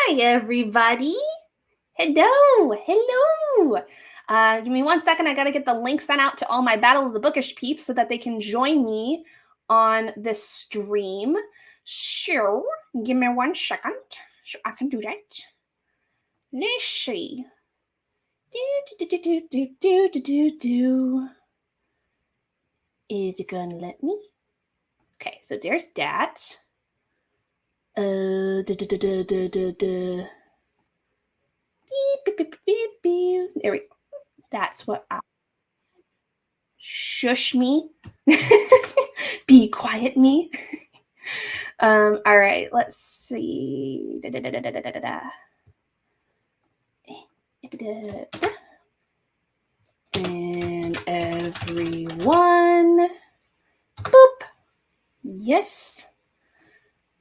Hi, everybody. Hello. Give me 1 second. I got to get the link sent out to all my Battle of the Bookish peeps so that they can join me on this stream. Sure. Give me 1 second. Sure, I can do that. Let's see. Is it gonna let me? Okay, so there's that. Beep, beep, beep, beep. There we go. That's what I... Shush me. Be quiet me. All right, let's see. And everyone. Boop. Yes.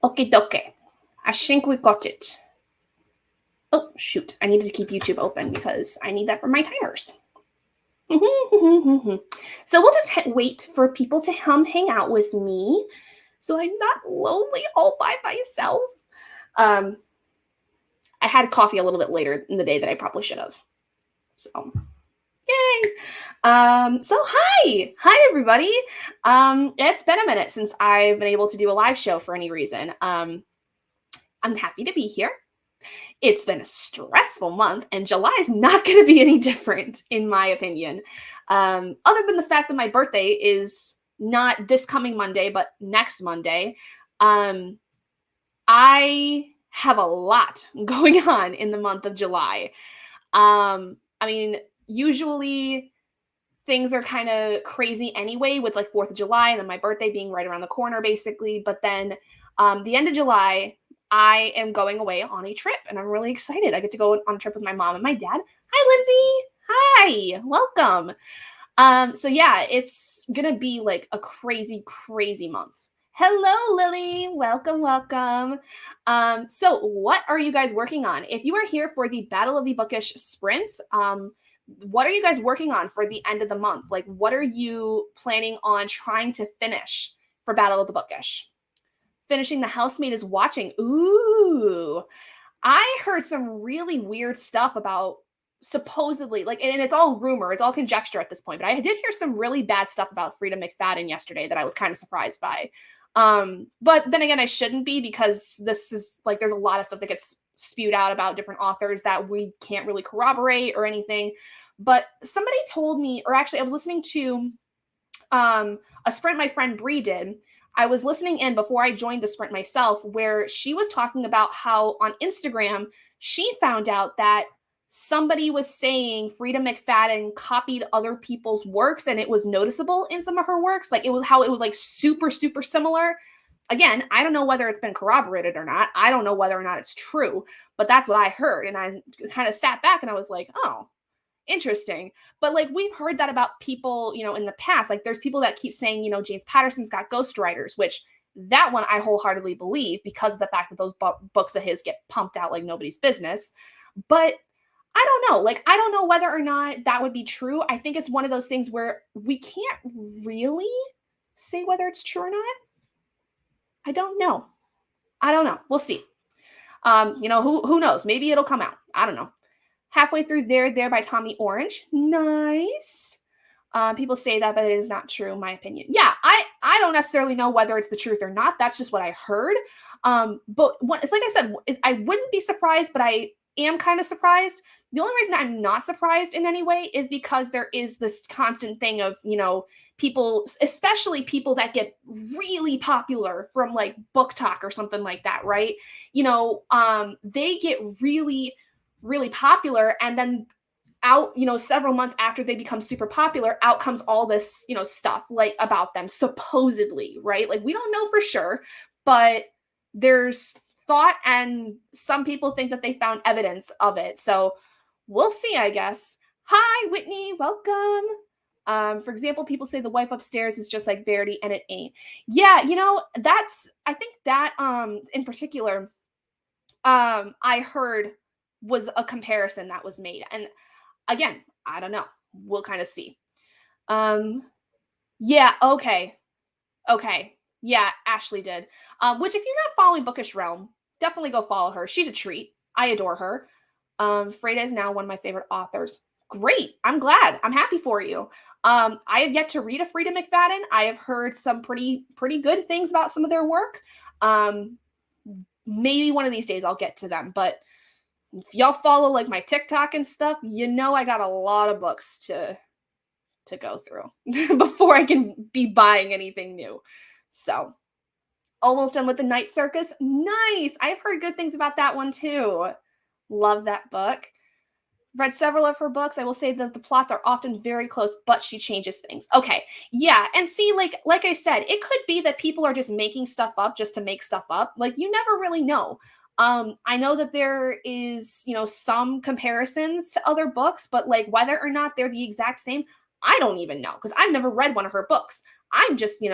Okay. I think we got it. Oh, shoot. I needed to keep YouTube open because I need that for my timers. So we'll just wait for people to hang out with me so I'm not lonely all by myself. I had coffee a little bit later in the day that I probably should have. So, yay. So hi everybody. It's been a minute since I've been able to do a live show for any reason. I'm happy to be here. It's been a stressful month, and July is not going to be any different, in my opinion. Other than the fact that my birthday is not this coming Monday, but next Monday. I have a lot going on in the month of July. I mean, usually things are kind of crazy anyway with like 4th of July and then my birthday being right around the corner, basically. But then the end of July, I am going away on a trip, and I'm really excited. I get to go on a trip with my mom and my dad. Hi, Lindsay. Hi. Welcome. So yeah, it's going to be like a crazy month. Hello, Lily. Welcome. So what are you guys working on? If you are here for the Battle of the Bookish sprints, what are you guys working on for the end of the month? Like, what are you planning on trying to finish for Battle of the Bookish? Finishing The Housemaid is Watching. Ooh, I heard some really weird stuff about supposedly, like, and it's all rumor, it's all conjecture at this point, but I did hear some really bad stuff about Frida McFadden yesterday that I was kind of surprised by. But then again, I shouldn't be, because this is like, there's a lot of stuff that gets spewed out about different authors that we can't really corroborate or anything. But somebody told me, or actually I was listening to a sprint my friend Bree did. I was listening in before I joined the sprint myself, where she was talking about how on Instagram, she found out that somebody was saying Frida McFadden copied other people's works, and it was noticeable in some of her works. Like, it was how it was like super similar. Again, I don't know whether it's been corroborated or not. I don't know whether or not it's true, but that's what I heard. And I kind of sat back and I was like, oh, interesting. But like, we've heard that about people, in the past. Like, there's people that keep saying, James Patterson's got ghostwriters, which that one I wholeheartedly believe, because of the fact that those books of his get pumped out like nobody's business. But I don't know. Like, I don't know whether or not that would be true. I think it's one of those things where we can't really say whether it's true or not. I don't know. We'll see. Who knows? Maybe it'll come out. I don't know. Halfway through There by Tommy Orange. Nice. People say that, but it is not true, in my opinion. Yeah, I don't necessarily know whether it's the truth or not. That's just what I heard. But it's like I said, I wouldn't be surprised, but I am kind of surprised. The only reason I'm not surprised in any way is because there is this constant thing of, people, especially people that get really popular from like Book Talk or something like that, right? They get really popular, and then out, several months after they become super popular, out comes all this, stuff like about them, supposedly, right? Like, we don't know for sure, but there's thought, and some people think that they found evidence of it. So we'll see, I guess. Hi, Whitney, welcome. For example, people say The Wife Upstairs is just like Verity, and it ain't. Yeah, I think that in particular, I heard was a comparison that was made. And again, I don't know. We'll kind of see. Yeah, okay. Yeah, Ashley did. Which, if you're not following Bookish Realm, definitely go follow her. She's a treat. I adore her. Freda is now one of my favorite authors. Great. I'm glad. I'm happy for you. I have yet to read a Frida McFadden. I have heard some pretty good things about some of their work. Um, maybe one of these days I'll get to them, but if y'all follow like my TikTok and stuff, you know I got a lot of books to go through before I can be buying anything new. So, almost done with The Night Circus. Nice. I've heard good things about that one too. Love that book. Read several of her books. I will say that the plots are often very close, but she changes things. Okay. Yeah. And see, like I said, it could be that people are just making stuff up just to make stuff up. Like you never really know. I know that there is, some comparisons to other books, but like whether or not they're the exact same, I don't even know because I've never read one of her books. I'm just,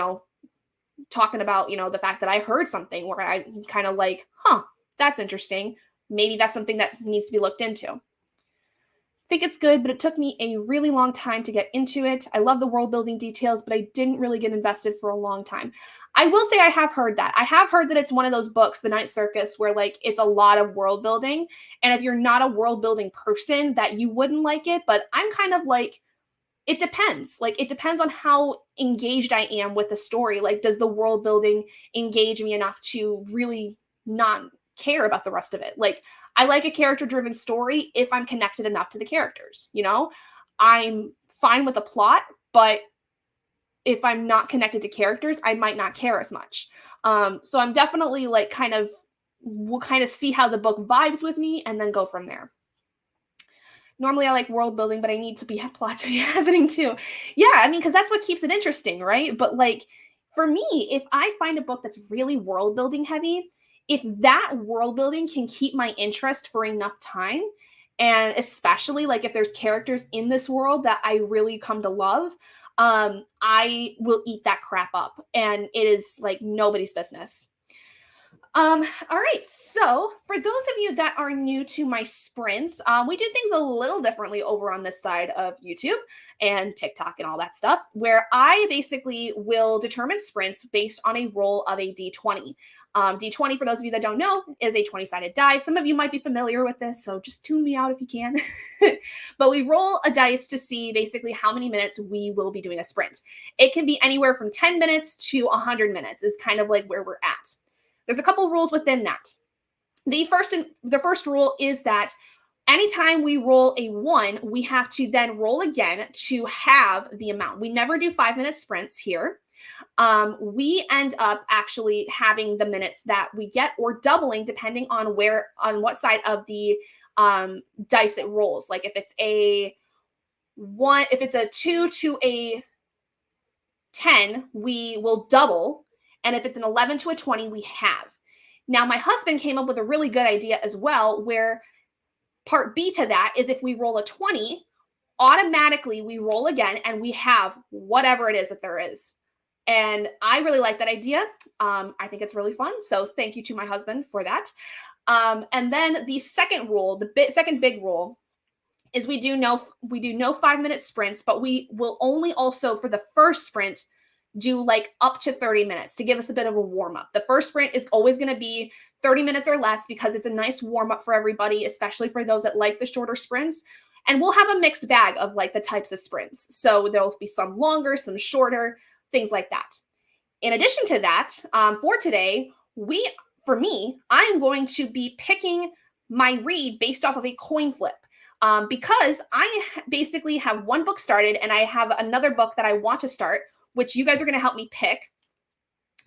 talking about, the fact that I heard something where I kind of like, that's interesting. Maybe that's something that needs to be looked into. Think it's good, but it took me a really long time to get into it. I love the world building details, but I didn't really get invested for a long time. I will say I have heard that. I have heard that it's one of those books, The Night Circus, where like it's a lot of world building. And if you're not a world building person, that you wouldn't like it. But I'm kind of like, it depends. Like it depends on how engaged I am with the story. Like, does the world building engage me enough to really not care about the rest of it? Like, I like a character driven story if I'm connected enough to the characters, I'm fine with the plot, but if I'm not connected to characters, I might not care as much. So I'm definitely like we'll kind of see how the book vibes with me and then go from there. Normally I like world building, but I need to be plot to be happening too. Yeah, I mean, because that's what keeps it interesting, right? But like for me, if I find a book that's really world building heavy, if that world building can keep my interest for enough time, and especially like if there's characters in this world that I really come to love, I will eat that crap up. And it is like nobody's business. All right. So for those of you that are new to my sprints, we do things a little differently over on this side of YouTube and TikTok and all that stuff, where I basically will determine sprints based on a roll of a D20. D20, for those of you that don't know, is a 20-sided die. Some of you might be familiar with this, so just tune me out if you can. But we roll a dice to see basically how many minutes we will be doing a sprint. It can be anywhere from 10 minutes to 100 minutes is kind of like where we're at. There's a couple rules within that. The first rule is that anytime we roll a 1, we have to then roll again to have the amount. We never do 5-minute sprints here. We end up actually having the minutes that we get or doubling depending on what side of the dice it rolls. Like if it's a 2 to a 10, we will double. And if it's an 11 to a 20, we have. Now, my husband came up with a really good idea as well, where part B to that is if we roll a 20, automatically we roll again and we have whatever it is that there is. And I really like that idea. I think it's really fun. So thank you to my husband for that. And then the second rule, second big rule, is we do no 5-minute sprints, but we will only also for the first sprint do like up to 30 minutes to give us a bit of a warm up. The first sprint is always going to be 30 minutes or less because it's a nice warm up for everybody, especially for those that like the shorter sprints. And we'll have a mixed bag of like the types of sprints. So there'll be some longer, some shorter, things like that. In addition to that, for today, I'm going to be picking my read based off of a coin flip. Because I basically have one book started and I have another book that I want to start, which you guys are going to help me pick.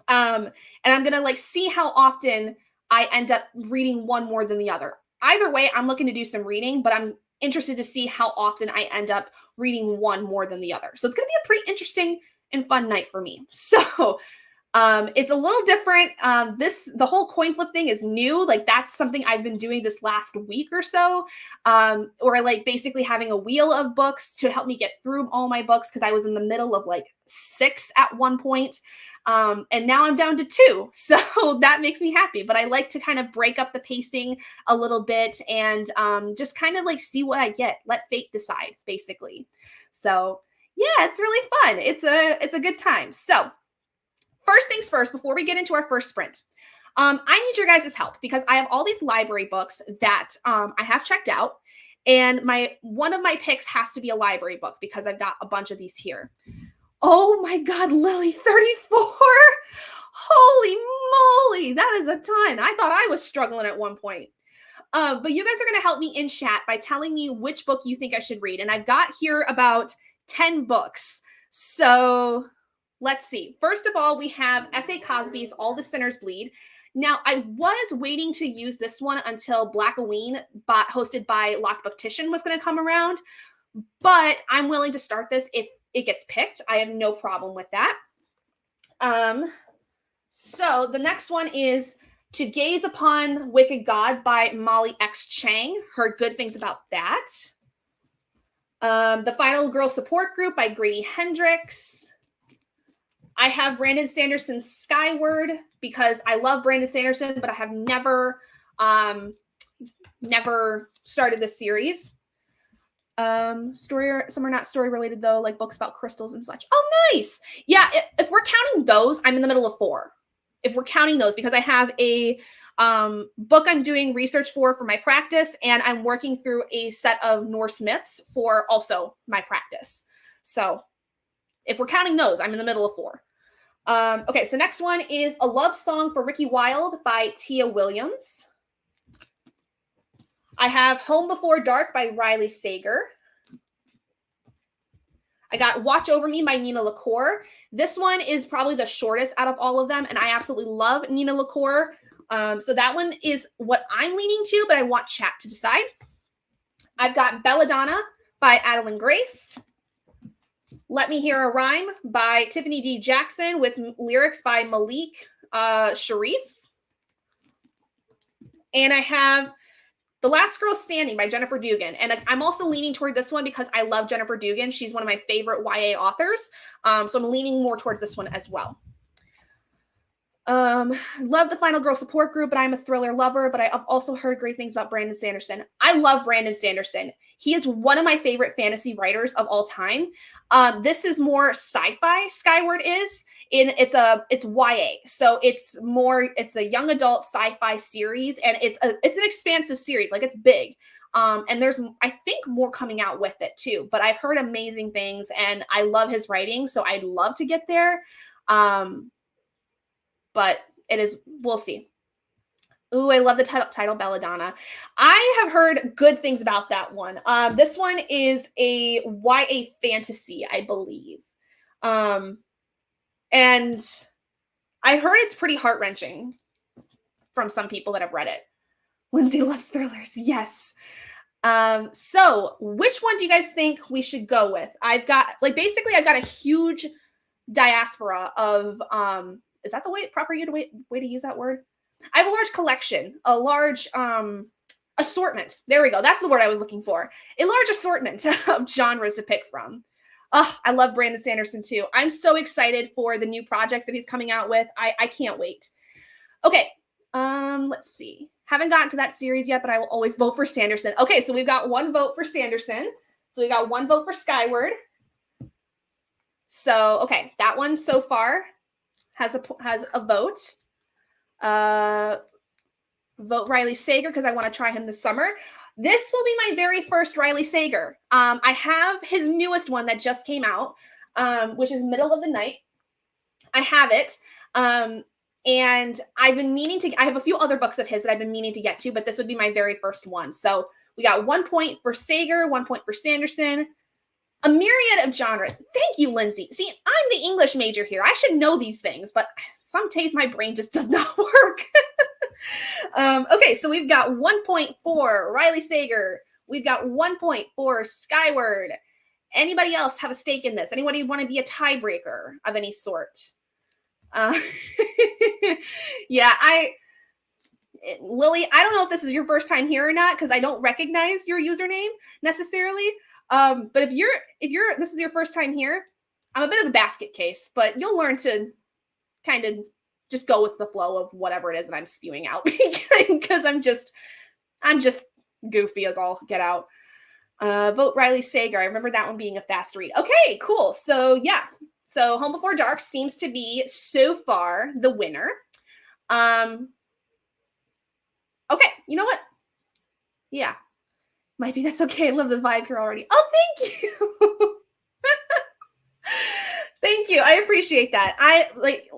And I'm going to like see how often I end up reading one more than the other. Either way, I'm looking to do some reading, but I'm interested to see how often I end up reading one more than the other. So it's going to be a pretty interesting and fun night for me. So it's a little different. The whole coin flip thing is new. Like that's something I've been doing this last week or so. Or like basically having a wheel of books to help me get through all my books because I was in the middle of like 6 at one point. And now I'm down to 2. So that makes me happy. But I like to kind of break up the pacing a little bit and just kind of like see what I get. Let fate decide, basically. So yeah, it's really fun. It's a good time. So first things first, before we get into our first sprint, I need your guys' help because I have all these library books that I have checked out, and one of my picks has to be a library book because I've got a bunch of these here. Oh my God, Lily, 34. Holy moly, that is a ton. I thought I was struggling at one point. But you guys are going to help me in chat by telling me which book you think I should read. And I've got here about 10 books. So let's see. First of all, we have S.A. Cosby's All the Sinners Bleed. Now, I was waiting to use this one until Black-A-Ween, hosted by Locked Booktician, was going to come around. But I'm willing to start this if it gets picked. I have no problem with that. So the next one is To Gaze Upon Wicked Gods by Molly X. Chang. Heard good things about that. The Final Girl Support Group by Grady Hendrix. I have Brandon Sanderson's Skyward because I love Brandon Sanderson, but I have never started this series. Some are not story related though, like books about crystals and such. Oh, nice. Yeah, if we're counting those, I'm in the middle of 4. If we're counting those, because I have a book I'm doing research for my practice, and I'm working through a set of Norse myths for also my practice. So if we're counting those, I'm in the middle of 4. Okay, so next one is A Love Song for Ricky Wilde by Tia Williams. I have Home Before Dark by Riley Sager. I got Watch Over Me by Nina LaCour. This one is probably the shortest out of all of them, and I absolutely love Nina LaCour. So that one is what I'm leaning to, but I want chat to decide. I've got Belladonna by Adeline Grace. Let Me Hear a Rhyme by Tiffany D. Jackson with lyrics by Malik Sharif. And I have The Last Girl Standing by Jennifer Dugan. And I'm also leaning toward this one because I love Jennifer Dugan. She's one of my favorite YA authors. So I'm leaning more towards this one as well. Love The Final Girl Support Group, but I'm a thriller lover, but I've also heard great things about Brandon Sanderson. I love Brandon Sanderson. He is one of my favorite fantasy writers of all time. This is more sci-fi, Skyward is. It's YA. So it's a young adult sci-fi series, and it's an expansive series, like it's big. And there's, I think, more coming out with it too, but I've heard amazing things and I love his writing. So I'd love to get there. But we'll see. Ooh, I love the title Belladonna. I have heard good things about that one. This one is a YA fantasy, I believe. And I heard it's pretty heart-wrenching from some people that have read it. Lindsay loves thrillers. Yes. So which one do you guys think we should go with? I've got a huge diaspora of, is that the proper way to use that word? I have a large collection, a large assortment. There we go. That's the word I was looking for. A large assortment of genres to pick from. Oh, I love Brandon Sanderson too. I'm so excited for the new projects that he's coming out with. I can't wait. Okay, let's see. Haven't gotten to that series yet, but I will always vote for Sanderson. Okay, so we've got 1 vote for Sanderson. So we got 1 vote for Skyward. So, okay, that one so far has a vote. Vote Riley Sager because I want to try him this summer. This will be my very first Riley Sager. I have his newest one that just came out, which is Middle of the Night. I have it. And I've been meaning I have a few other books of his that I've been meaning to get to, but this would be my very first one. So we got 1 point for Sager, 1 point for Sanderson. A myriad of genres. Thank you, Lindsay. See, I'm the English major here. I should know these things, but some days my brain just does not work. Okay, so we've got 1 point for Riley Sager. We've got 1 point for Skyward. Anybody else have a stake in this? Anybody want to be a tiebreaker of any sort? Yeah, Lily, I don't know if this is your first time here or not because I don't recognize your username necessarily. But if this is your first time here, I'm a bit of a basket case, but you'll learn to kind of just go with the flow of whatever it is that I'm spewing out because I'm just goofy as all get out. Vote Riley Sager. I remember that one being a fast read. Okay, cool. So yeah. So Home Before Dark seems to be so far the winner. You know what? Yeah, might be that's okay. I love the vibe here already. Oh, thank you. Thank you. I appreciate that. I like,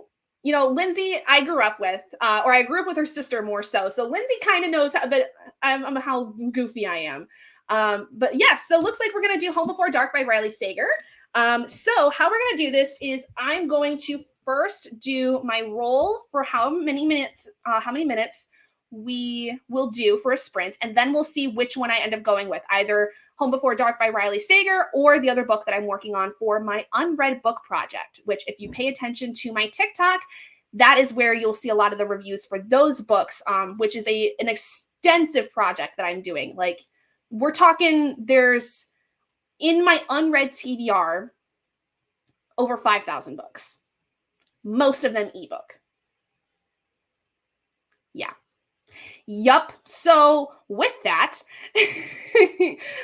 Lindsay, I grew up with, or I grew up with her sister more so. So Lindsay kind of knows how, but I'm how goofy I am. But yes, so looks like we're going to do Home Before Dark by Riley Sager. So how we're going to do this is I'm going to first do my roll for how many minutes we will do for a sprint, and then we'll see which one I end up going with, either Home Before Dark by Riley Sager or the other book that I'm working on for my unread book project, which if you pay attention to my TikTok, that is where you'll see a lot of the reviews for those books, which is an extensive project that I'm doing. Like, we're talking, there's in my unread TBR over 5,000 books, most of them ebook. Yeah. Yup. So with that,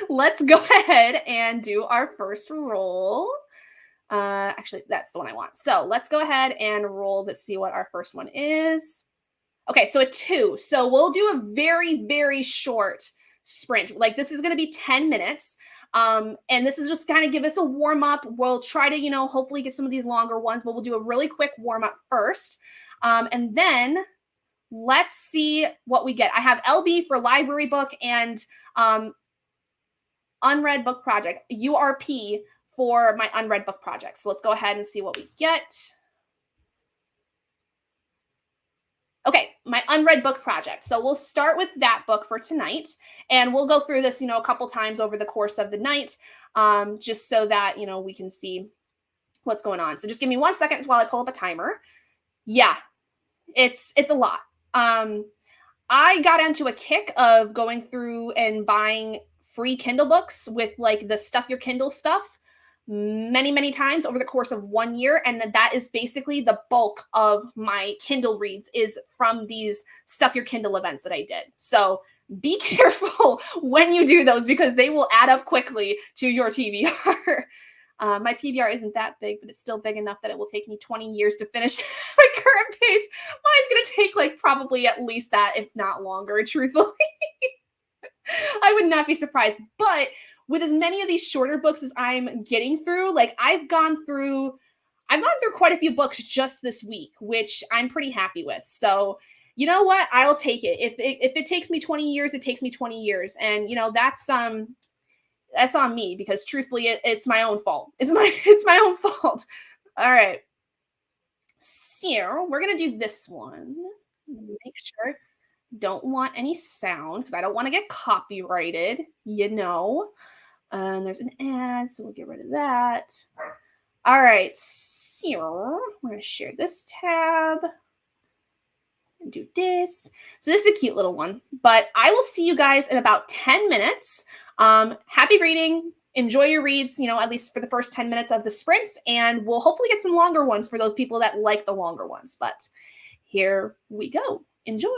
let's go ahead and do our first roll. Actually, that's the one I want. So let's go ahead and roll to see what our first one is. Okay, so a 2. So we'll do a very, very short sprint. Like, this is going to be 10 minutes. And this is just kind of give us a warm up. We'll try to, hopefully get some of these longer ones, but we'll do a really quick warm up first. And then let's see what we get. I have LB for library book and unread book project, URP for my unread book project. So let's go ahead and see what we get. Okay, my unread book project. So we'll start with that book for tonight, and we'll go through this, a couple times over the course of the night, just so that, we can see what's going on. So just give me 1 second while I pull up a timer. Yeah, it's a lot. I got into a kick of going through and buying free Kindle books with like the Stuff Your Kindle stuff many, many times over the course of 1 year. And that is basically the bulk of my Kindle reads is from these Stuff Your Kindle events that I did. So be careful when you do those because they will add up quickly to your TBR. My TBR isn't that big, but it's still big enough that it will take me 20 years to finish my current pace. Mine's going to take like probably at least that, if not longer, truthfully. I would not be surprised. But with as many of these shorter books as I'm getting through, like I've gone through quite a few books just this week, which I'm pretty happy with. So, you know what? I'll take it. If it takes me 20 years, it takes me 20 years. And that's on me because truthfully, it's my own fault. It's my own fault. All right. So we're going to do this one. Make sure. Don't want any sound because I don't want to get copyrighted, And there's an ad, so we'll get rid of that. All right. So we're going to share this tab and do this. So this is a cute little one, but I will see you guys in about 10 minutes. Happy reading. Enjoy your reads, at least for the first 10 minutes of the sprints, and we'll hopefully get some longer ones for those people that like the longer ones. But here we go. Enjoy.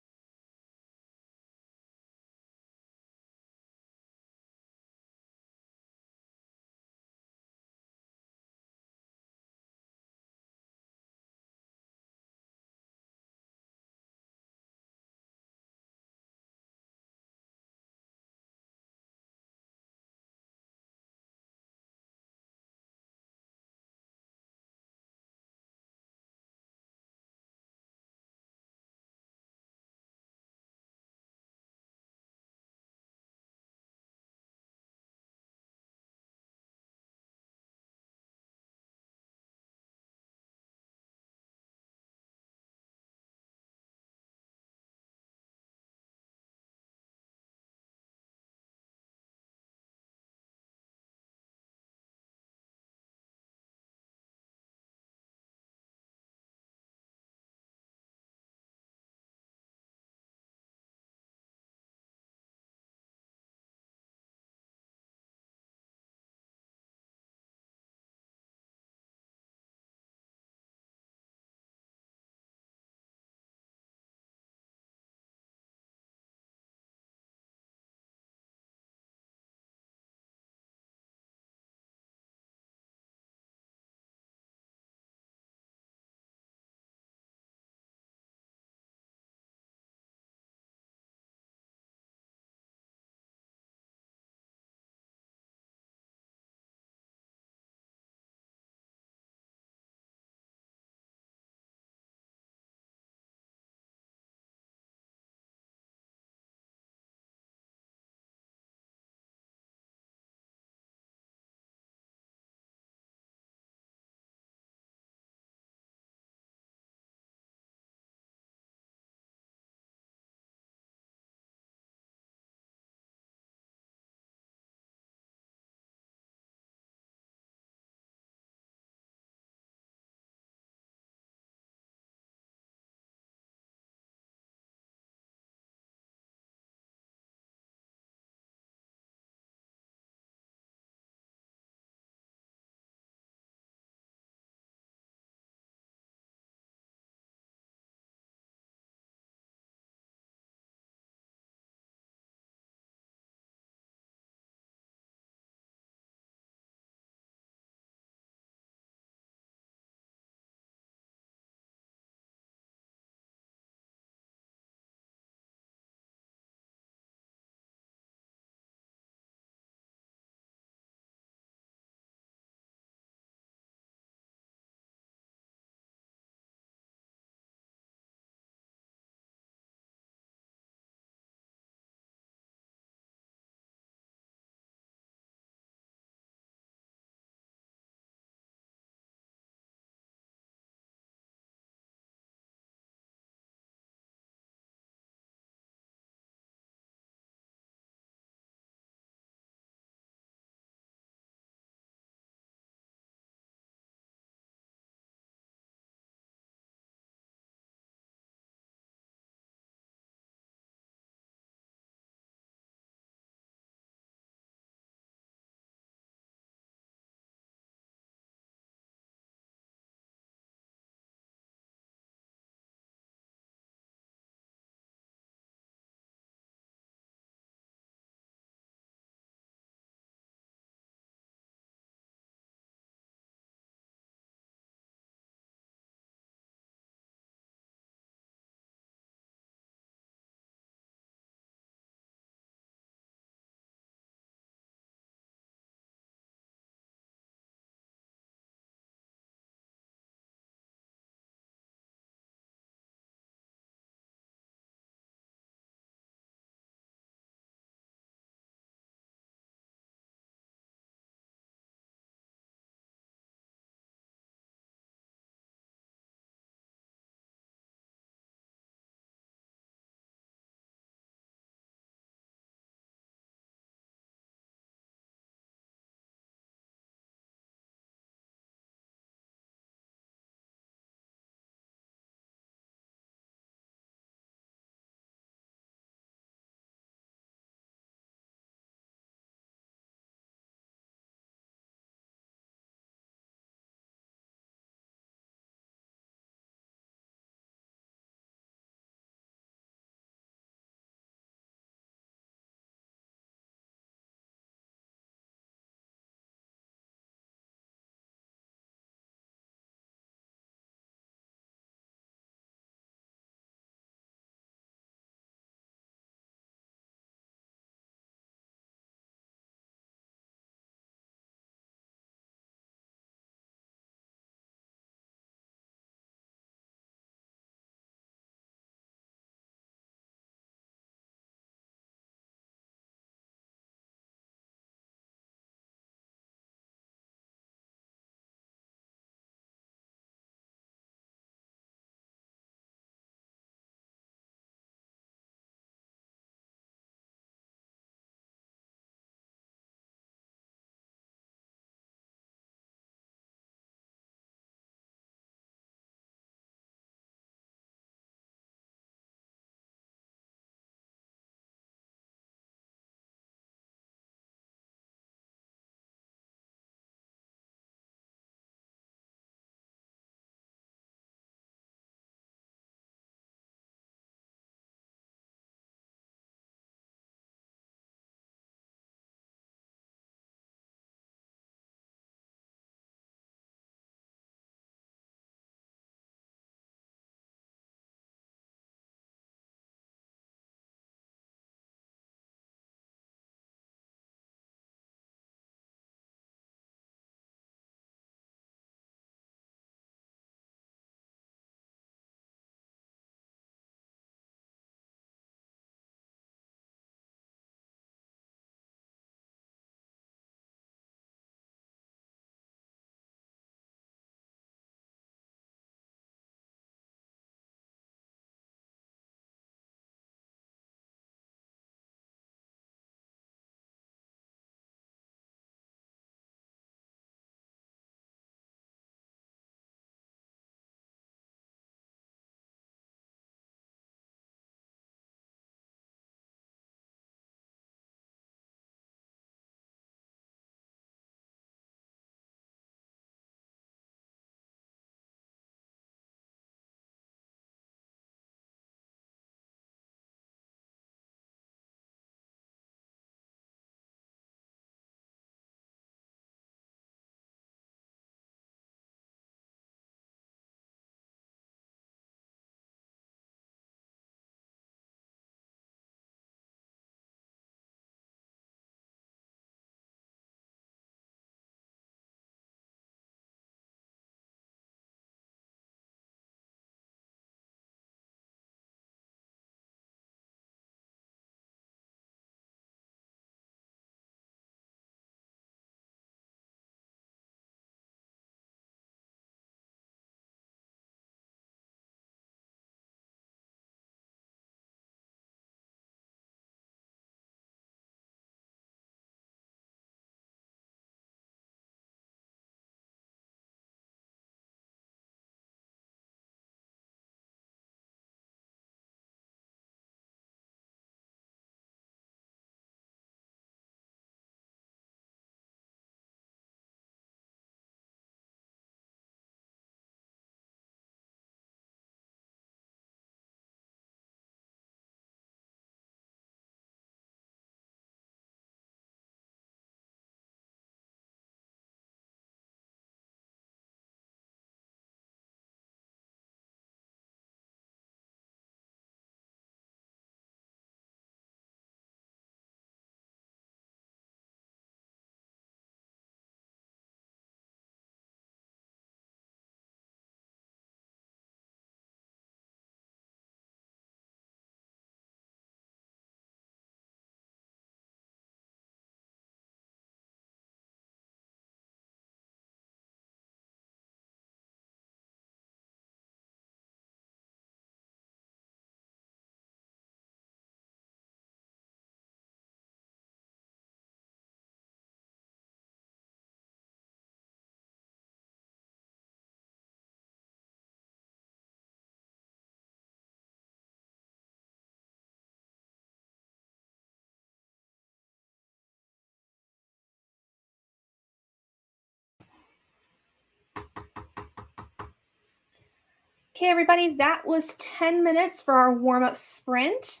Okay, everybody, that was 10 minutes for our warm-up sprint.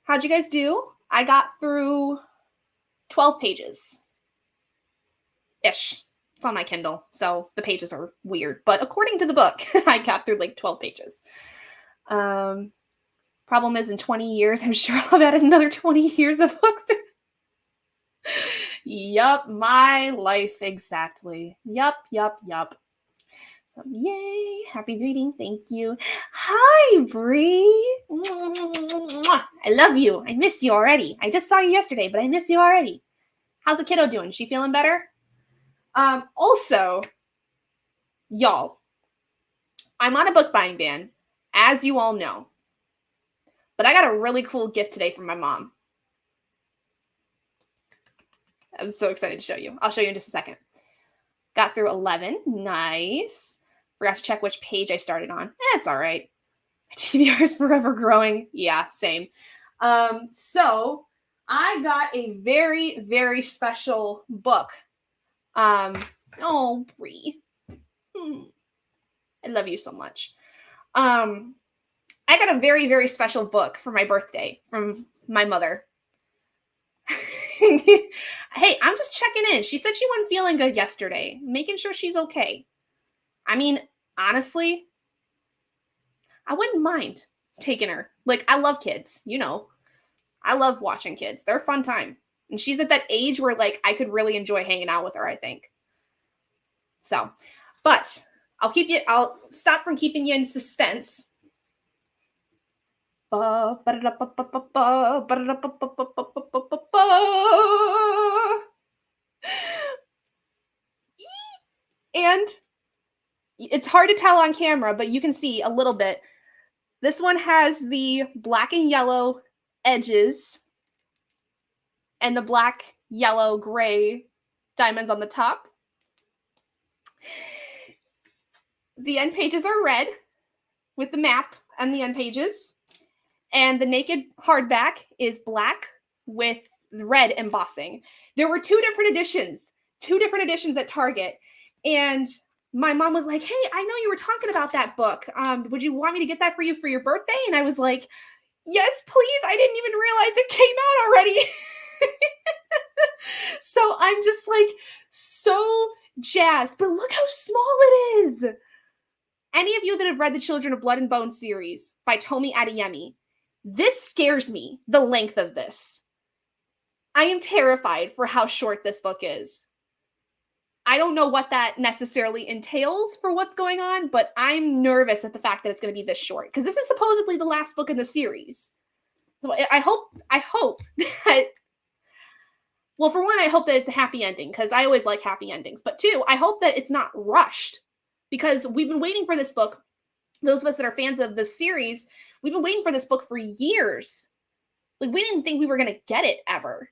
How'd you guys do? I got through 12 pages. Ish. It's on my Kindle, so the pages are weird. But according to the book, I got through like 12 pages. Problem is, in 20 years, I'm sure I'll have added another 20 years of books. Yup, my life exactly. Yup. So, yay, happy reading, thank you. Hi, Bree. I love you. I miss you already. I just saw you yesterday, but I miss you already. How's the kiddo doing? She feeling better? Also, y'all, I'm on a book buying ban, as you all know. But I got a really cool gift today from my mom. I'm so excited to show you. I'll show you in just a second. Got through 11. Nice. Forgot to check which page I started on. It's all right. My TBR is forever growing. Yeah, same. So I got a very, very special book. Oh, Bree. I love you so much. I got a very, very special book for my birthday from my mother. Hey, I'm just checking in. She said she wasn't feeling good yesterday, making sure she's okay. I mean, honestly, I wouldn't mind taking her. Like, I love kids, you know. I love watching kids. They're a fun time. And she's at that age where, like, I could really enjoy hanging out with her, I think. So, but I'll stop from keeping you in suspense. And it's hard to tell on camera, but you can see a little bit. This one has the black and yellow edges and the black, yellow, gray diamonds on the top. The end pages are red with the map on the end pages. And the naked hardback is black with red embossing. There were two different editions at Target. And my mom was like, hey, I know you were talking about that book. Would you want me to get that for you for your birthday? And I was like, yes, please. I didn't even realize it came out already. So I'm just like so jazzed. But look how small it is. Any of you that have read the Children of Blood and Bone series by Tomi Adeyemi, this scares me, the length of this. I am terrified for how short this book is. I don't know what that necessarily entails for what's going on, but I'm nervous at the fact that it's going to be this short because this is supposedly the last book in the series. So I hope that, well, for one, I hope that it's a happy ending because I always like happy endings. But two, I hope that it's not rushed because we've been waiting for this book. Those of us that are fans of the series, we've been waiting for this book for years. Like, we didn't think we were going to get it ever.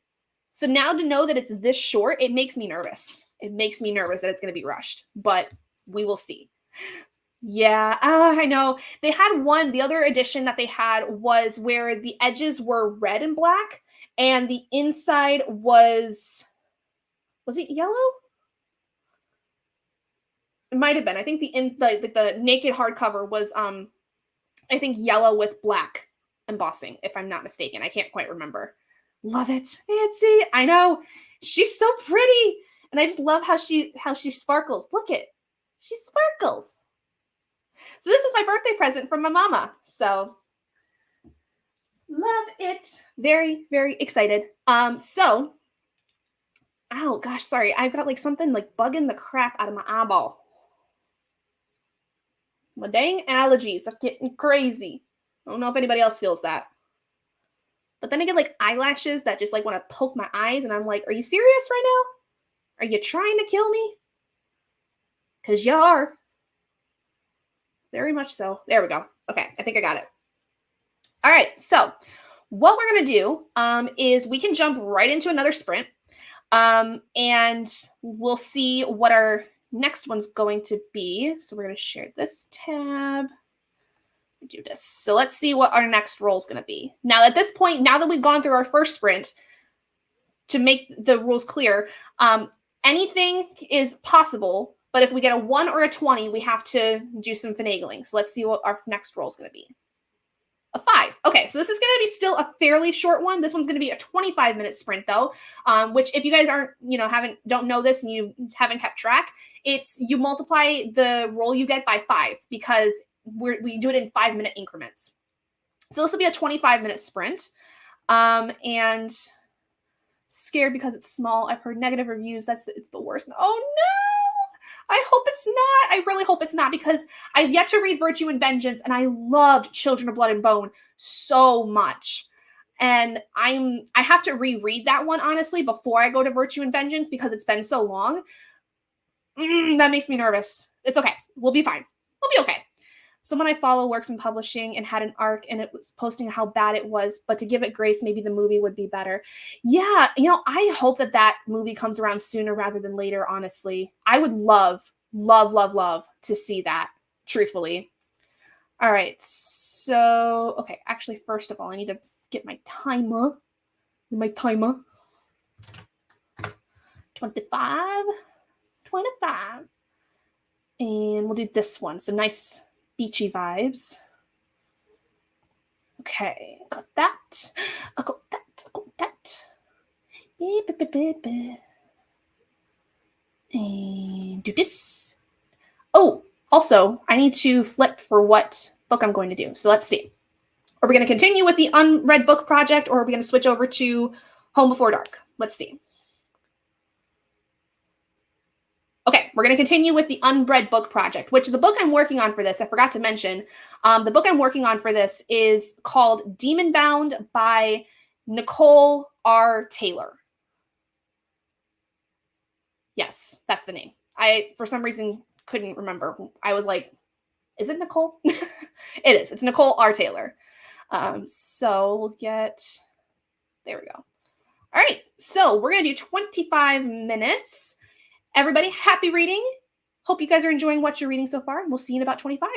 So now to know that it's this short, it makes me nervous. It makes me nervous that it's going to be rushed, but we will see. Yeah, I know. They had the other edition that they had was where the edges were red and black, and the inside was it yellow? It might have been. I think the naked hardcover was, I think yellow with black embossing, if I'm not mistaken. I can't quite remember. Love it. Nancy, I know. She's so pretty. And I just love how she sparkles. Look it. She sparkles. So this is my birthday present from my mama. So love it. Very, very excited. So, oh gosh, sorry. I've got like something like bugging the crap out of my eyeball. My dang allergies are getting crazy. I don't know if anybody else feels that. But then I get like eyelashes that just like want to poke my eyes. And I'm like, are you serious right now? Are you trying to kill me? Because you are. Very much so. There we go. Okay, I think I got it. All right, so what we're going to do is we can jump right into another sprint. And we'll see what our next one's going to be. So we're going to share this tab. Do this. So let's see what our next roll is going to be. Now, at this point, now that we've gone through our first sprint, to make the rules clear, anything is possible But if we get a 1 or a 20, we have to do some finagling. So let's see what our next roll is going to be. A 5. Okay, so this is going to be still a fairly short one. This one's going to be a 25-minute sprint, though, which if you guys don't know this and you haven't kept track, it's you multiply the roll you get by 5 because we do it in 5-minute increments. So this will be a 25-minute sprint. And scared because it's small. I've heard negative reviews. It's the worst. Oh no! I hope it's not. I really hope it's not because I've yet to read Virtue and Vengeance, and I loved Children of Blood and Bone so much. And I have to reread that one, honestly, before I go to Virtue and Vengeance because it's been so long. That makes me nervous. It's okay. We'll be fine. We'll be okay. Someone I follow works in publishing and had an arc and it was posting how bad it was, but to give it grace, maybe the movie would be better. Yeah, I hope that movie comes around sooner rather than later, honestly. I would love to see that, truthfully. All right, so, okay, actually, first of all, I need to get my timer. 25. And we'll do this one, some nice beachy vibes. Okay, got that. I got that. And do this. Oh, also, I need to flip for what book I'm going to do. So let's see. Are we going to continue with the unread book project, or are we going to switch over to Home Before Dark? Let's see. Okay, we're going to continue with the unread book project, which the book I'm working on for this, I forgot to mention, the book I'm working on for this is called Demon Bound by Nicole R. Taylor. Yes, that's the name. I, for some reason, couldn't remember. I was like, is it Nicole? It is. It's Nicole R. Taylor. So we'll get, there we go. All right, so we're going to do 25 minutes. Everybody, happy reading. Hope you guys are enjoying what you're reading so far. We'll see you in about 25.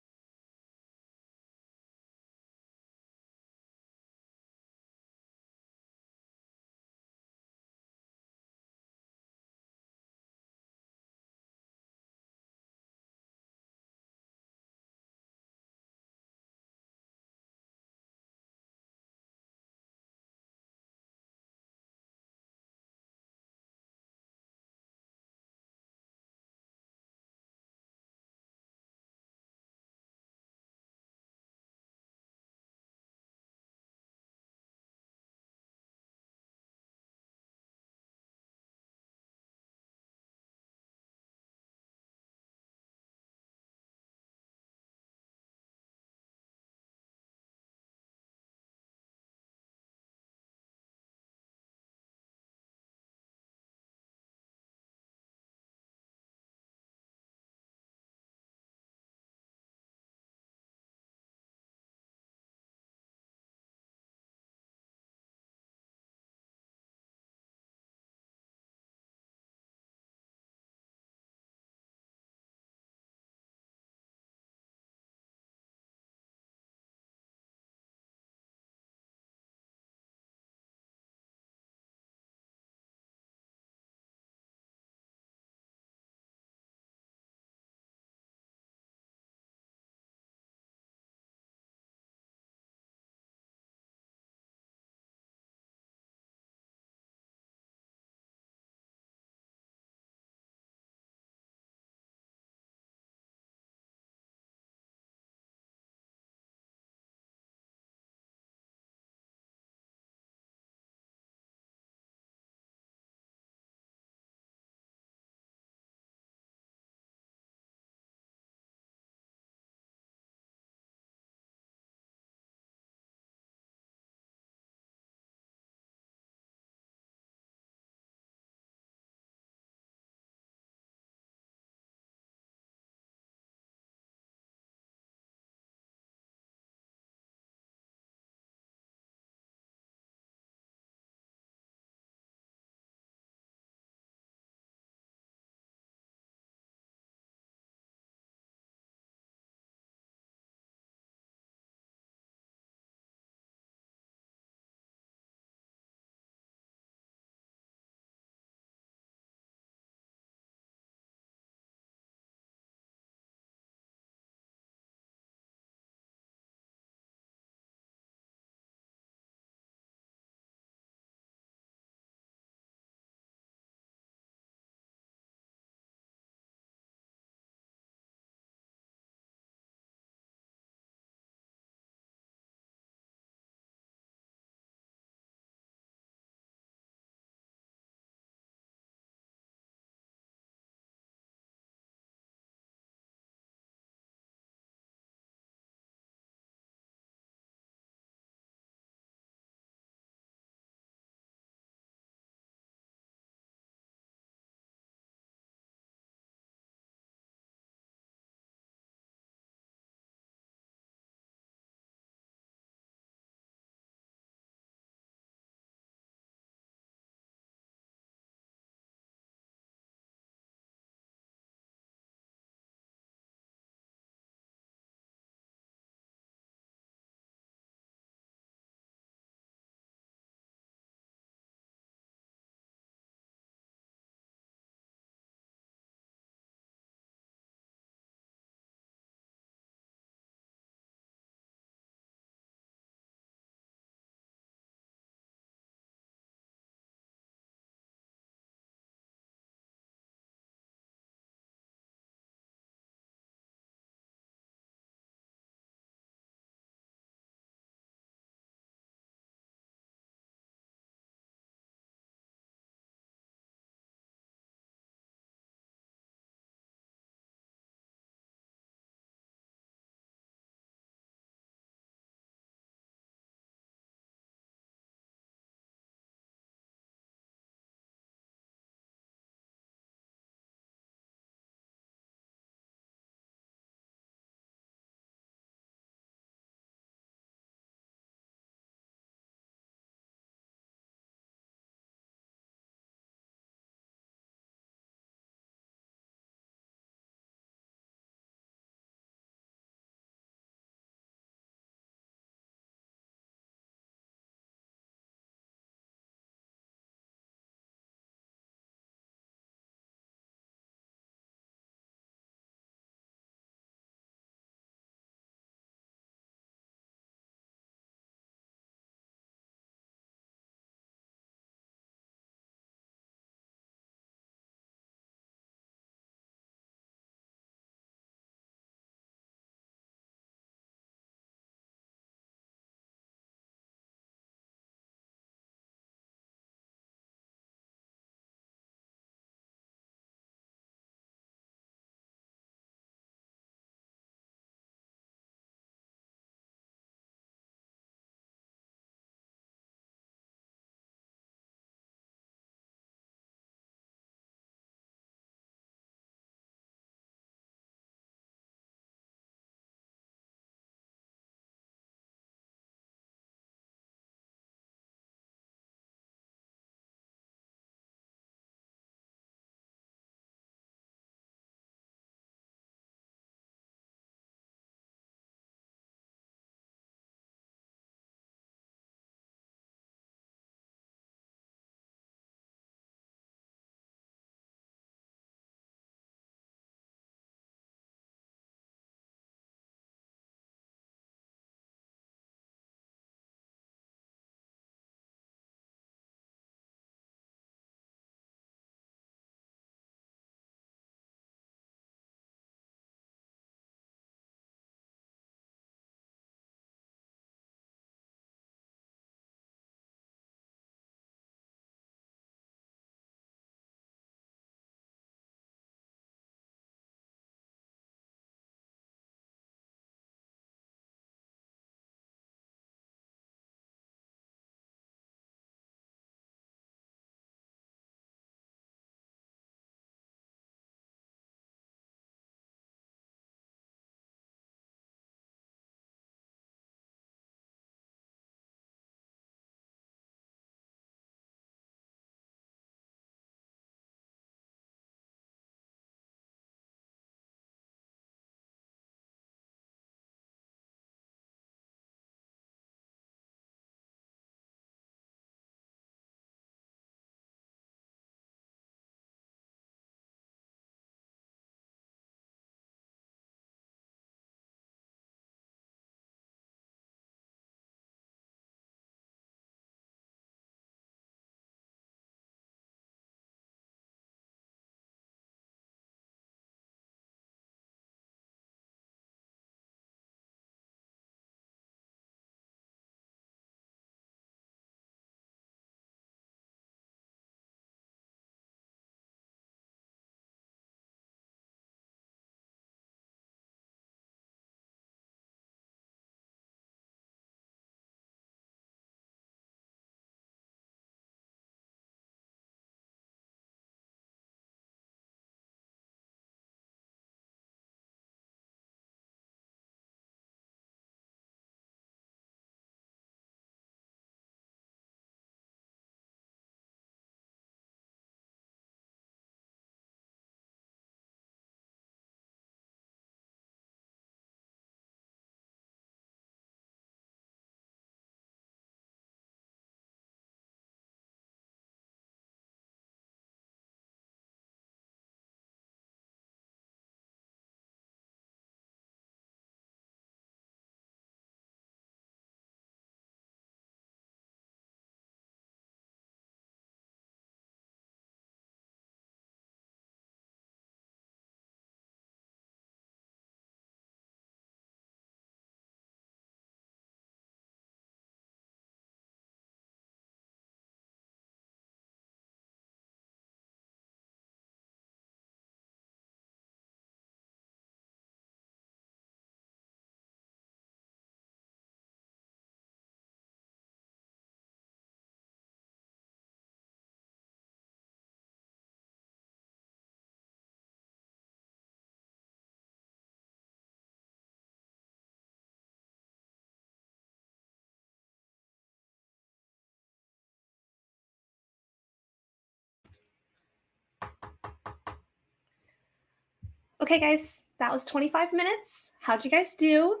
Okay, guys, that was 25 minutes. How'd you guys do?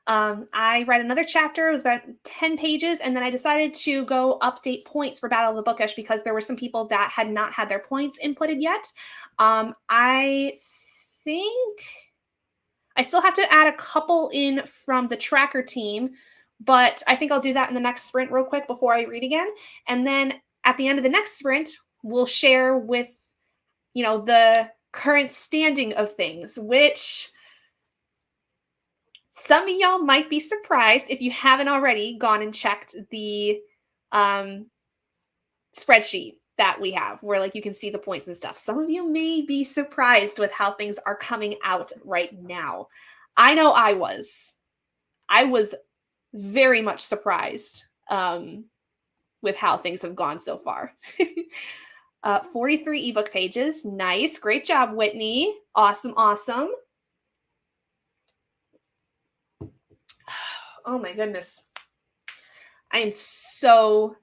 I read another chapter. It was about 10 pages, and then I decided to go update points for Battle of the Bookish because there were some people that had not had their points inputted yet. I think I still have to add a couple in from the tracker team, but I think I'll do that in the next sprint real quick before I read again. And then at the end of the next sprint, we'll share with, the current standing of things, which some of y'all might be surprised if you haven't already gone and checked the spreadsheet that we have where like you can see the points and stuff. Some of you may be surprised with how things are coming out right now. I know I was. I was very much surprised with how things have gone so far. 43 ebook pages. Nice. Great job, Whitney. Awesome, awesome. Oh my goodness. I'm so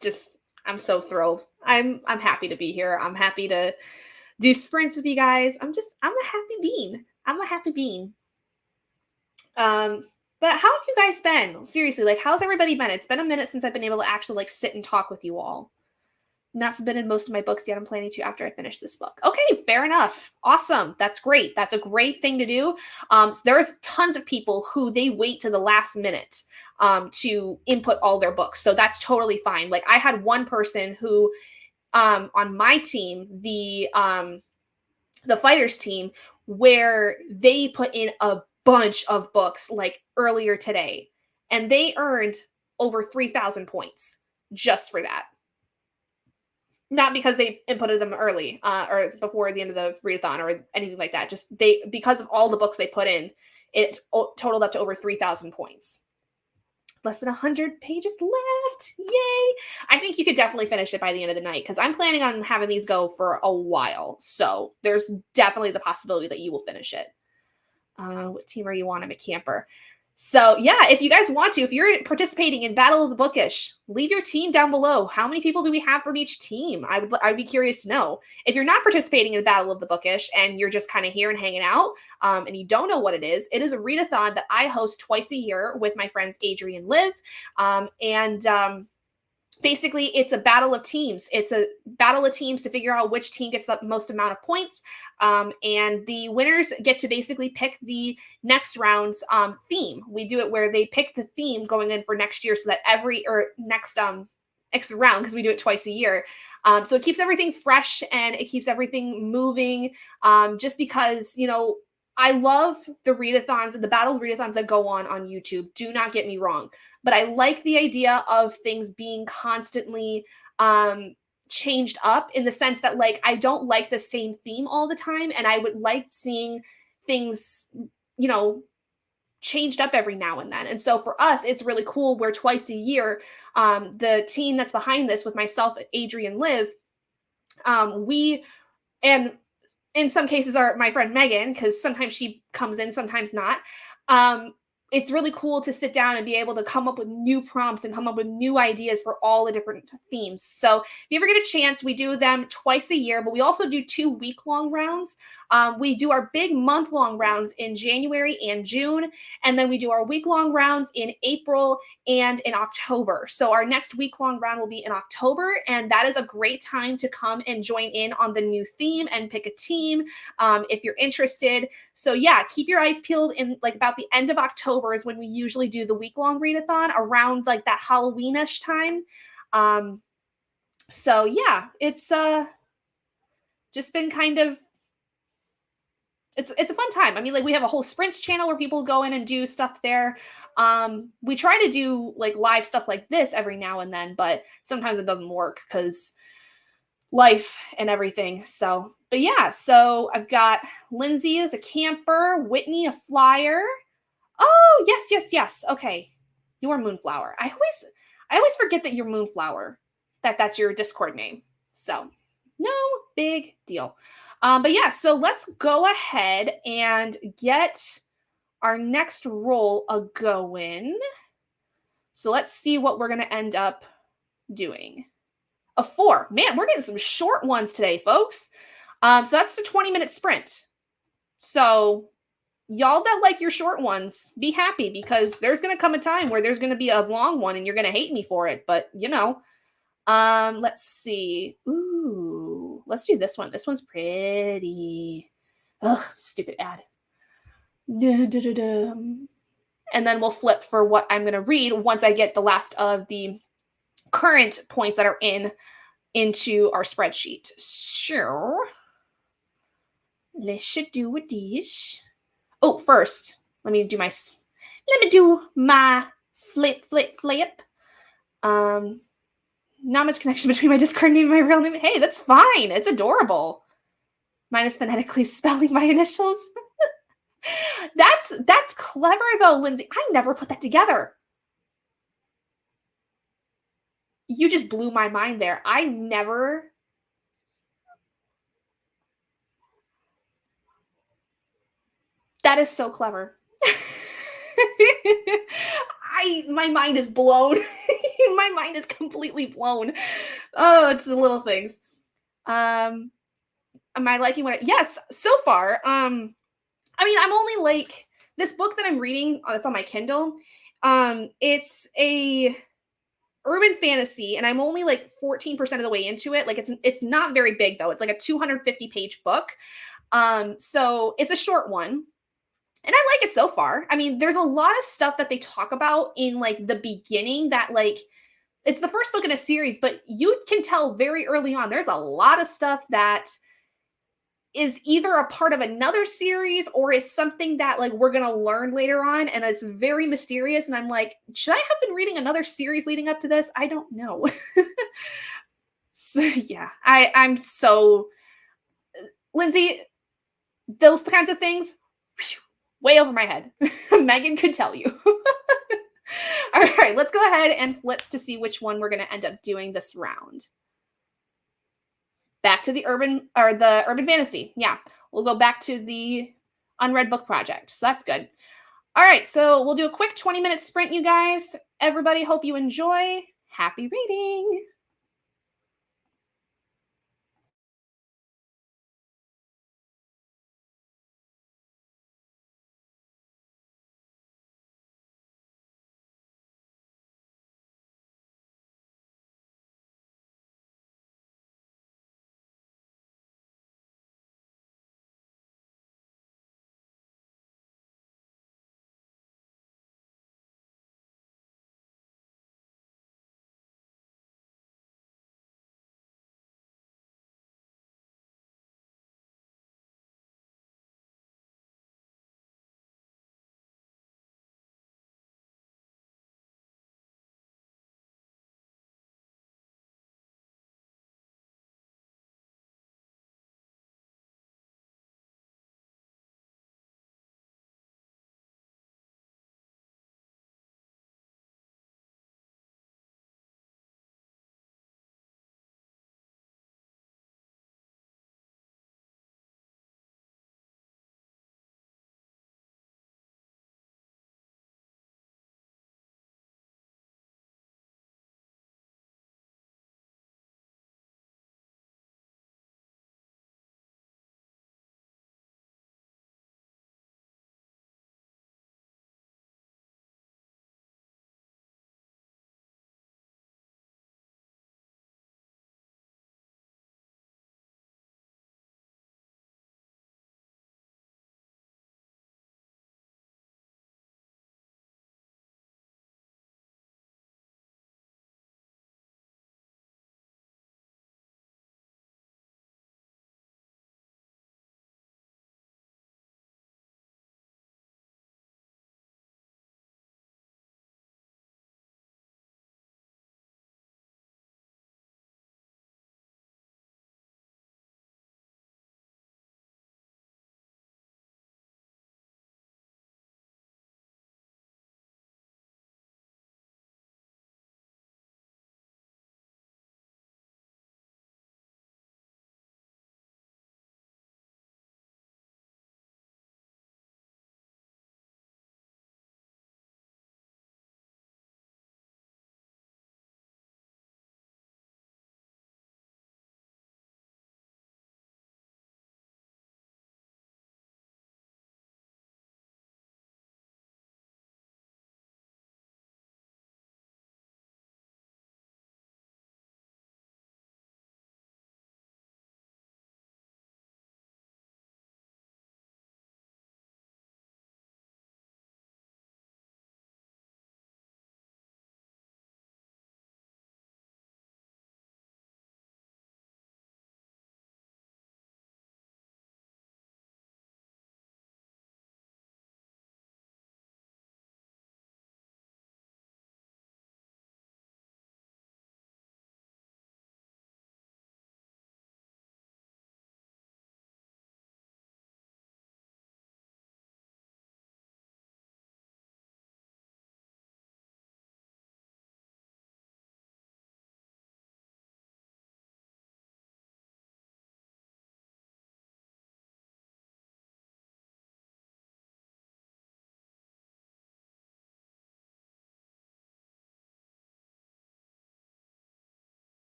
thrilled. I'm happy to be here. I'm happy to do sprints with you guys. I'm a happy bean. I'm a happy bean. But how have you guys been? Seriously, like how's everybody been? It's been a minute since I've been able to actually like sit and talk with you all. Not submitted most of my books yet. I'm planning to after I finish this book. Okay, fair enough. Awesome. That's great. That's a great thing to do. So there's tons of people who they wait to the last minute to input all their books. So that's totally fine. Like I had one person who on my team, the fighters team, where they put in a bunch of books like earlier today, and they earned over 3,000 points just for that. Not because they inputted them early or before the end of the readathon or anything like that. Just because of all the books they put in, it totaled up to over 3,000 points. Less than 100 pages left. Yay. I think you could definitely finish it by the end of the night because I'm planning on having these go for a while. So there's definitely the possibility that you will finish it. What team are you on? I'm a camper. So yeah, if you guys want to, if you're participating in Battle of the Bookish, leave your team down below. How many people do we have from each team? I'd be curious to know. If you're not participating in Battle of the Bookish and you're just kind of here and hanging out, and you don't know what it is a readathon that I host twice a year with my friends Adri and Liv. Basically, it's a battle of teams. It's a battle of teams to figure out which team gets the most amount of points. And the winners get to basically pick the next round's theme. We do it where they pick the theme going in for next year so that next round, because we do it twice a year. So it keeps everything fresh and it keeps everything moving just because, I love the readathons and the battle readathons that go on YouTube. Do not get me wrong. But I like the idea of things being constantly changed up in the sense that, like, I don't like the same theme all the time. And I would like seeing things, changed up every now and then. And so for us, it's really cool where twice a year, the team that's behind this with myself, Adri and Liv, and in some cases are my friend Megan, because sometimes she comes in, sometimes not. It's really cool to sit down and be able to come up with new prompts and come up with new ideas for all the different themes. So if you ever get a chance, we do them twice a year, but we also do 2 week-long rounds. We do our big month-long rounds in January and June, and then we do our week-long rounds in April and in October. So our next week-long round will be in October, and that is a great time to come and join in on the new theme and pick a team if you're interested. So yeah, keep your eyes peeled. In like about the end of October is when we usually do the week-long readathon, around like that Halloween-ish time. So yeah, it's just been kind of, it's a fun time. I mean, like we have a whole sprints channel where people go in and do stuff there. We try to do like live stuff like this every now and then, but sometimes it doesn't work because life and everything. So, but yeah, so I've got Lindsay as a camper, Whitney a flyer. Oh, yes. Okay. You're Moonflower. I always forget that you're Moonflower. That's your Discord name. So, no big deal. But yeah, so let's go ahead and get our next roll a going. So let's see what we're going to end up doing. A 4. Man, we're getting some short ones today, folks. So that's the 20-minute sprint. So y'all that like your short ones, be happy because there's gonna come a time where there's gonna be a long one and you're gonna hate me for it. But you know, let's see. Ooh, let's do this one. This one's pretty. Ugh, stupid ad. Da-da-da-dum. And then we'll flip for what I'm gonna read once I get the last of the current points that are into our spreadsheet. Sure. Let's do this. Oh, first, let me do my flip. Um, not much connection between my Discord name and my real name. Hey, that's fine. It's adorable. Mine is phonetically spelling my initials. That's clever though, Lindsay. I never put that together. You just blew my mind there. I never. That is so clever. My mind is blown. My mind is completely blown. Oh, it's the little things. Am I liking what? Yes, so far. I mean, I'm only like this book that I'm reading. It's on my Kindle. It's a urban fantasy, and I'm only like 14% of the way into it. Like it's not very big though. It's like a 250-page book. So it's a short one. And I like it so far. I mean, there's a lot of stuff that they talk about in like the beginning that like it's the first book in a series, but you can tell very early on there's a lot of stuff that is either a part of another series or is something that like we're going to learn later on and it's very mysterious and I'm like, should I have been reading another series leading up to this? I don't know. So, yeah, I'm so Lindsay, those kinds of things whew, way over my head. Megan could tell you. All right, let's go ahead and flip to see which one we're going to end up doing this round. Back to the urban fantasy. Yeah, we'll go back to the unread book project. So that's good. All right, so we'll do a quick 20-minute sprint, you guys. Everybody, hope you enjoy. Happy reading.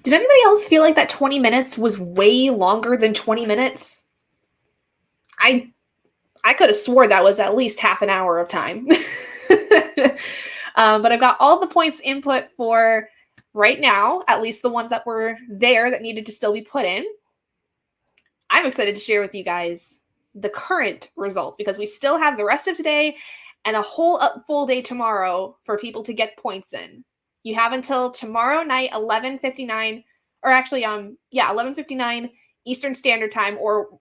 Did anybody else feel like that 20 minutes was way longer than 20 minutes? I could have swore that was at least half an hour of time. But I've got all the points input for right now, at least the ones that were there that needed to still be put in. I'm excited to share with you guys the current results because we still have the rest of today and a whole full day tomorrow for people to get points in. You have until tomorrow night, 11:59, or actually, 11:59 Eastern Standard Time, or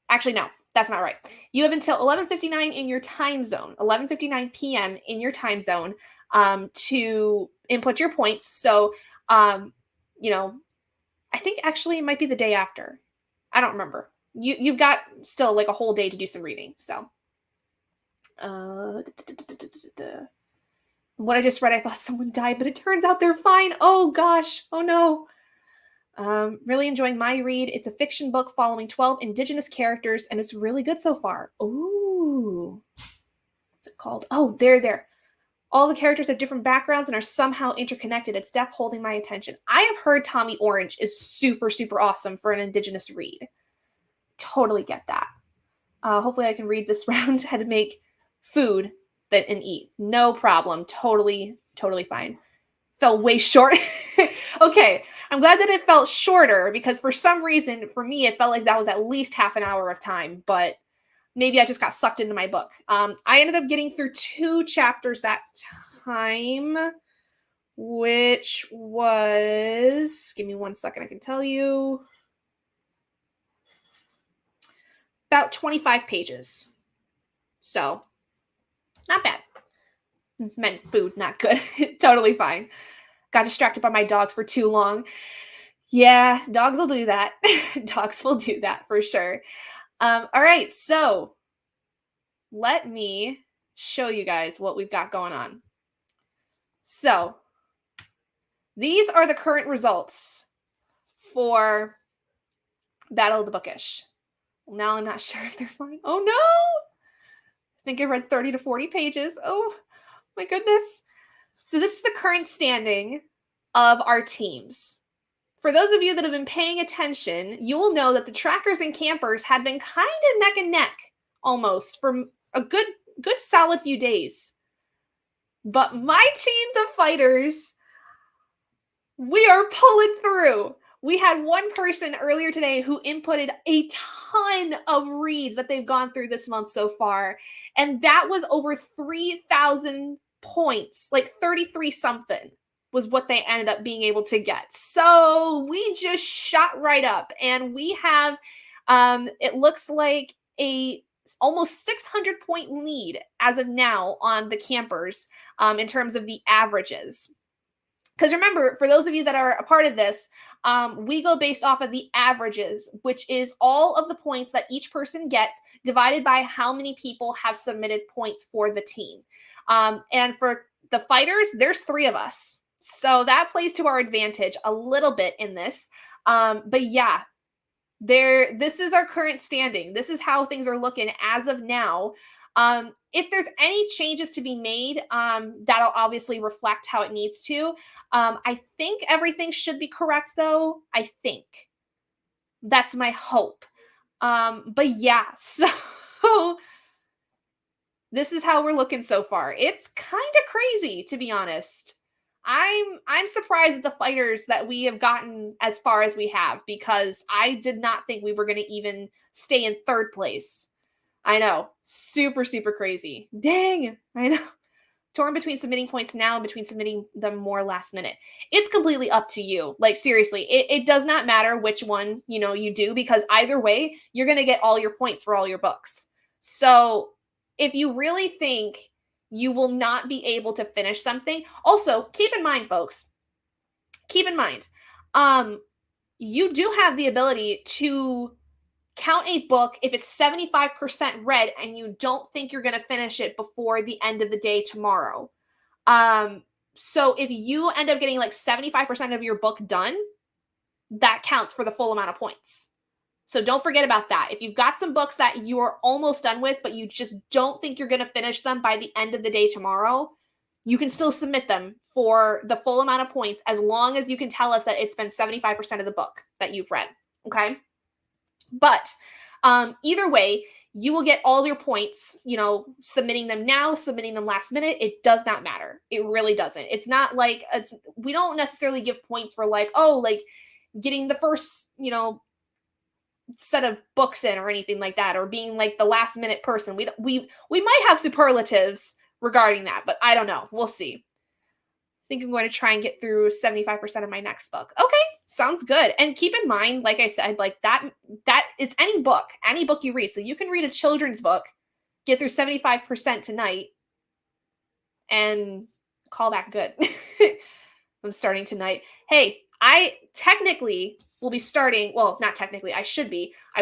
actually, no, that's not right. You have until 11:59 in your time zone, 11:59 p.m. in your time zone, to input your points. So, you know, I think actually it might be the day after. I don't remember. You've got still like a whole day to do some reading. So, what I just read, I thought someone died, but it turns out they're fine. Oh gosh. Oh no. Really enjoying my read. It's a fiction book following 12 Indigenous characters, and it's really good so far. Ooh. What's it called? Oh, there. All the characters have different backgrounds and are somehow interconnected. It's def holding my attention. I have heard Tommy Orange is super, super awesome for an Indigenous read. Totally get that. Hopefully I can read this round how to make food and eat. No problem. Totally fine. Felt way short. Okay, I'm glad that it felt shorter because for some reason, for me, it felt like that was at least half an hour of time, but maybe I just got sucked into my book. I ended up getting through 2 chapters that time, which was, give me 1 second, I can tell you, about 25 pages. So, not bad. Meant food, not good. Totally fine. Got distracted by my dogs for too long. Yeah, dogs will do that. Dogs will do that for sure. All right, so let me show you guys what we've got going on. So these are the current results for Battle of the Bookish. Now I'm not sure if they're fine. Oh no! I think I read 30 to 40 pages. Oh my goodness. So this is the current standing of our teams. For those of you that have been paying attention, you will know that the trackers and campers had been kind of neck and neck almost for a good solid few days. But my team, the fighters, we are pulling through. We had one person earlier today who inputted a ton of reads that they've gone through this month so far. And that was over 3,000 points, like 33 something was what they ended up being able to get. So we just shot right up, and we have, it looks like a almost 600 point lead as of now on the campers in terms of the averages. Because remember, for those of you that are a part of this, we go based off of the averages, which is all of the points that each person gets divided by how many people have submitted points for the team. And for the fighters, there's 3 of us. So that plays to our advantage a little bit in this. But yeah, this is our current standing. This is how things are looking as of now. If there's any changes to be made, that'll obviously reflect how it needs to. I think everything should be correct, though. I think. That's my hope. But yeah, so this is how we're looking so far. It's kind of crazy, to be honest. I'm surprised at the fighters that we have gotten as far as we have, because I did not think we were going to even stay in 3rd place. I know. Super, super crazy. Dang. I know. Torn between submitting points now and between submitting them more last minute. It's completely up to you. Like, seriously, it does not matter which one, you do, because either way, you're going to get all your points for all your books. So if you really think you will not be able to finish something, also keep in mind, folks, you do have the ability to count a book if it's 75% read and you don't think you're going to finish it before the end of the day tomorrow. So if you end up getting like 75% of your book done, that counts for the full amount of points. So don't forget about that. If you've got some books that you are almost done with, but you just don't think you're going to finish them by the end of the day tomorrow, you can still submit them for the full amount of points as long as you can tell us that it's been 75% of the book that you've read. Okay. But either way, you will get all your points, submitting them now, submitting them last minute. It does not matter. It really doesn't. It's not like we don't necessarily give points for like, oh, like getting the first, set of books in or anything like that, or being like the last minute person. We might have superlatives regarding that, but I don't know. We'll see. I think I'm going to try and get through 75% of my next book. Okay, sounds good. And keep in mind, like I said, like that it's any book you read. So you can read a children's book, get through 75% tonight, and call that good. I'm starting tonight. Hey, I technically will be starting, well, not technically, I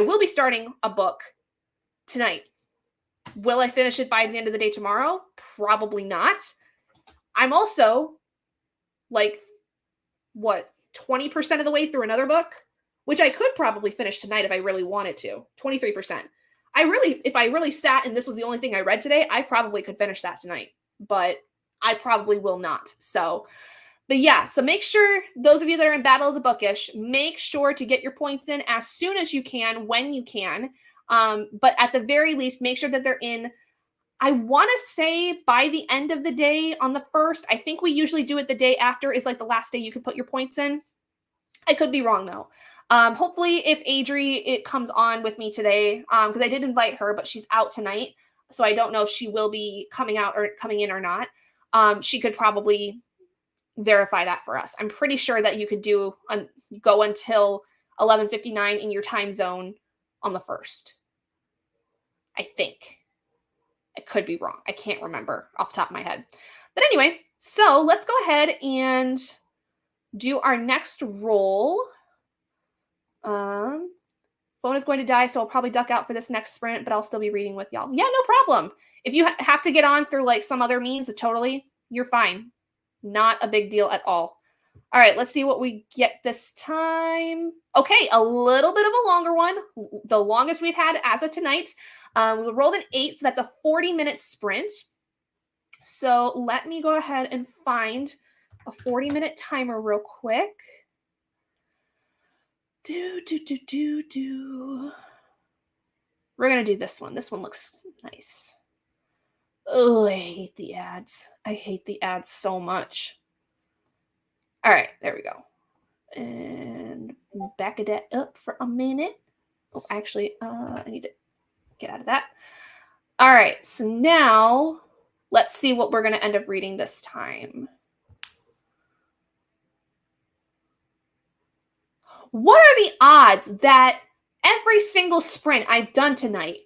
will be starting a book tonight. Will I finish it by the end of the day tomorrow? Probably not. I'm also like, 20% of the way through another book, which I could probably finish tonight if I really wanted to. 23%. If I really sat and this was the only thing I read today, I probably could finish that tonight, but I probably will not. But yeah, so make sure, those of you that are in Battle of the Bookish, make sure to get your points in as soon as you can, when you can. But at the very least, make sure that they're in, I want to say by the end of the day on the 1st. I think we usually do it the day after is like the last day you can put your points in. I could be wrong though. Hopefully if it comes on with me today, because I did invite her, but she's out tonight. So I don't know if she will be coming out or coming in or not. She could probably verify that for us. I'm pretty sure that you could go until 11:59 in your time zone on the 1st. I think. I could be wrong. I can't remember off the top of my head. But anyway, so let's go ahead and do our next roll. Phone is going to die, so I'll probably duck out for this next sprint, but I'll still be reading with y'all. Yeah, no problem. If you have to get on through like some other means, you're fine. Not a big deal at all. All right, let's see what we get this time. Okay, a little bit of a longer one. The longest we've had as of tonight. We rolled an 8, so that's a 40-minute sprint. So let me go ahead and find a 40-minute timer real quick. We're going to do this one. This one looks nice. Oh, I hate the ads. I hate the ads so much. All right, there we go. And back that up for a minute. Oh, actually, I need to get out of that. All right, so now let's see what we're going to end up reading this time. What are the odds that every single sprint I've done tonight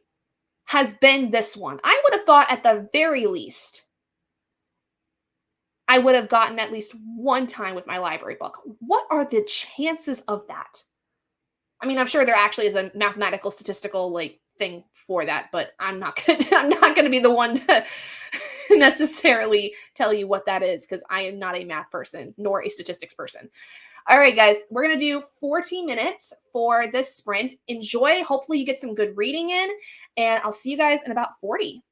has been this one? I would have thought at the very least I would have gotten at least one time with my library book. What are the chances of that? I mean, I'm sure there actually is a mathematical statistical thing for that, but I'm not gonna be the one to necessarily tell you what that is because I am not a math person nor a statistics person. All right, guys, we're going to do 40 minutes for this sprint. Enjoy. Hopefully you get some good reading in, and I'll see you guys in about 40.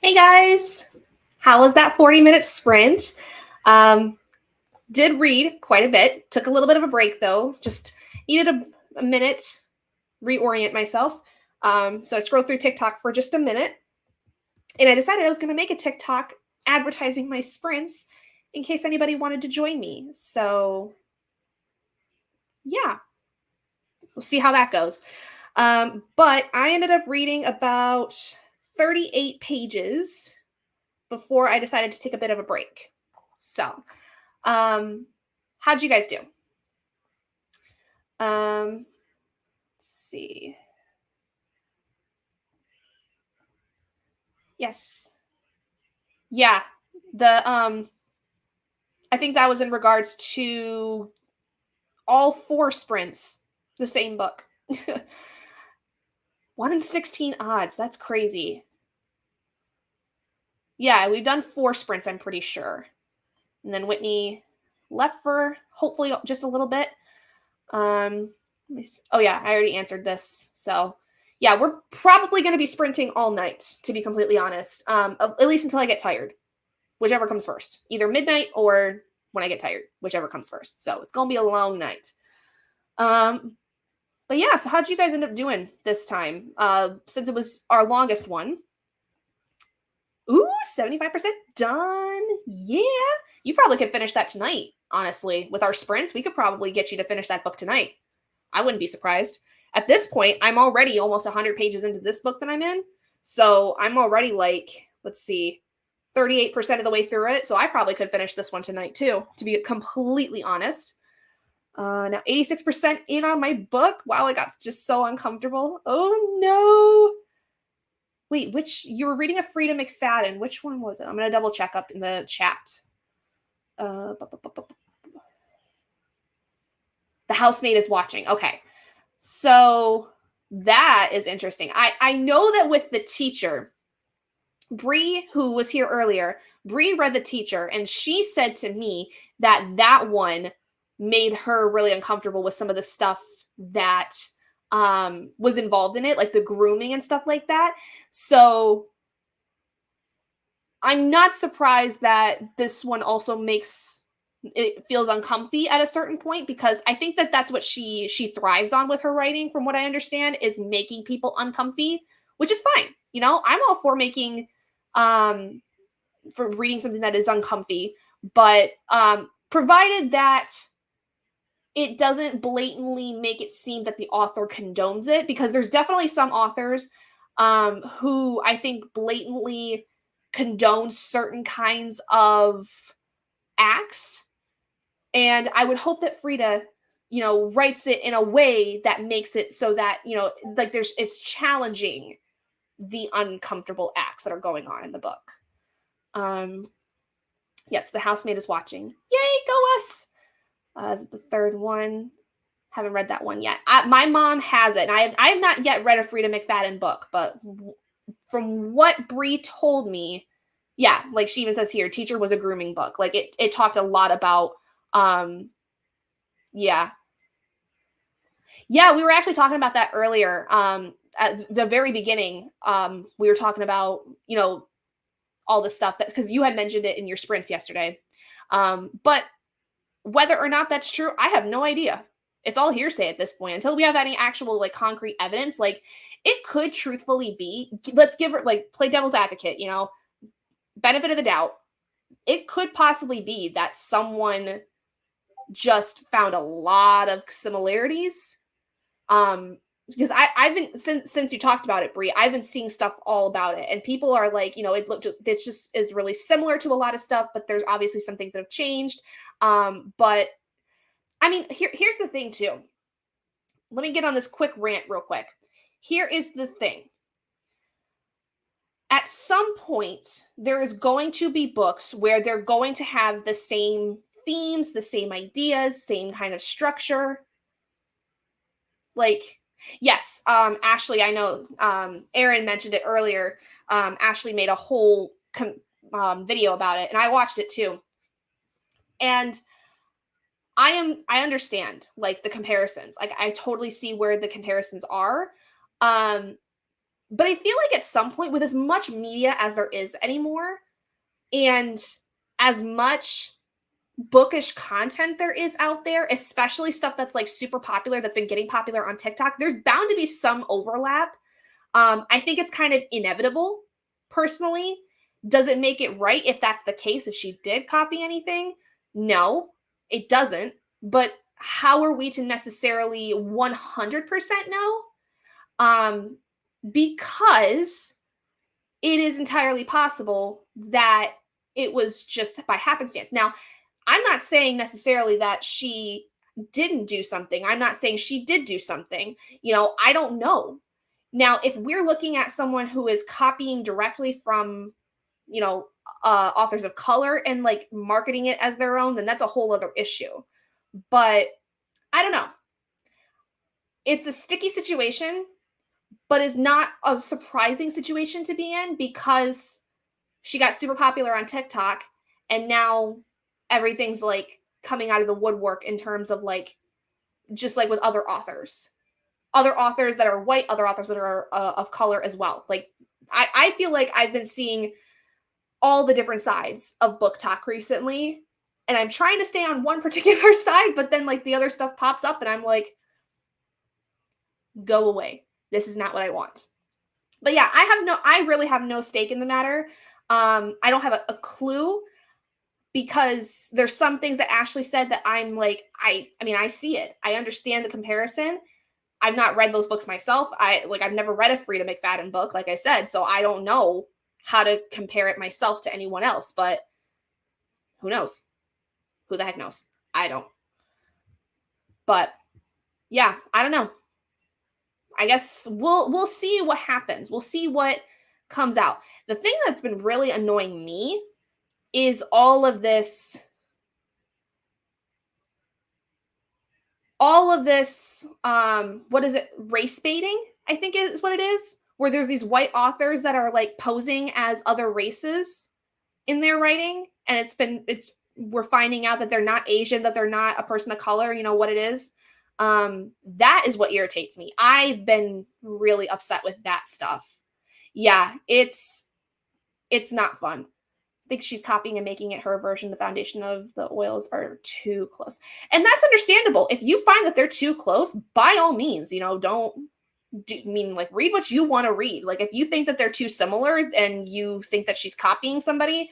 Hey guys, how was that 40-minute sprint? Did read quite a bit. Took a little bit of a break though. Just needed a minute, reorient myself. So I scrolled through TikTok for just a minute, and I decided I was going to make a TikTok advertising my sprints in case anybody wanted to join me. So yeah, we'll see how that goes. But I ended up reading about 38 pages before I decided to take a bit of a break. So, how'd you guys do? Let's see. Yes. Yeah. I think that was in regards to all 4 sprints, the same book. 1 in 16 odds. That's crazy. Yeah, we've done 4 sprints, I'm pretty sure. And then Whitney left for hopefully just a little bit. Oh yeah, I already answered this. So yeah, we're probably going to be sprinting all night, to be completely honest. At least until I get tired, whichever comes first, either midnight or when I get tired, whichever comes first. So it's going to be a long night. But yeah, so how'd you guys end up doing this time? Since it was our longest one. Ooh, 75% done. Yeah. You probably could finish that tonight, honestly. With our sprints, we could probably get you to finish that book tonight. I wouldn't be surprised. At this point, I'm already almost 100 pages into this book that I'm in. So I'm already like, let's see, 38% of the way through it. So I probably could finish this one tonight too, to be completely honest. Now 86% in on my book. Wow, it got just so uncomfortable. Oh no. Wait, which you were reading a Frida McFadden. Which one was it? I'm gonna double check up in the chat. The housemaid is watching. Okay. So that is interesting. I know that with the teacher, Bree, who was here earlier, Bree read the teacher, and she said to me that that one made her really uncomfortable with some of the stuff that was involved in it, like the grooming and stuff like that. So I'm not surprised that this one also makes it feels uncomfy at a certain point, because I think that that's what she thrives on with her writing, from what I understand, is making people uncomfy, which is fine. You know, I'm all for making for reading something that is uncomfy, but provided that it doesn't blatantly make it seem that the author condones it, because there's definitely some authors who I think blatantly condone certain kinds of acts. And I would hope that Frida, you know, writes it in a way that makes it so that, you know, like it's challenging the uncomfortable acts that are going on in the book. Yes, the housemaid is watching. Yay, go us! Is it the third one? Haven't read that one yet. My mom has it, and I have not yet read a Frida McFadden book, but from what Bree told me, yeah, like she even says here, Teacher was a grooming book. Like it talked a lot about, yeah. Yeah, we were actually talking about that earlier. At the very beginning, we were talking about, you know, all the stuff that, because you had mentioned it in your sprints yesterday. But whether or not that's true, I have no idea. It's all hearsay at this point until we have any actual like concrete evidence. Like it could truthfully be, let's give it, like, play devil's advocate, you know, benefit of the doubt. It could possibly be that someone just found a lot of similarities. Because I've been, since you talked about it, Brie, I've been seeing stuff all about it, and people are like, you know, it just is really similar to a lot of stuff, but there's obviously some things that have changed. But I mean, here's the thing too. Let me get on this quick rant real quick. Here is the thing. At some point, there is going to be books where they're going to have the same themes, the same ideas, same kind of structure. Like, yes, Ashley, I know Erin mentioned it earlier. Ashley made a whole video about it, and I watched it too. And I understand like the comparisons. Like I totally see where the comparisons are. But I feel like at some point, with as much media as there is anymore, and as much bookish content there is out there, especially stuff that's like super popular, that's been getting popular on TikTok, there's bound to be some overlap. I think it's kind of inevitable, personally. Does it make it right if that's the case, if she did copy anything? No, it doesn't. But how are we to necessarily 100% know? Because it is entirely possible that it was just by happenstance. Now, I'm not saying necessarily that she didn't do something. I'm not saying she did do something. I don't know. Now, if we're looking at someone who is copying directly from, authors of color and like marketing it as their own, then that's a whole other issue. But I don't know. It's a sticky situation, but is not a surprising situation to be in because she got super popular on TikTok and now everything's like coming out of the woodwork in terms of like, just like with other authors that are white, other authors that are of color as well. Like, I feel like I've been seeing all the different sides of book talk recently, and I'm trying to stay on one particular side, but then like the other stuff pops up and I'm like, go away. This is not what I want. But yeah, I really have no stake in the matter. I don't have a clue, because there's some things that Ashley said that I'm like, I mean, I see it. I understand the comparison. I've not read those books myself. I've never read a Frida McFadden book, like I said, so I don't know how to compare it myself to anyone else, but who knows? Who the heck knows? I don't. But yeah, I don't know. I guess we'll see what happens. We'll see what comes out. The thing that's been really annoying me is all of this what is it, race baiting, I think is what it is, where there's these white authors that are like posing as other races in their writing, and we're finding out that they're not Asian, that they're not a person of color, what it is. That is what irritates me. I've been really upset with that stuff. Yeah, it's not fun. I think she's copying and making it her version. The foundation of the oils are too close. And that's understandable. If you find that they're too close, by all means, read what you want to read. Like, if you think that they're too similar and you think that she's copying somebody,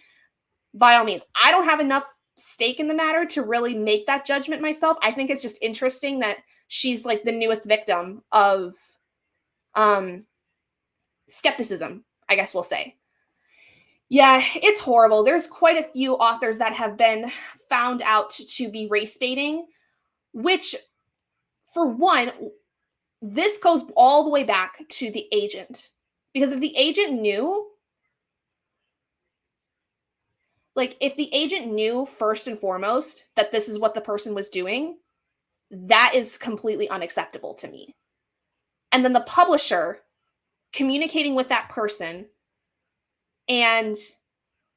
by all means. I don't have enough stake in the matter to really make that judgment myself. I think it's just interesting that she's like the newest victim of skepticism, I guess we'll say. Yeah, it's horrible. There's quite a few authors that have been found out to be race baiting, which, for one, this goes all the way back to the agent. Because if the agent knew, first and foremost that this is what the person was doing, that is completely unacceptable to me. And then the publisher communicating with that person and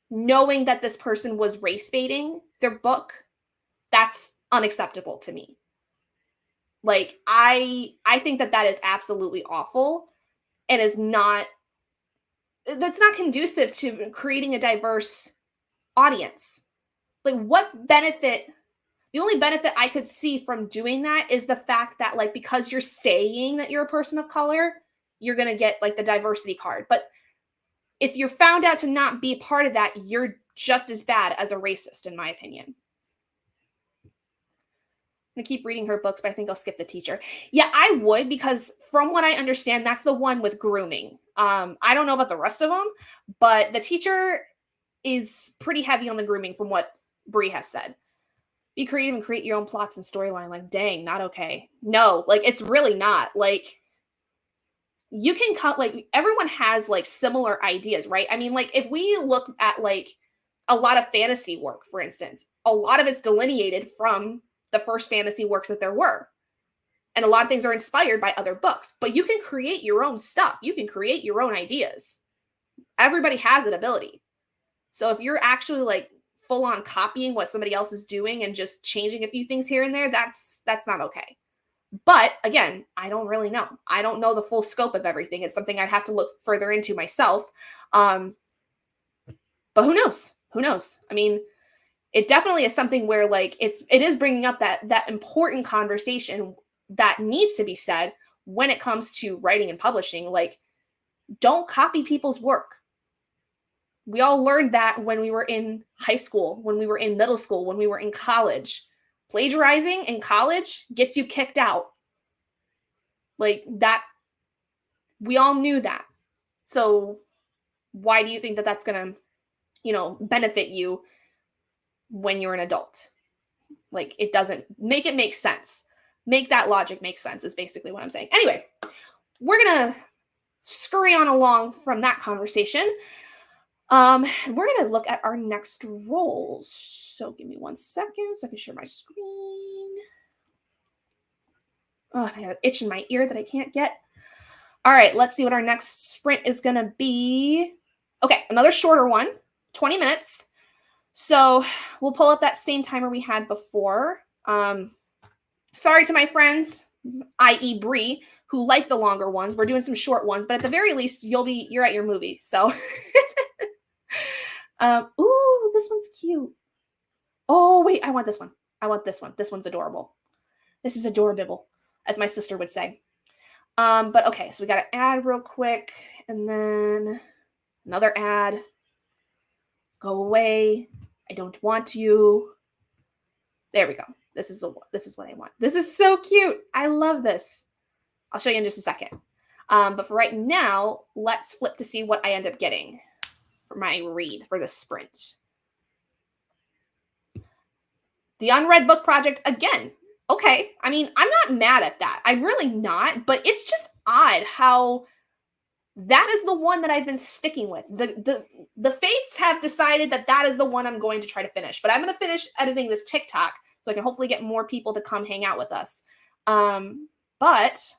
knowing that this person was race baiting their book, that's unacceptable to me. Like, I think that is absolutely awful and that's not conducive to creating a diverse audience. Like, what benefit? The only benefit I could see from doing that is the fact that, like, because you're saying that you're a person of color, you're going to get like the diversity card. But if you're found out to not be part of that, you're just as bad as a racist, in my opinion. I'm going to keep reading her books, but I think I'll skip the teacher. Yeah, I would, because from what I understand, that's the one with grooming. I don't know about the rest of them, but the teacher is pretty heavy on the grooming from what Brie has said. Be creative and create your own plots and storyline. Like, dang, not okay. No, like, it's really not. Like, you can cut, like, everyone has like similar ideas, right? I mean, like, if we look at like a lot of fantasy work, for instance, a lot of it's delineated from the first fantasy works that there were. And a lot of things are inspired by other books, but you can create your own stuff. You can create your own ideas. Everybody has that ability. So if you're actually like full on copying what somebody else is doing and just changing a few things here and there, that's not okay. But again, I don't really know. I don't know the full scope of everything. It's something I'd have to look further into myself. Um, but who knows? Who knows? I mean, it definitely is something where like it is bringing up that important conversation that needs to be said when it comes to writing and publishing. Like, don't copy people's work. We all learned that when we were in high school, when we were in middle school, when we were in college. Plagiarizing in college gets you kicked out. Like that, we all knew that. So why do you think that that's going to, benefit you when you're an adult? Like, it doesn't make it make sense. Make that logic make sense is basically what I'm saying. Anyway, we're going to scurry on along from that conversation. We're going to look at our next roles. So give me 1 second so I can share my screen. Oh, I got an itch in my ear that I can't get. All right, let's see what our next sprint is going to be. Okay, another shorter one, 20 minutes. So we'll pull up that same timer we had before. Sorry to my friends, i.e. Bree, who like the longer ones. We're doing some short ones, but at the very least, you're at your movie. So, ooh, this one's cute. Oh, wait, I want this one. I want this one. This one's adorable. This is adorable, as my sister would say. But okay, so we got to add real quick, and then another ad. Go away. I don't want you. There we go. This is what I want. This is so cute. I love this. I'll show you in just a second. But for right now, let's flip to see what I end up getting for my read for the sprint. The Unread Book Project again. Okay, I mean, I'm not mad at that. I'm really not, but it's just odd how that is the one that I've been sticking with. The fates have decided that is the one I'm going to try to finish. But I'm going to finish editing this TikTok so I can hopefully get more people to come hang out with us. But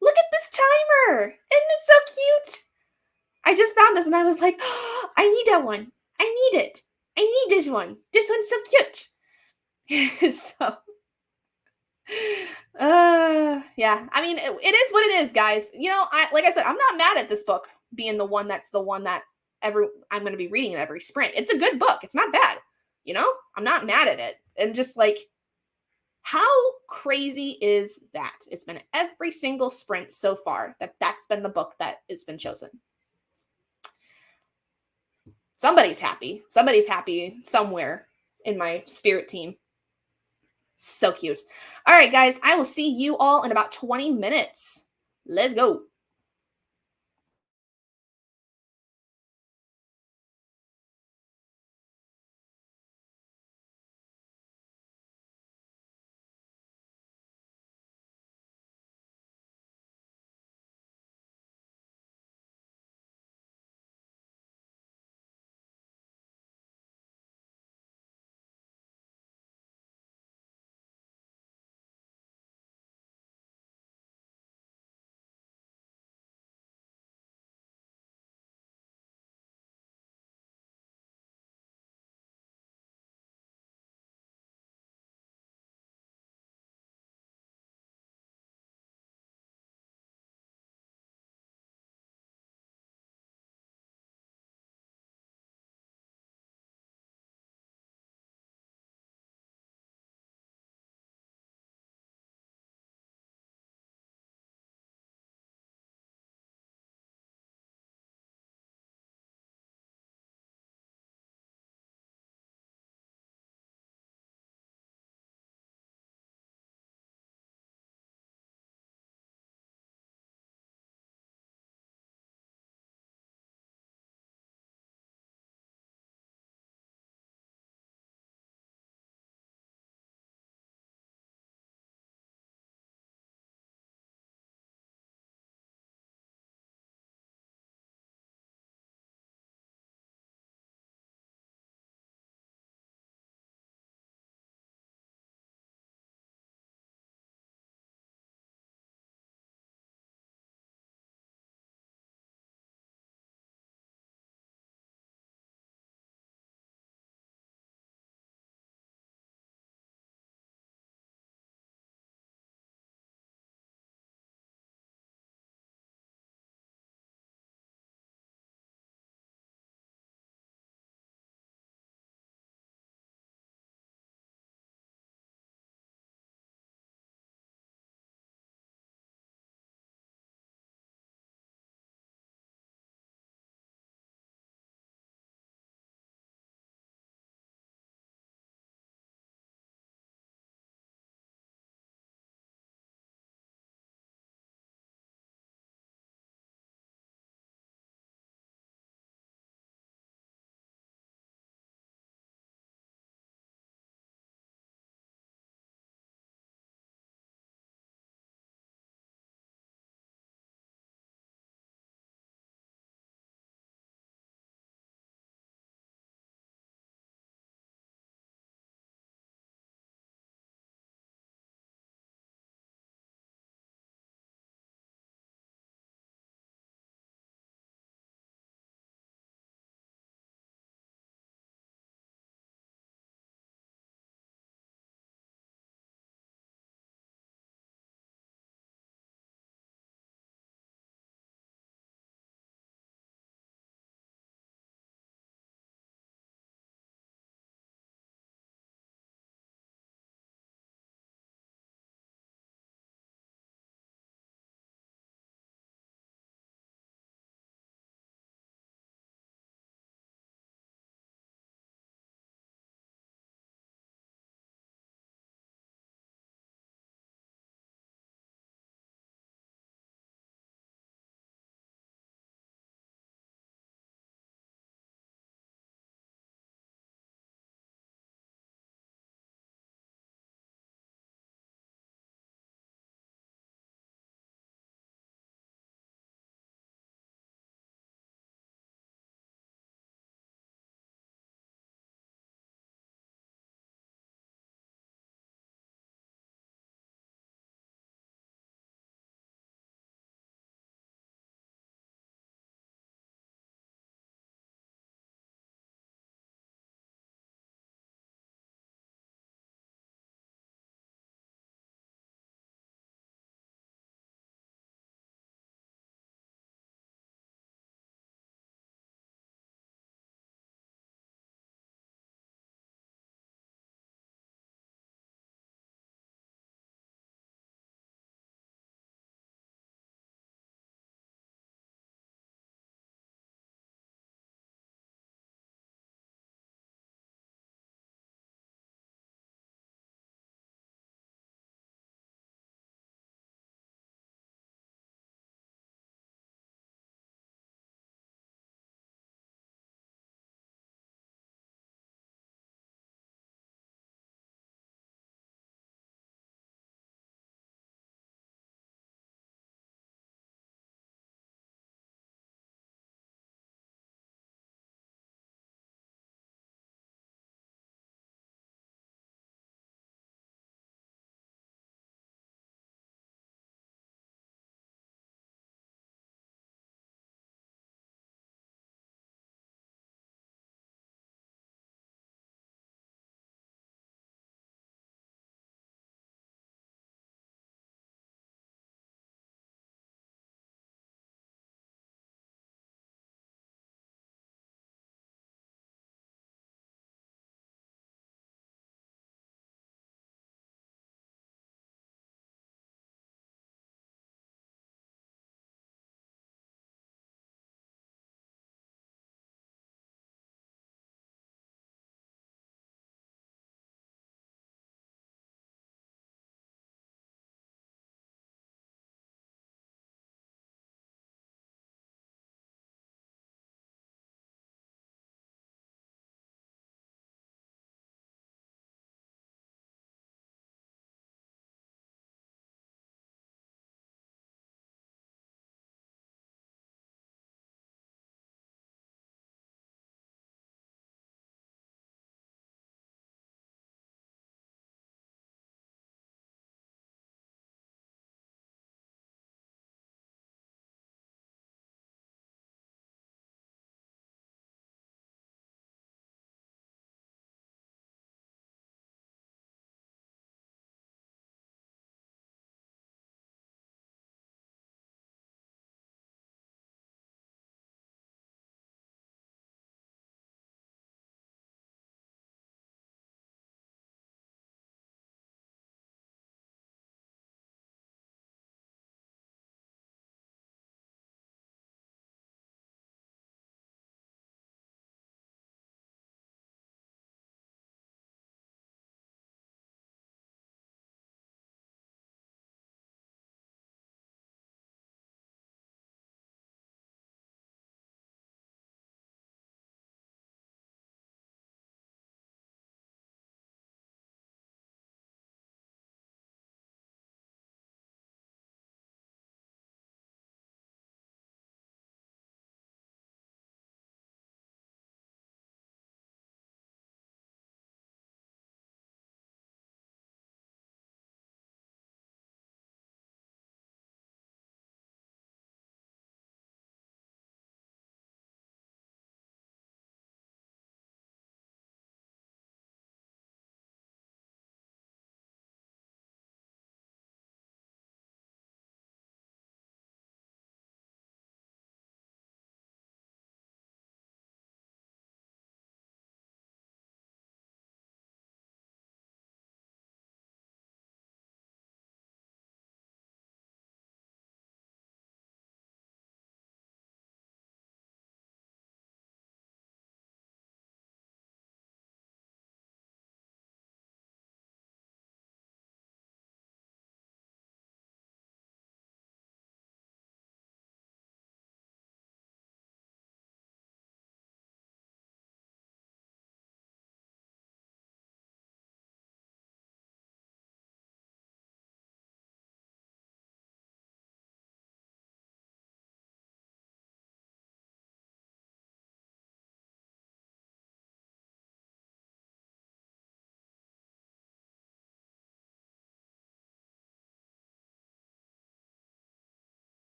look at this timer. Isn't it so cute? I just found this and I was like, oh, I need that one. I need it. I need this one. This one's so cute. So yeah, I mean, it is what it is, guys. Like I said, I'm not mad at this book being the one that I'm going to be reading in every sprint. It's a good book. It's not bad. I'm not mad at it. And just like, how crazy is that? It's been every single sprint so far that's been the book that has been chosen. Somebody's happy. Somebody's happy somewhere in my spirit team. So cute. All right, guys, I will see you all in about 20 minutes. Let's go.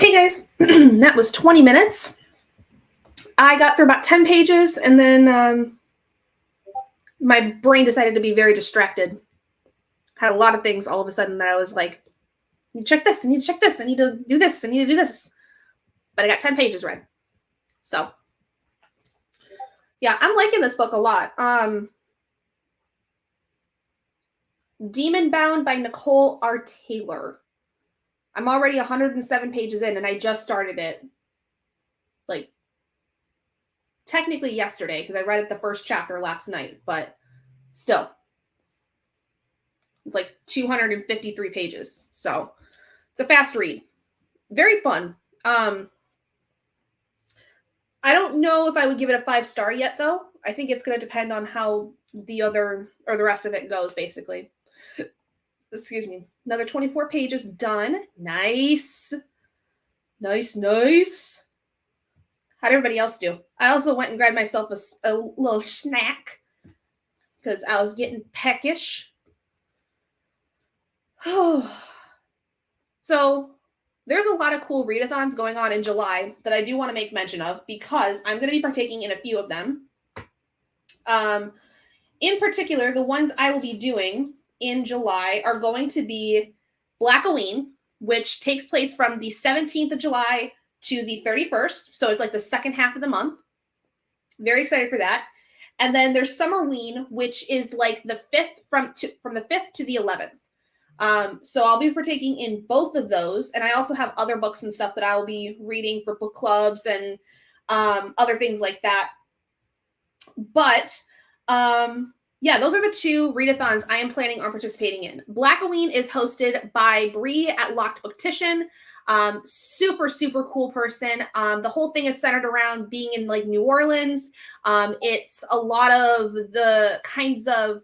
Okay, guys, that was 20 minutes. I got through about 10 pages, and then my brain decided to be very distracted. Had a lot of things all of a sudden that I was like, I need to check this, I need to check this, I need to do this, I need to do this. But I got 10 pages read. So, yeah, I'm liking this book a lot. Demon Bound by Nicole R. Taylor. I'm already 107 pages in, and I just started it, like, technically yesterday, because I read it the first chapter last night, but still. It's like 253 pages, so it's a fast read. Very fun. I don't know if I would give it a 5-star yet, though. I think it's going to depend on how the rest of it goes, basically. Excuse me. Another 24 pages done. Nice. Nice, nice. How'd everybody else do? I also went and grabbed myself a little snack because I was getting peckish. So there's a lot of cool readathons going on in July that I do want to make mention of because I'm going to be partaking in a few of them. In particular, the ones I will be doing in July are going to be Blackoween, which takes place from the 17th of July to the 31st. So it's like the second half of the month. Very excited for that. And then there's Summerween, which is like the 5th from the 5th to the 11th. So I'll be partaking in both of those. And I also have other books and stuff that I'll be reading for book clubs and other things like that. But yeah, those are the two readathons I am planning on participating in. Blackoween is hosted by Bree at Locked Booktition. Super, super cool person. The whole thing is centered around being in like New Orleans. It's a lot of the kinds of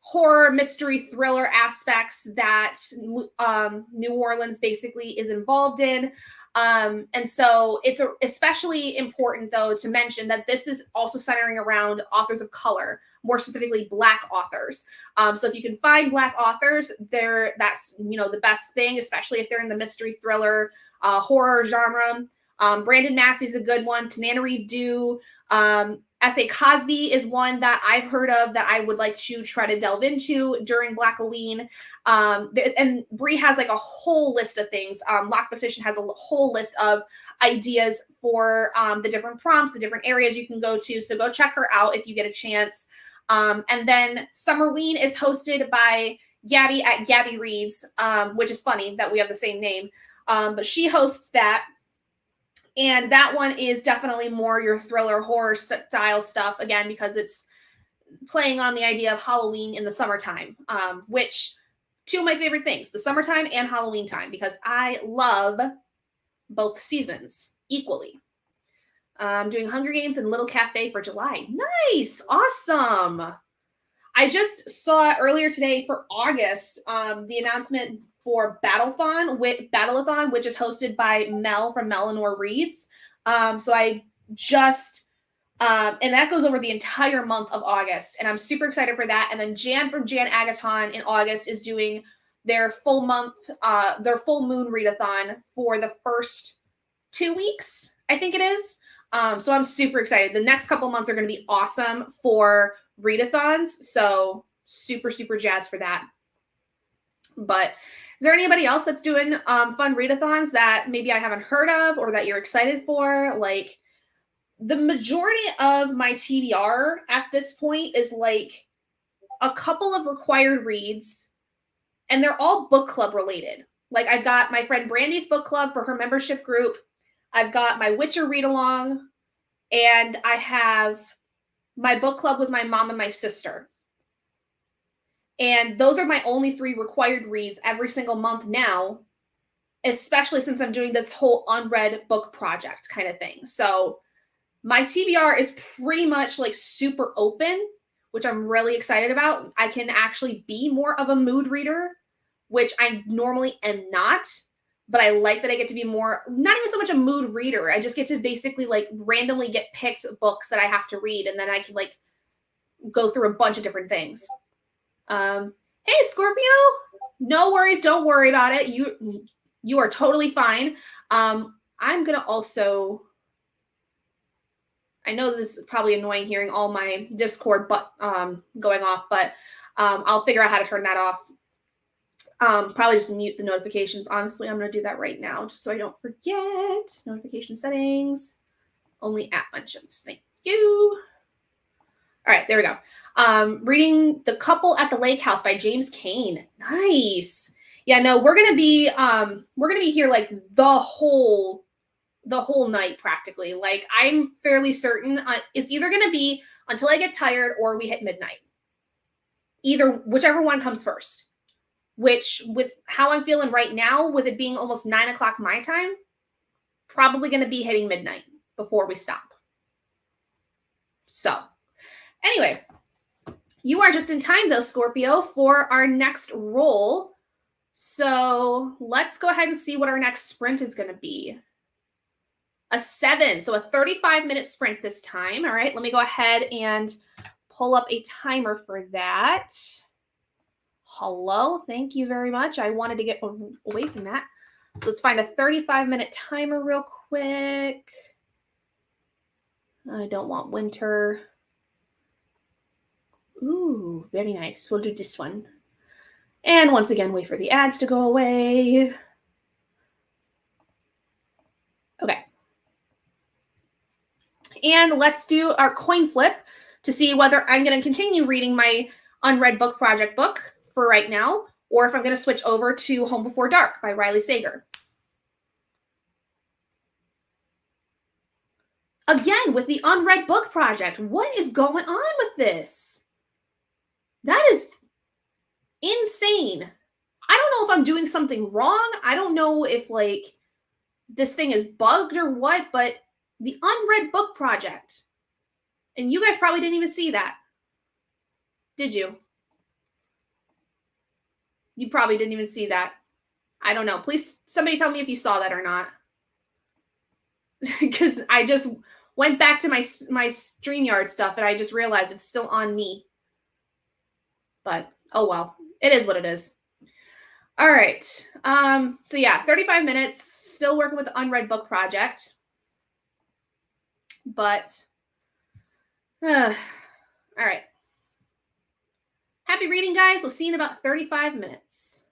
horror, mystery, thriller aspects that New Orleans basically is involved in. And so it's especially important, though, to mention that this is also centering around authors of color, more specifically Black authors. So if you can find Black authors, that's the best thing, especially if they're in the mystery, thriller, horror genre. Brandon Massey's a good one. Tananarive Due. S.A. Cosby is one that I've heard of that I would like to try to delve into during Blackoween. And Bree has like a whole list of things. Locked Petition has a whole list of ideas for the different prompts, the different areas you can go to. So go check her out if you get a chance. And then Summerween is hosted by Gabby at Gabby Reads, which is funny that we have the same name. But she hosts that. And that one is definitely more your thriller horror style stuff, again, because it's playing on the idea of Halloween in the summertime, which two of my favorite things, the summertime and Halloween time, because I love both seasons equally. I'm doing Hunger Games and Little Cafe for July. Nice. Awesome. I just saw earlier today for August, the announcement for Battleathon, which is hosted by Mel from Melanor Reads. So I just, and that goes over the entire month of August, and I'm super excited for that. And then Jan from Jan Agaton in August is doing their full month, their full moon readathon for the first 2 weeks, I think it is. So I'm super excited. The next couple months are going to be awesome for readathons. So super, super jazzed for that. But is there anybody else that's doing fun readathons that maybe I haven't heard of or that you're excited for? Like, the majority of my TBR at this point is like a couple of required reads, and they're all book club related. Like, I've got my friend Brandy's book club for her membership group. I've got my Witcher read along, and I have my book club with my mom and my sister. And those are my only 3 required reads every single month now, especially since I'm doing this whole unread book project kind of thing. So my TBR is pretty much like super open, which I'm really excited about. I can actually be more of a mood reader, which I normally am not, but I like that I get to be more, not even so much a mood reader. I just get to basically like randomly get picked books that I have to read, and then I can like go through a bunch of different things. Hey, Scorpio, no worries. Don't worry about it. You are totally fine. I'm going to also, I know this is probably annoying hearing all my Discord going off, but I'll figure out how to turn that off. Probably just mute the notifications. Honestly, I'm going to do that right now just so I don't forget. Notification settings, only app mentions. Thank you. All right, there we go. Reading The Couple at the Lake House by James Cain. Nice. Yeah, no, we're gonna be here like the whole night practically. Like I'm fairly certain it's either gonna be until I get tired or we hit midnight. Whichever one comes first. Which, with how I'm feeling right now, with it being almost 9 o'clock my time, probably gonna be hitting midnight before we stop. So, anyway, you are just in time though, Scorpio, for our next roll. So let's go ahead and see what our next sprint is going to be. A 7, so a 35-minute sprint this time. All right, let me go ahead and pull up a timer for that. Hello, thank you very much. I wanted to get away from that. So let's find a 35-minute timer real quick. I don't want winter. Ooh, very nice. We'll do this one. And once again, wait for the ads to go away. Okay. And let's do our coin flip to see whether I'm going to continue reading my unread book project book for right now, or if I'm going to switch over to Home Before Dark by Riley Sager. Again, with the unread book project, what is going on with this? That is insane. I don't know if I'm doing something wrong. I don't know if like this thing is bugged or what, but the unread book project. And you guys probably didn't even see that. Did you? You probably didn't even see that. I don't know. Please, somebody tell me if you saw that or not. Because I just went back to my StreamYard stuff and I just realized it's still on me. But, oh well. It is what it is. All right. So yeah, 35 minutes. Still working with the unread book project. But, all right. Happy reading, guys. We'll see you in about 35 minutes.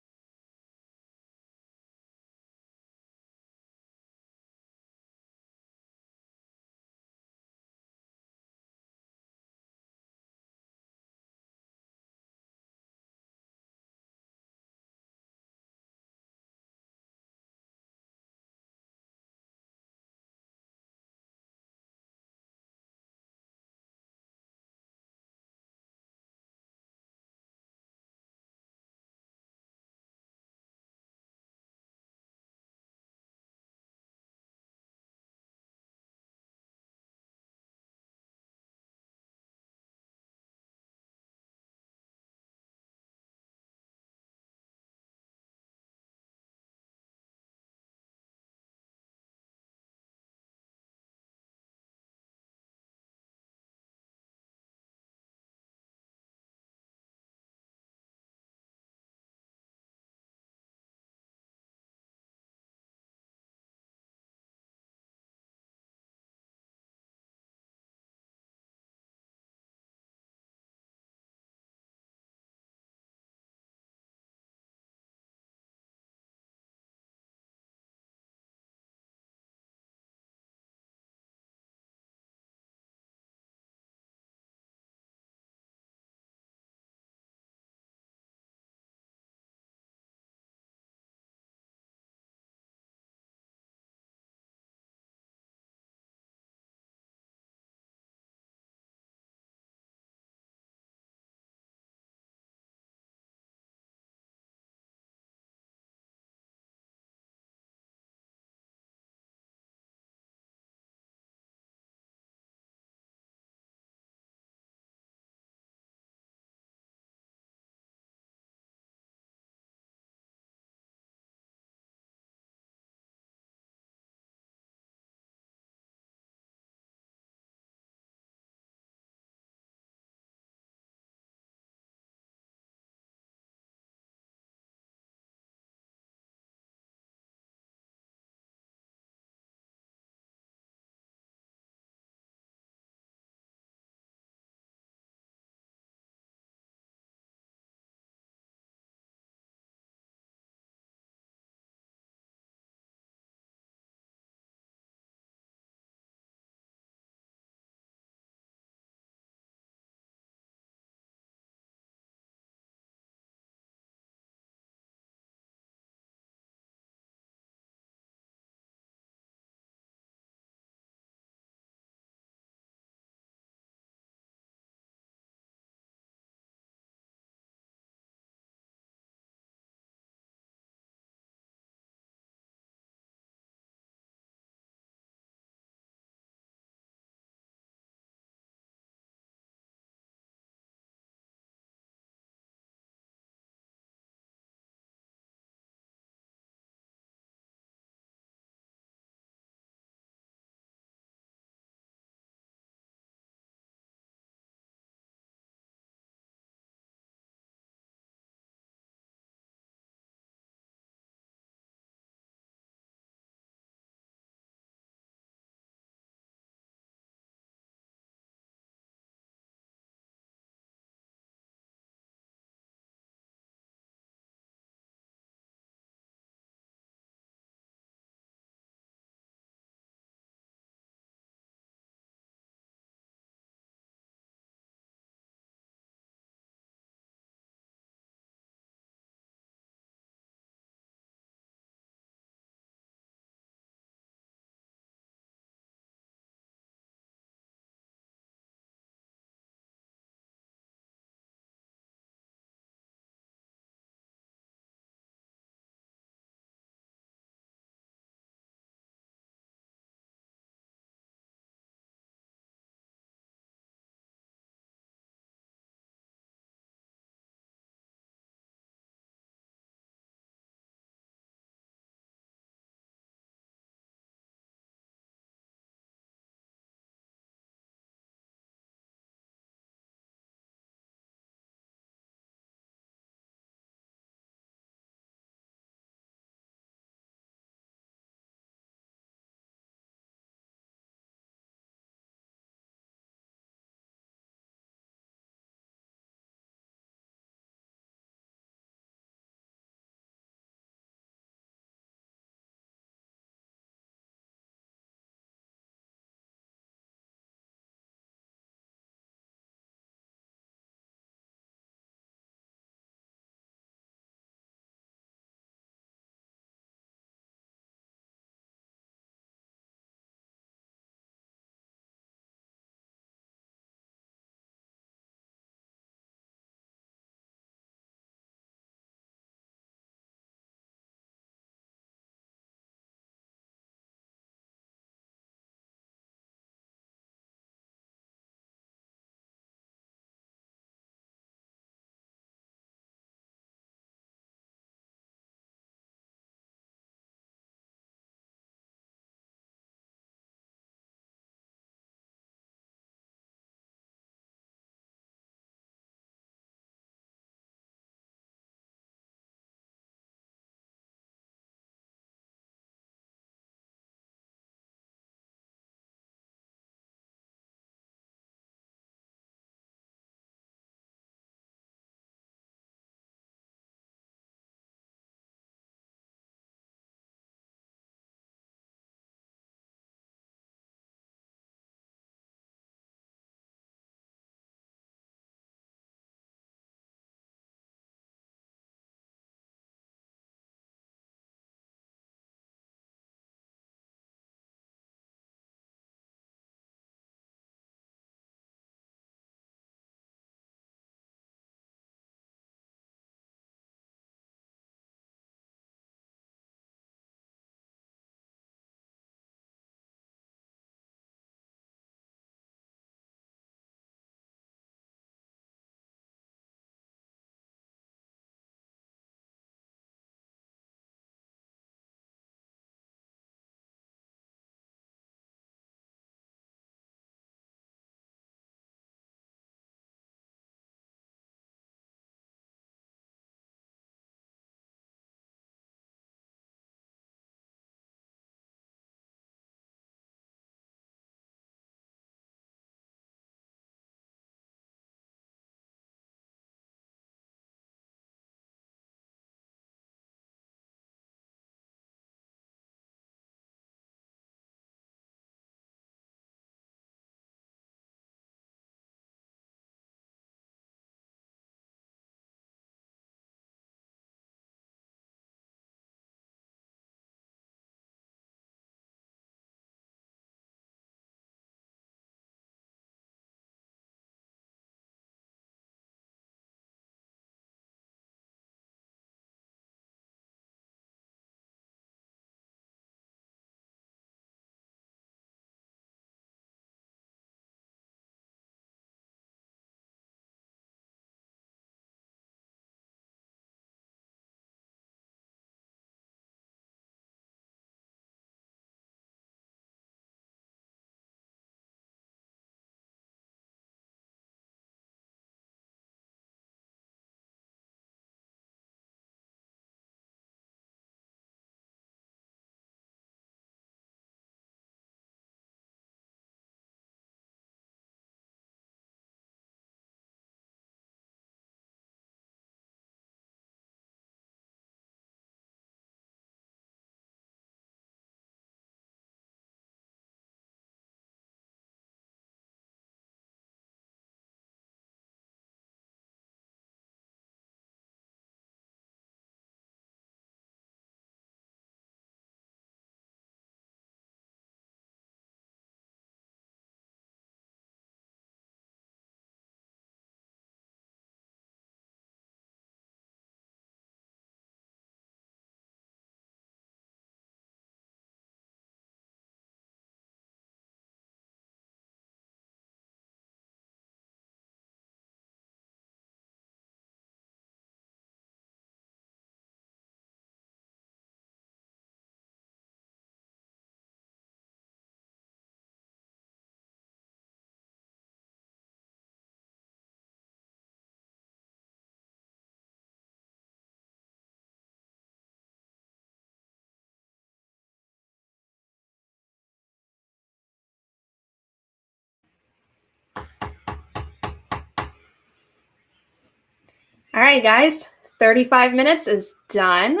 All right, guys, 35 minutes is done.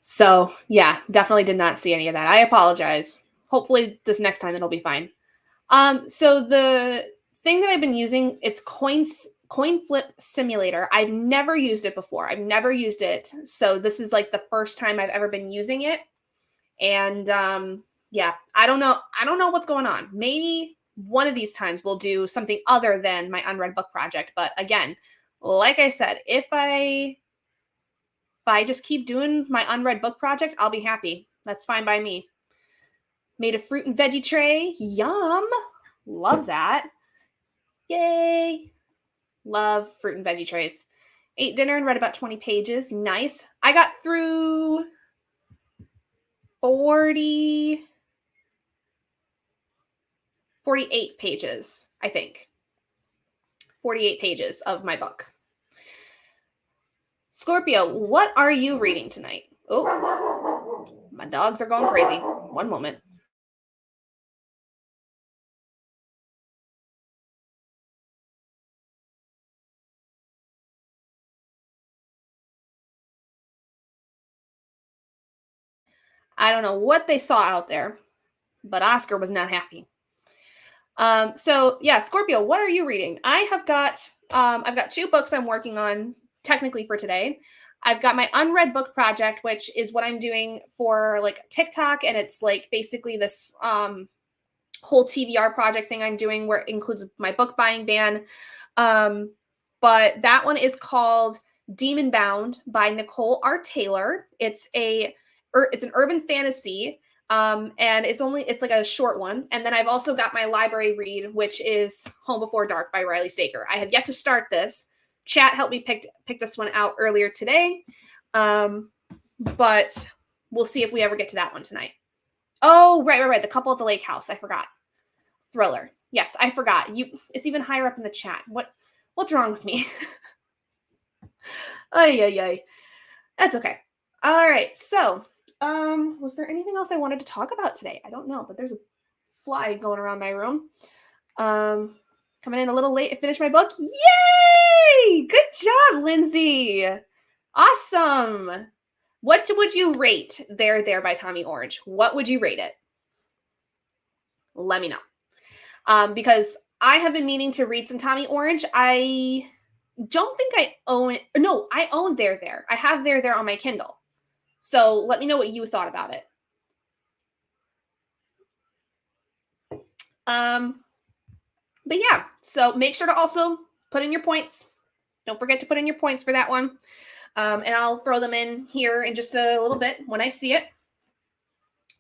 So yeah, definitely did not see any of that. I apologize. Hopefully this next time it'll be fine. So the thing that I've been using, it's Coin Flip Simulator. I've never used it before. I've never used it. So this is like the first time I've ever been using it. And yeah, I don't know what's going on. Maybe one of these times we'll do something other than my unread book project. But again, like I said, if I just keep doing my unread book project, I'll be happy. That's fine by me. Made a fruit and veggie tray. Yum. Love that. Yay. Love fruit and veggie trays. Ate dinner and read about 20 pages. Nice. I got through 48 pages, I think. 48 pages of my book. Scorpio, what are you reading tonight? Oh, my dogs are going crazy. One moment. I don't know what they saw out there, but Oscar was not happy. So yeah, Scorpio, what are you reading? I've got 2 books I'm working on technically for today. I've got my unread book project, which is what I'm doing for like TikTok, and it's like basically this whole TBR project thing I'm doing where it includes my book buying ban. But that one is called Demon Bound by Nicole R. Taylor. It's an urban fantasy. And it's like a short one. And then I've also got my library read, which is Home Before Dark by Riley Sager. I have yet to start this. Chat helped me pick this one out earlier today. But we'll see if we ever get to that one tonight. Oh, right. The Couple at the Lake House. I forgot. Thriller. Yes, I forgot. It's even higher up in the chat. What's wrong with me? Ay. That's okay. All right. So, was there anything else I wanted to talk about today? I don't know, but there's a fly going around my room. Coming in a little late to finish my book. Yay! Good job, Lindsay. Awesome. What would you rate There by Tommy Orange? What would you rate it? Let me know. Because I have been meaning to read some Tommy Orange. I don't think I own it. No, I own There. I have There on my Kindle. So let me know what you thought about it. But yeah, so make sure to also put in your points. Don't forget to put in your points for that one. And I'll throw them in here in just a little bit when I see it.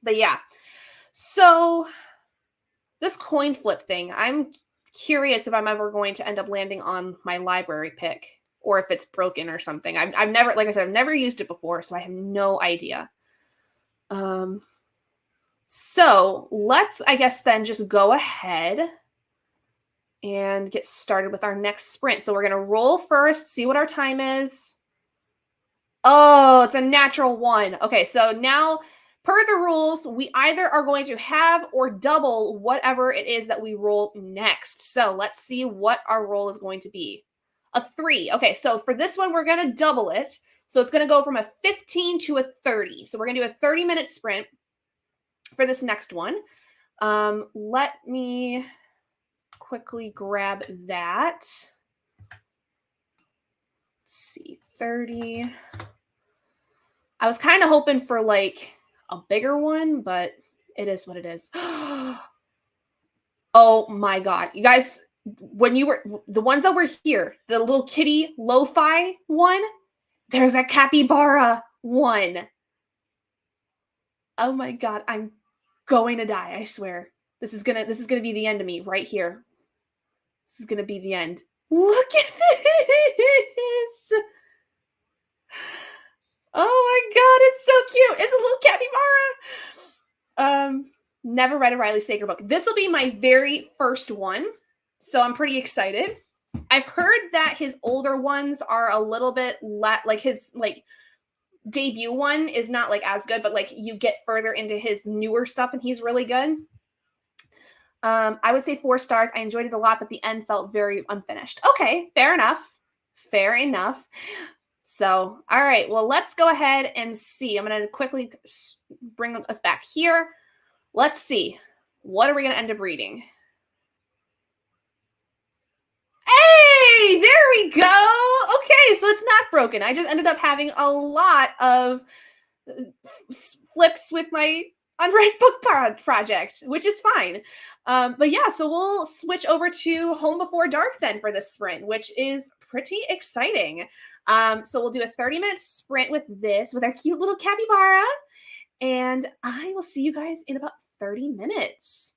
But yeah, so this coin flip thing, I'm curious if I'm ever going to end up landing on my library pick or if it's broken or something. I've never, like I said, I've never used it before, so I have no idea. So let's, I guess, then just go ahead and get started with our next sprint. So we're going to roll first, see what our time is. Oh, it's a natural 1. Okay, so now per the rules, we either are going to have or double whatever it is that we roll next. So let's see what our roll is going to be. A 3. Okay, so for this one, we're going to double it. So it's going to go from a 15 to a 30. So we're going to do a 30-minute sprint for this next one. Let me quickly grab that. Let's see, 30. I was kind of hoping for like a bigger one, but it is what it is. Oh my God. You guys, when you were, the ones that were here, the little kitty lo-fi one, there's a capybara one. Oh my God. I'm going to die. I swear. This is gonna be the end of me right here. This is gonna be the end. Look at this. Oh my God, it's so cute. It's a little capybara. Never read a Riley Sager book. This will be my very first one, so I'm pretty excited. I've heard that his older ones are a little bit like his debut one is not like as good, but like you get further into his newer stuff and he's really good. I would say 4 stars. I enjoyed it a lot, but the end felt very unfinished. Okay, fair enough. Fair enough. So, all right, well, let's go ahead and see. I'm going to quickly bring us back here. Let's see. What are we going to end up reading? Hey, there we go. Okay, so it's not broken. I just ended up having a lot of flips with my unread book project, which is fine. But yeah, so we'll switch over to Home Before Dark then for this sprint, which is pretty exciting. So we'll do a 30-minute sprint with this, with our cute little capybara. And I will see you guys in about 30 minutes.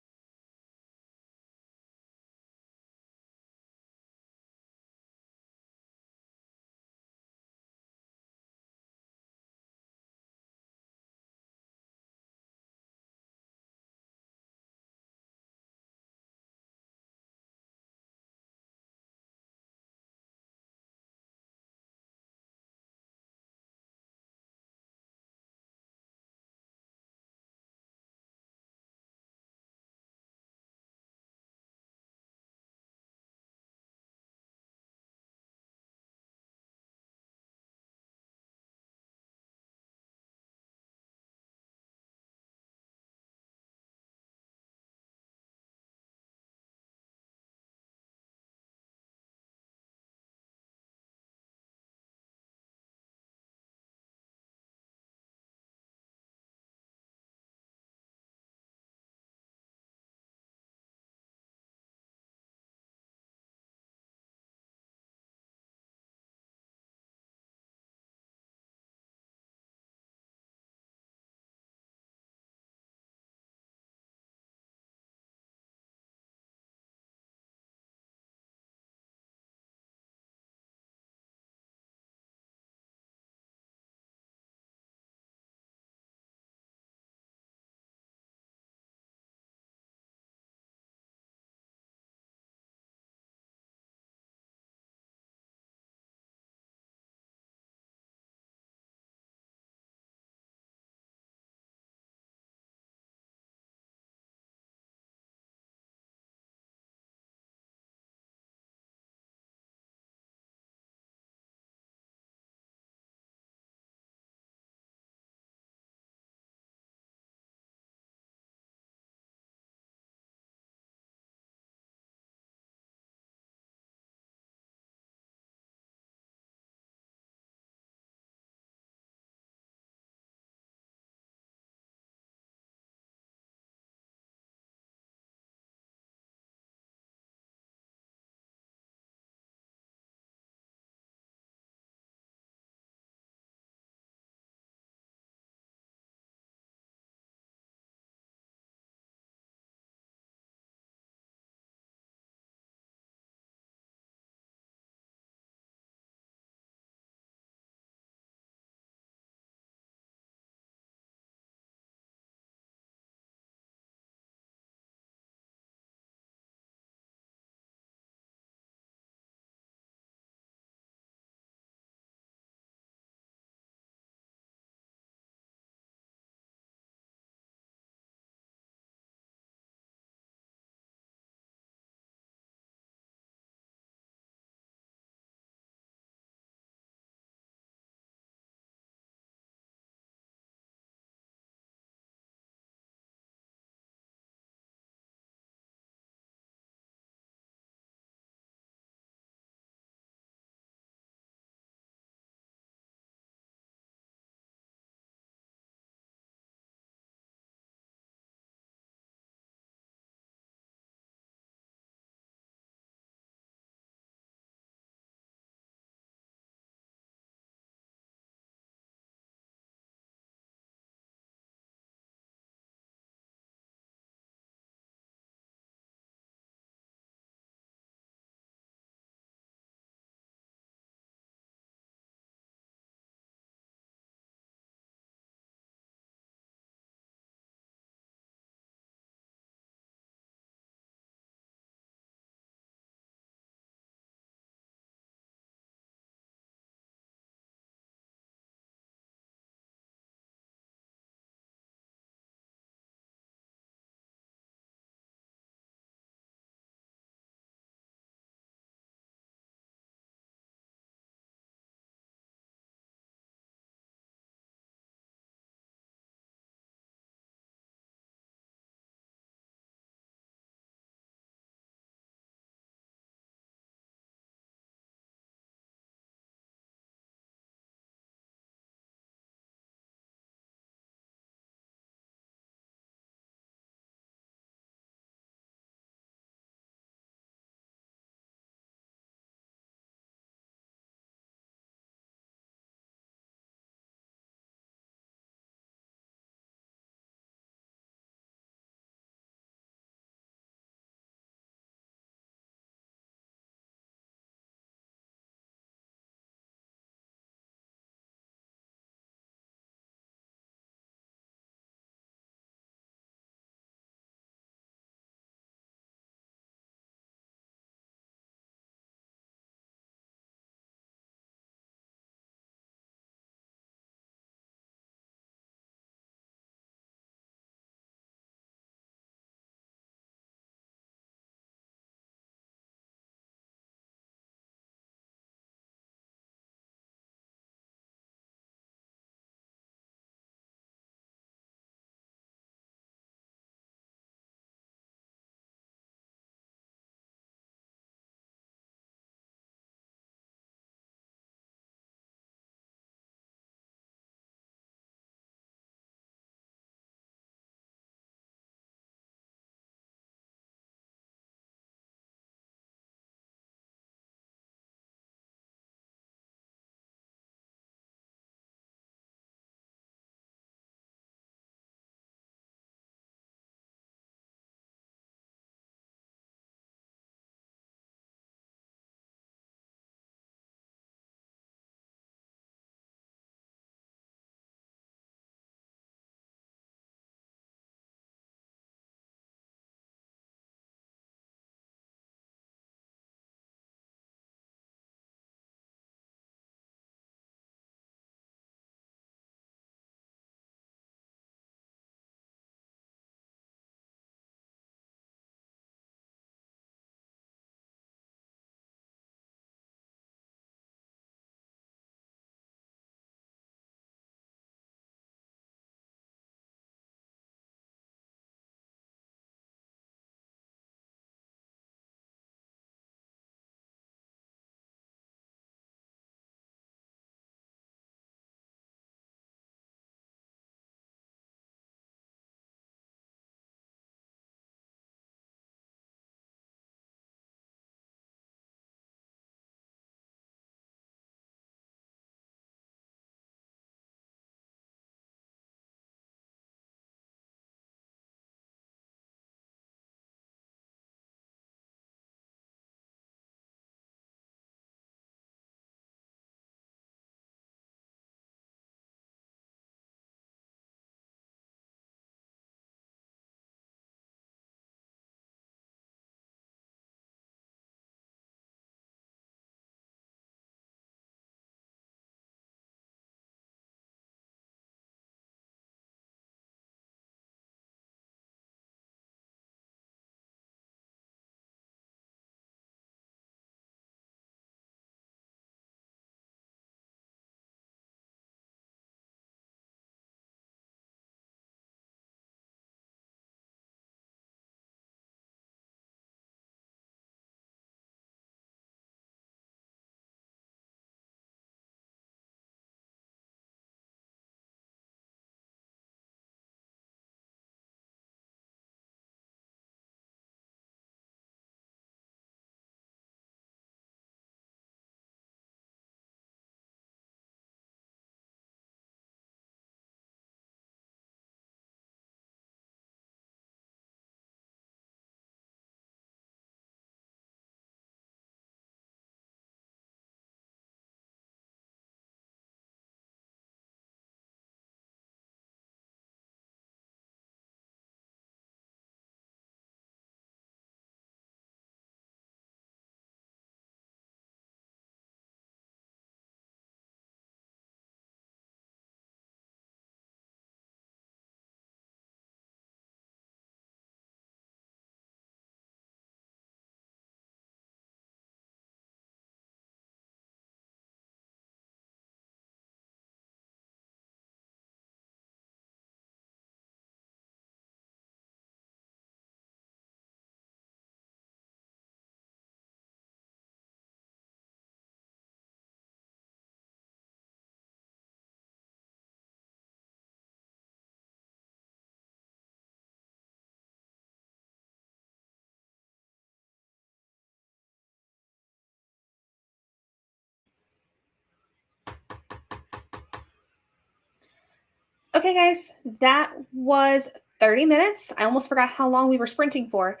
Okay, guys, that was 30 minutes. I almost forgot how long we were sprinting for.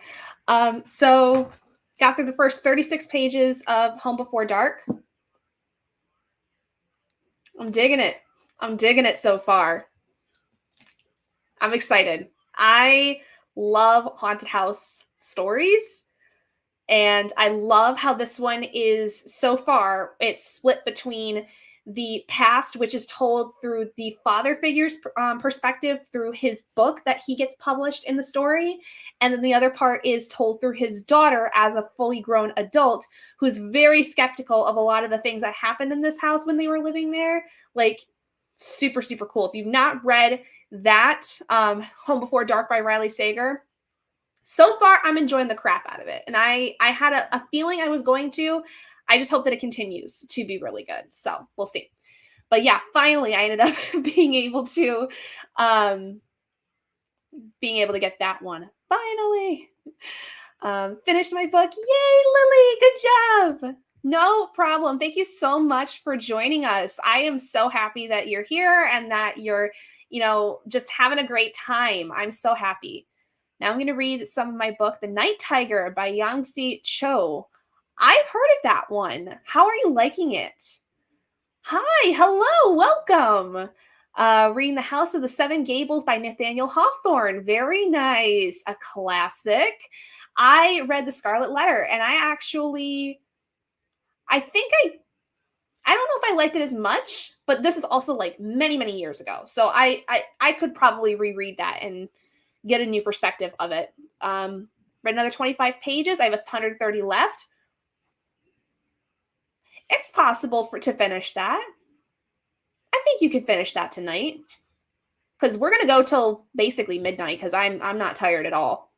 So got through the first 36 pages of Home Before Dark. I'm digging it. I'm digging it so far. I'm excited. I love haunted house stories. And I love how this one is so far. It's split between the past, which is told through the father figure's perspective through his book that he gets published in the story. And then the other part is told through his daughter as a fully grown adult who's very skeptical of a lot of the things that happened in this house when they were living there. Like, super, super cool. If you've not read that, Home Before Dark by Riley Sager, so far I'm enjoying the crap out of it, and I had a feeling I was going to. I just hope that it continues to be really good, so we'll see. But yeah, finally I ended up um being able to get that one finally. Finished my book. Yay, Lily, good job. No problem. Thank you so much for joining us. I am so happy that you're here and that you're, just having a great time. I'm so happy. Now I'm going to read some of my book, The Night Tiger by Yangtze Cho. I've heard of that one. How are you liking it? Hi, hello, welcome. Reading The House of the Seven Gables by Nathaniel Hawthorne. Very nice. A classic. I read The Scarlet Letter, and I think I don't know if I liked it as much, but this was also like many, many years ago. So I could probably reread that and get a new perspective of it. Read another 25 pages. I have 130 left. It's possible to finish that. I think you can finish that tonight because we're gonna go till basically midnight because I'm not tired at all.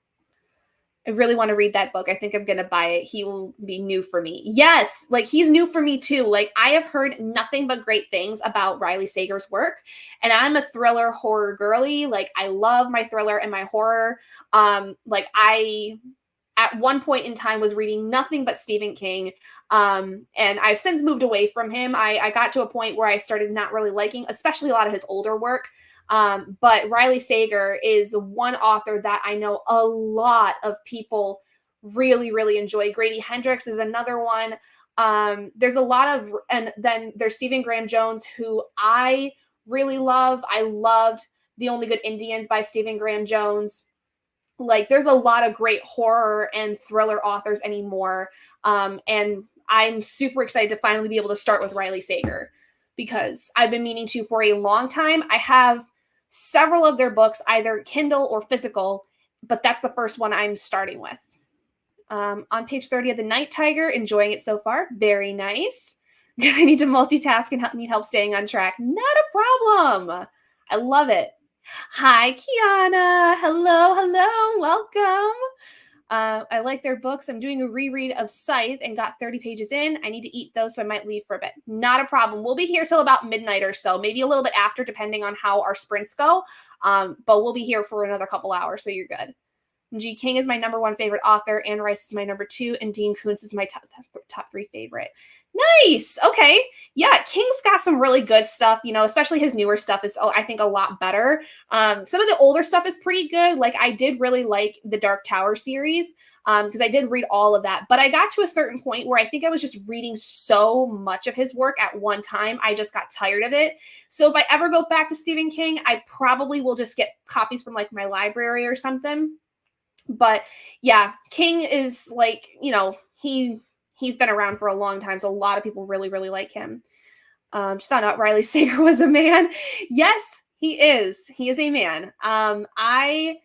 I really want to read that book. I think I'm going to buy it. He will be new for me. Yes, like he's new for me too. Like I have heard nothing but great things about Riley Sager's work, and I'm a thriller horror girly. Like I love my thriller and my horror. Like I at one point in time was reading nothing but Stephen King. And I've since moved away from him. I got to a point where I started not really liking, especially a lot of his older work. But Riley Sager is one author that I know a lot of people really, really enjoy. Grady Hendrix is another one. There's a lot of, and then there's Stephen Graham Jones, who I really love. I loved The Only Good Indians by Stephen Graham Jones. Like there's a lot of great horror and thriller authors anymore. And I'm super excited to finally be able to start with Riley Sager because I've been meaning to for a long time. I have several of their books, either Kindle or physical, but that's the first one I'm starting with. On page 30 of The Night Tiger, enjoying it so far. Very nice. I need to multitask and need help staying on track. Not a problem. I love it. Hi, Kiana. Hello, hello. Welcome. I like their books. I'm doing a reread of Scythe and got 30 pages in. I need to eat those, so I might leave for a bit. Not a problem. We'll be here till about midnight or so, maybe a little bit after, depending on how our sprints go. But we'll be here for another couple hours, so you're good. G. King is my number one favorite author. Anne Rice is my number two, and Dean Koontz is my top three favorite. Nice. Okay. Yeah, King's got some really good stuff, especially his newer stuff is, I think, a lot better. Some of the older stuff is pretty good. Like, I did really like the Dark Tower series because I did read all of that. But I got to a certain point where I think I was just reading so much of his work at one time. I just got tired of it. So if I ever go back to Stephen King, I probably will just get copies from, like, my library or something. But yeah, King is like, he's been around for a long time, so a lot of people really, really like him. Just found out Riley Sager was a man. Yes, he is. He is a man. I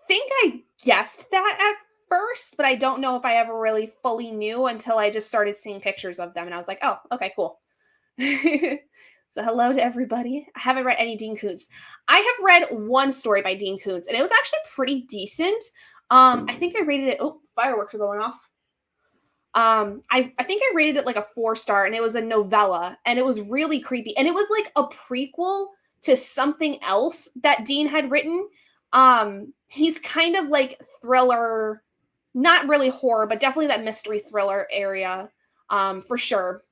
think I guessed that at first, but I don't know if I ever really fully knew until I just started seeing pictures of them, and I was like, oh, okay, cool. So hello to everybody. I haven't read any Dean Koontz. I have read one story by Dean Koontz, and it was actually pretty decent. I think I rated it. Oh, fireworks are going off. I think I rated it like a 4-star, and it was a novella, and it was really creepy. And it was like a prequel to something else that Dean had written. He's kind of like thriller, not really horror, but definitely that mystery thriller area, for sure.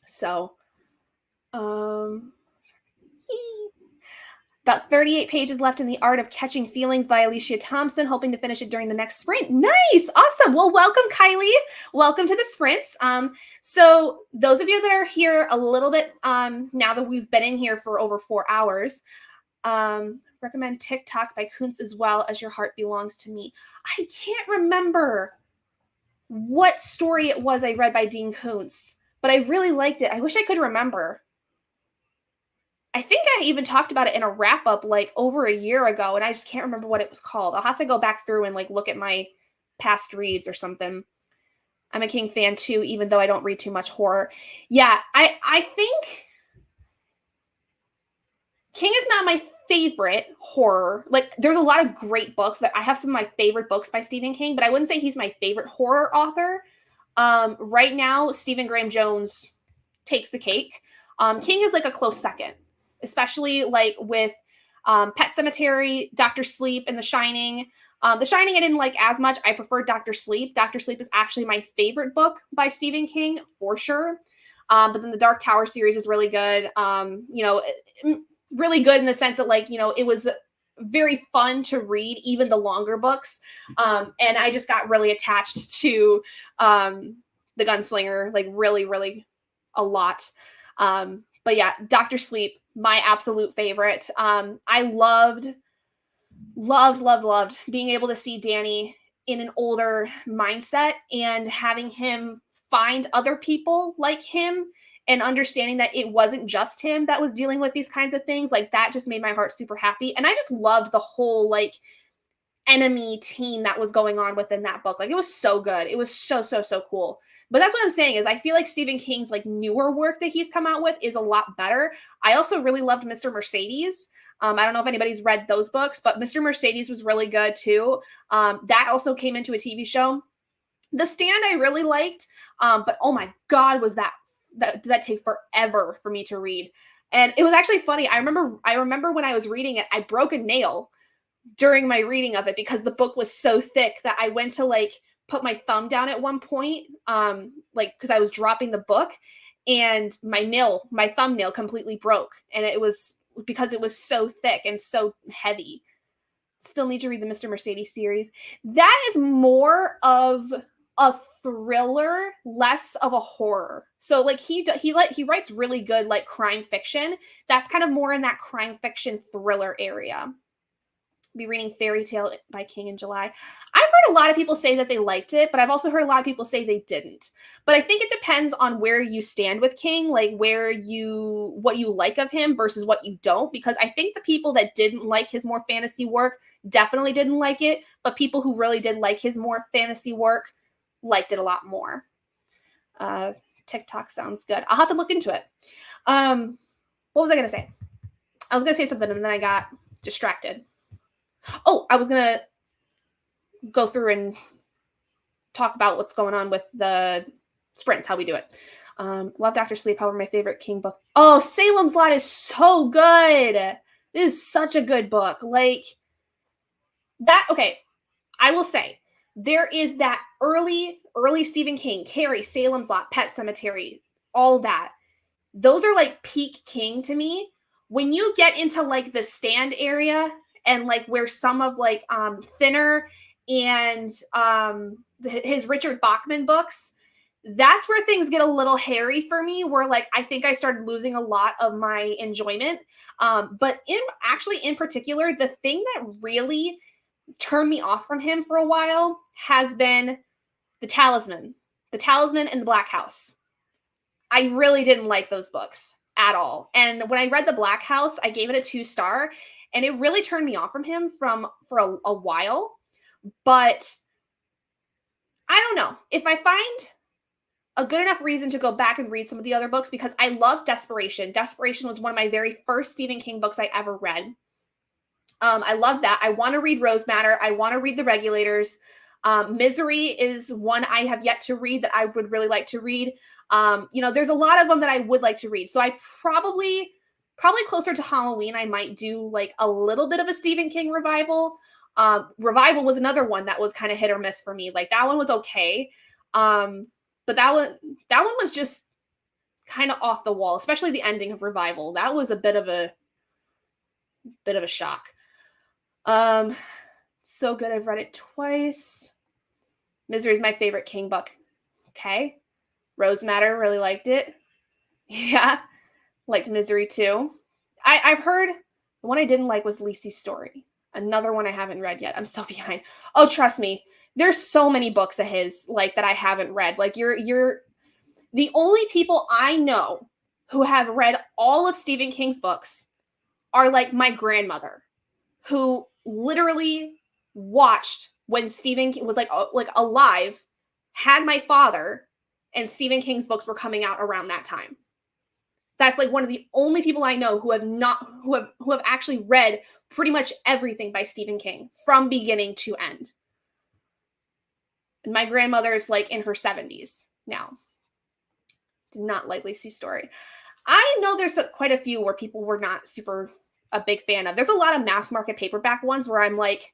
So, About 38 pages left in The Art of Catching Feelings by Alicia Thompson, hoping to finish it during the next sprint. Nice. Awesome. Well, welcome, Kylie. Welcome to the sprints. So those of you that are here a little bit, now that we've been in here for over 4 hours, recommend TikTok by Kuntz as well as Your Heart Belongs to Me. I can't remember what story it was I read by Dean Kuntz, but I really liked it. I wish I could remember. I think I even talked about it in a wrap up like over a year ago, and I just can't remember what it was called. I'll have to go back through and like look at my past reads or something. I'm a King fan too, even though I don't read too much horror. Yeah, I think King is not my favorite horror. Like, there's a lot of great books that I have some of my favorite books by Stephen King, but I wouldn't say he's my favorite horror author. Right now, Stephen Graham Jones takes the cake. King is like a close second, especially like with Pet Sematary, Dr. Sleep, and The Shining. The Shining I didn't like as much. I prefer Dr. Sleep. Dr. Sleep is actually my favorite book by Stephen King for sure. But then the Dark Tower series was really good. Really good in the sense that like, it was very fun to read, even the longer books. And I just got really attached to The Gunslinger, like really, really a lot. But yeah, Dr. Sleep, my absolute favorite. I loved being able to see Danny in an older mindset and having him find other people like him and understanding that it wasn't just him that was dealing with these kinds of things. Like, that just made my heart super happy. And I just loved the whole like enemy team that was going on within that book. Like, it was so good. It was so cool. But that's what I'm saying is I feel like Stephen King's like newer work that he's come out with is a lot better. I also really loved Mr. Mercedes. I don't know if anybody's read those books, but Mr. Mercedes was really good too. That also came into a TV show. The Stand I really liked, but oh my God, was that take forever for me to read. And it was actually funny. I remember when I was reading it, I broke a nail during my reading of it because the book was so thick that I went to like put my thumb down at one point, like because I was dropping the book, and my thumbnail completely broke, and it was because it was so thick and so heavy. Still need to read the Mr. Mercedes series. That is more of a thriller, less of a horror. So like he writes really good like crime fiction. That's kind of more in that crime fiction thriller area. Be reading Fairy Tale by King in July. I've heard a lot of people say that they liked it, but I've also heard a lot of people say they didn't. But I think it depends on where you stand with King, like what you like of him versus what you don't. Because I think the people that didn't like his more fantasy work definitely didn't like it, but people who really did like his more fantasy work liked it a lot more. TikTok sounds good. I'll have to look into it. What was I going to say? I was going to say something and then I got distracted. Oh, I was going to go through and talk about what's going on with the sprints, how we do it. Love Dr. Sleep, however, my favorite King book. Oh, Salem's Lot is so good. It is such a good book. Like that. Okay. I will say there is that early Stephen King, Carrie, Salem's Lot, Pet Sematary, all that. Those are like peak King to me. When you get into like the Stand area and like where some of like Thinner and his Richard Bachman books, that's where things get a little hairy for me, where like I think I started losing a lot of my enjoyment. But in particular, the thing that really turned me off from him for a while has been The Talisman and The Black House. I really didn't like those books at all. And when I read The Black House, I gave it a 2-star, and it really turned me off from him for a while. But I don't know if I find a good enough reason to go back and read some of the other books, because I love Desperation. Desperation was one of my very first Stephen King books I ever read. I love that. I want to read Rose Matter. I want to read The Regulators. Misery is one I have yet to read that I would really like to read. There's a lot of them that I would like to read. So I probably closer to Halloween, I might do like a little bit of a Stephen King revival. Revival was another one that was kind of hit or miss for me. Like that one was okay. But that one was just kind of off the wall, especially the ending of Revival. That was a bit of a Bit of a shock. So good. I've read it twice. Misery is my favorite King book. Okay. Rose Matter, really liked it. Yeah. Liked Misery too. I've heard the one I didn't like was Lisi's Story. Another one I haven't read yet. I'm so behind. Oh, trust me. There's so many books of his like that I haven't read. Like you're the only people I know who have read all of Stephen King's books are like my grandmother, who literally watched when Stephen King was like alive, had my father, and Stephen King's books were coming out around that time. That's like one of the only people I know who have actually read pretty much everything by Stephen King from beginning to end. And my grandmother's like in her 70s now. Did not like Lacey's Story. I know there's quite a few where people were not super a big fan of. There's a lot of mass market paperback ones where I'm like,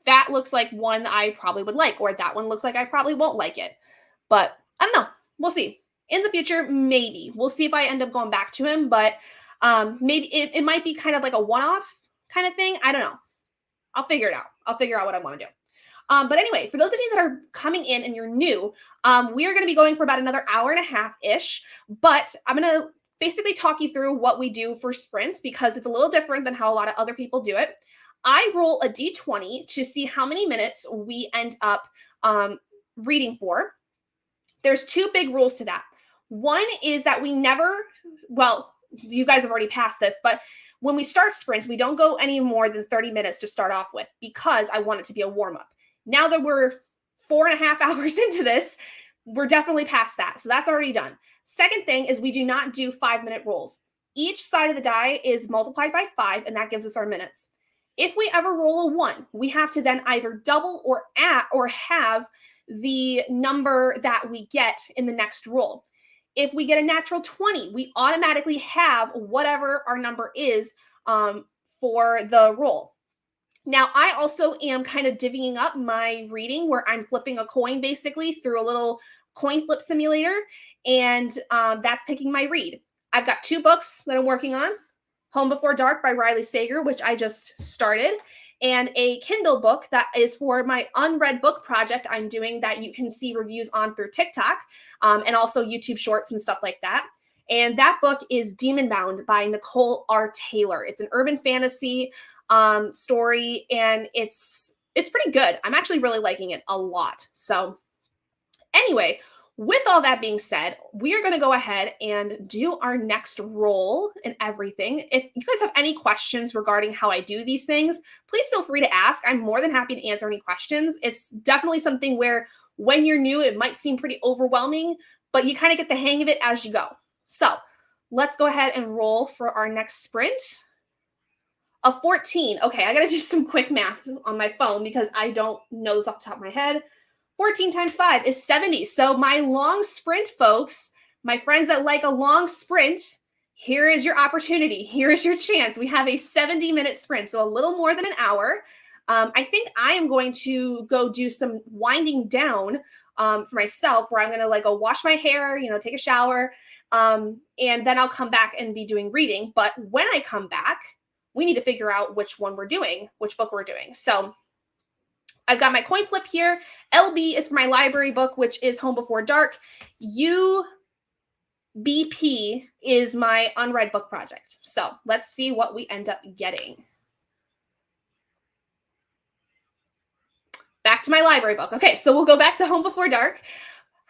that looks like one I probably would like, or that one looks like I probably won't like it. But I don't know. We'll see. In the future, maybe. We'll see if I end up going back to him, but maybe it might be kind of like a one-off kind of thing. I don't know. I'll figure it out. I'll figure out what I want to do. But anyway, for those of you that are coming in and you're new, we are going to be going for about another hour and a half-ish, but I'm going to basically talk you through what we do for sprints because it's a little different than how a lot of other people do it. I roll a d20 to see how many minutes we end up reading for. There's two big rules to that. One is that we never, well, you guys have already passed this, but when we start sprints, we don't go any more than 30 minutes to start off with because I want it to be a warm-up. Now that we're 4.5 hours into this, we're definitely past that. So that's already done. Second thing is we do not do 5-minute rolls. Each side of the die is multiplied by 5, and that gives us our minutes. If we ever roll a 1, we have to then either double or add or have the number that we get in the next roll. If we get a natural 20, we automatically have whatever our number is for the roll. Now, I also am kind of divvying up my reading where I'm flipping a coin basically through a little coin flip simulator, and that's picking my read. I've got 2 books that I'm working on. Home Before Dark by Riley Sager, which I just started, and a Kindle book that is for my unread book project I'm doing that you can see reviews on through TikTok and also YouTube shorts and stuff like that. And that book is Demon Bound by Nicole R. Taylor. It's an urban fantasy story, and it's pretty good. I'm actually really liking it a lot. So anyway, with all that being said, we are going to go ahead and do our next roll and everything. If you guys have any questions regarding how I do these things, please feel free to ask. I'm more than happy to answer any questions. It's definitely something where when you're new, it might seem pretty overwhelming, but you kind of get the hang of it as you go. So let's go ahead and roll for our next sprint. A 14. Okay, I got to do some quick math on my phone because I don't know this off the top of my head. 14 times 5 is 70. So my long sprint, folks, my friends that like a long sprint, here is your opportunity. Here is your chance. We have a 70-minute sprint, so a little more than an hour. I think I am going to go do some winding down for myself where I'm going to like go wash my hair, take a shower, and then I'll come back and be doing reading. But when I come back, we need to figure out which one we're doing, which book we're doing. So I've got my coin flip here. LB is for my library book, which is Home Before Dark. UBP is my unread book project. So let's see what we end up getting. Back to my library book. Okay, so we'll go back to Home Before Dark.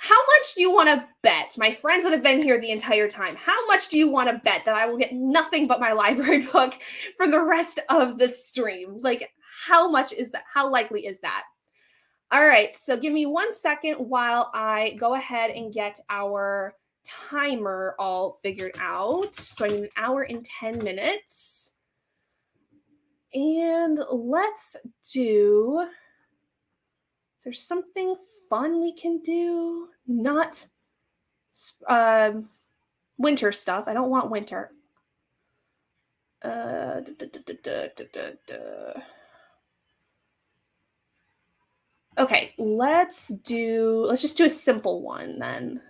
How much do you want to bet, my friends that have been here the entire time, how much do you want to bet that I will get nothing but my library book for the rest of the stream? Like, how much is that? How likely is that? All right, so give me 1 second while I go ahead and get our timer all figured out. So I need an hour and 10 minutes. And let's do, is there something fun we can do? Not winter stuff. I don't want winter. Okay, let's just do a simple one then.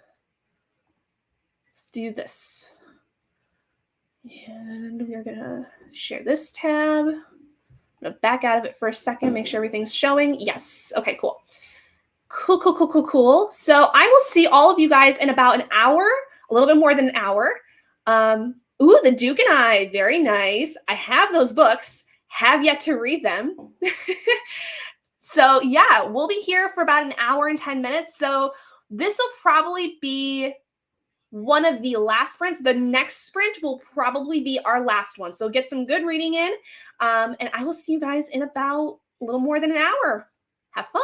Let's do this. And we are gonna share this tab. I'm gonna back out of it for a second, make sure everything's showing. Yes. Okay, cool. Cool, cool, cool, cool, cool. So I will see all of you guys in about an hour, a little bit more than an hour. Ooh, The Duke and I, very nice. I have those books, have yet to read them. So yeah, we'll be here for about an hour and 10 minutes. So this will probably be one of the last sprints. The next sprint will probably be our last one. So get some good reading in. And I will see you guys in about a little more than an hour. Have fun.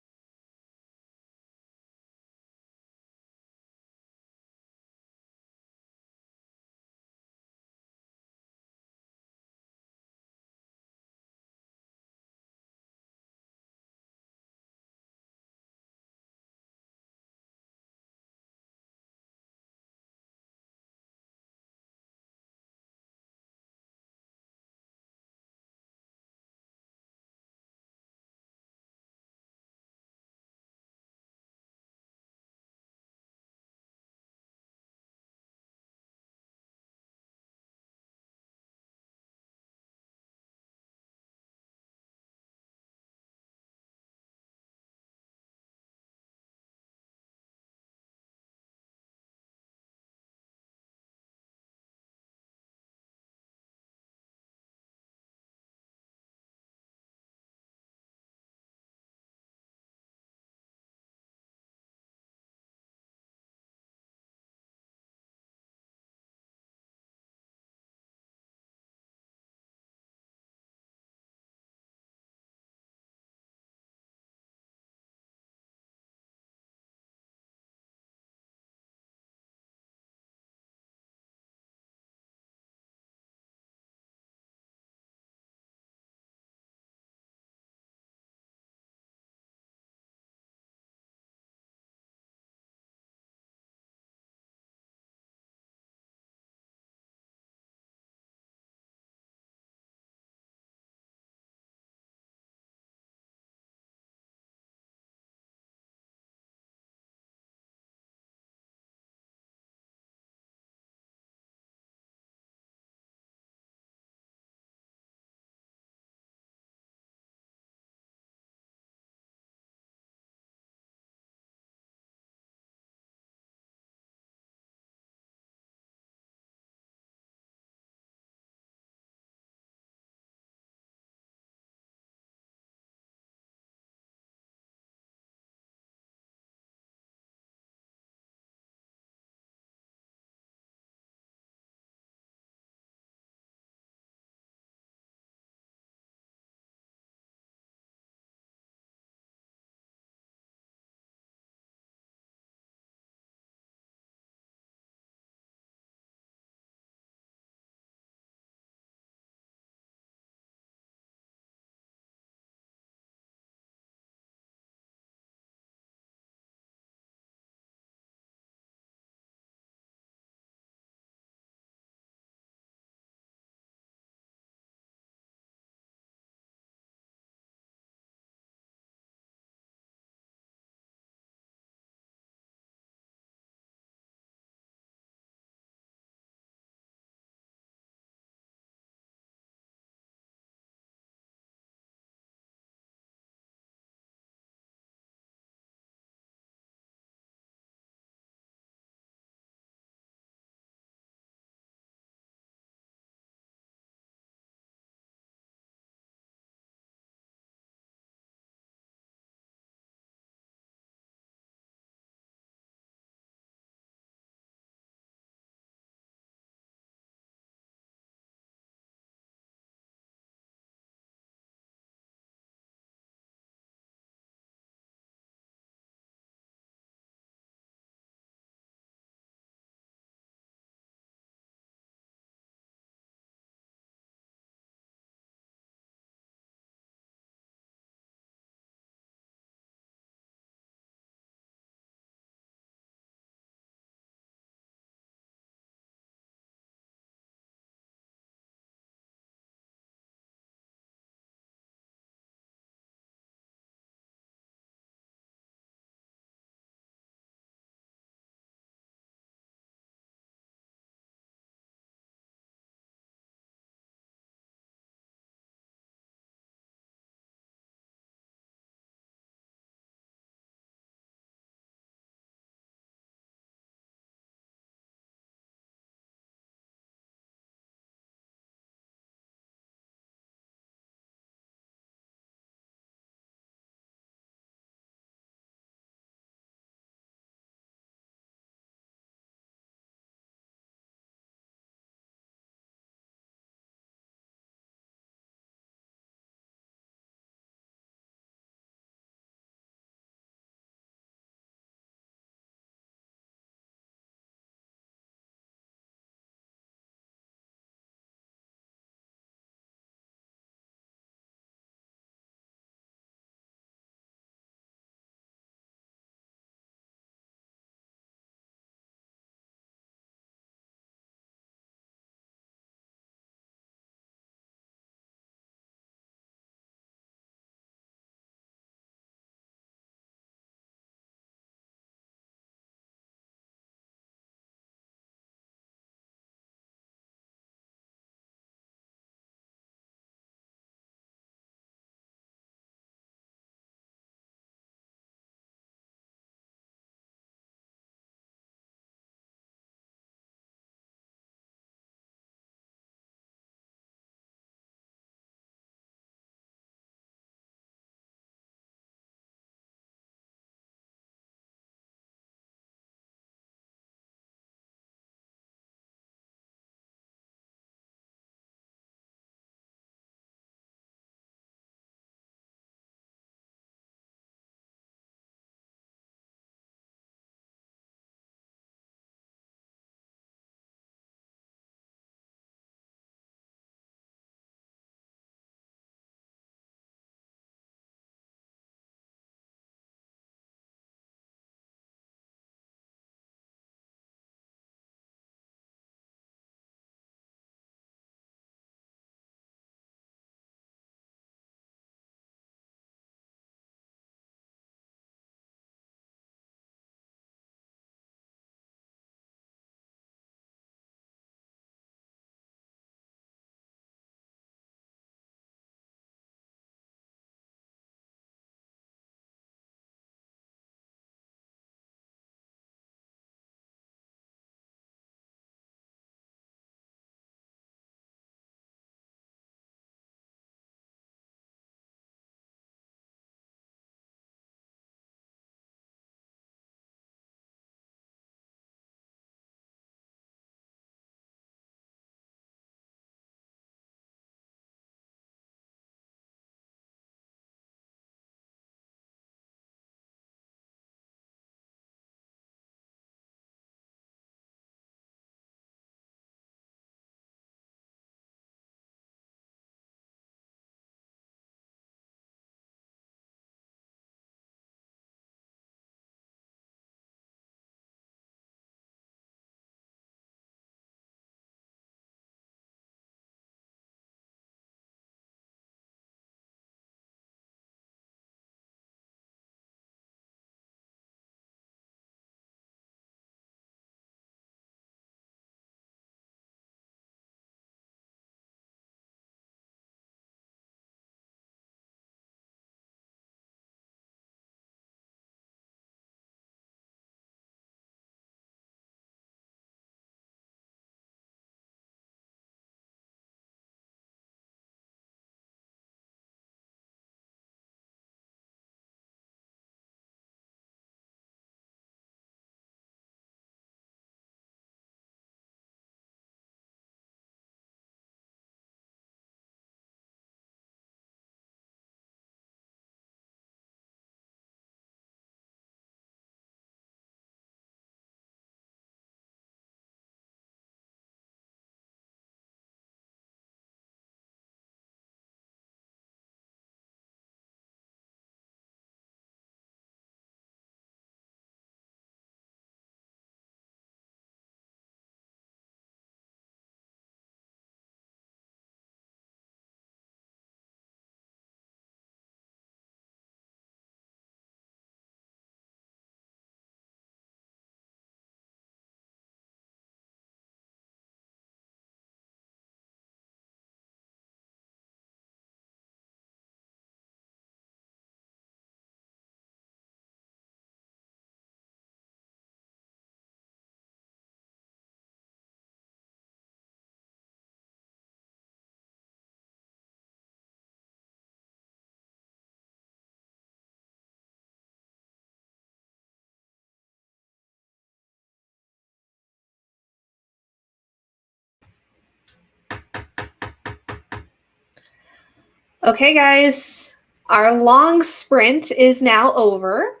Okay, guys, our long sprint is now over.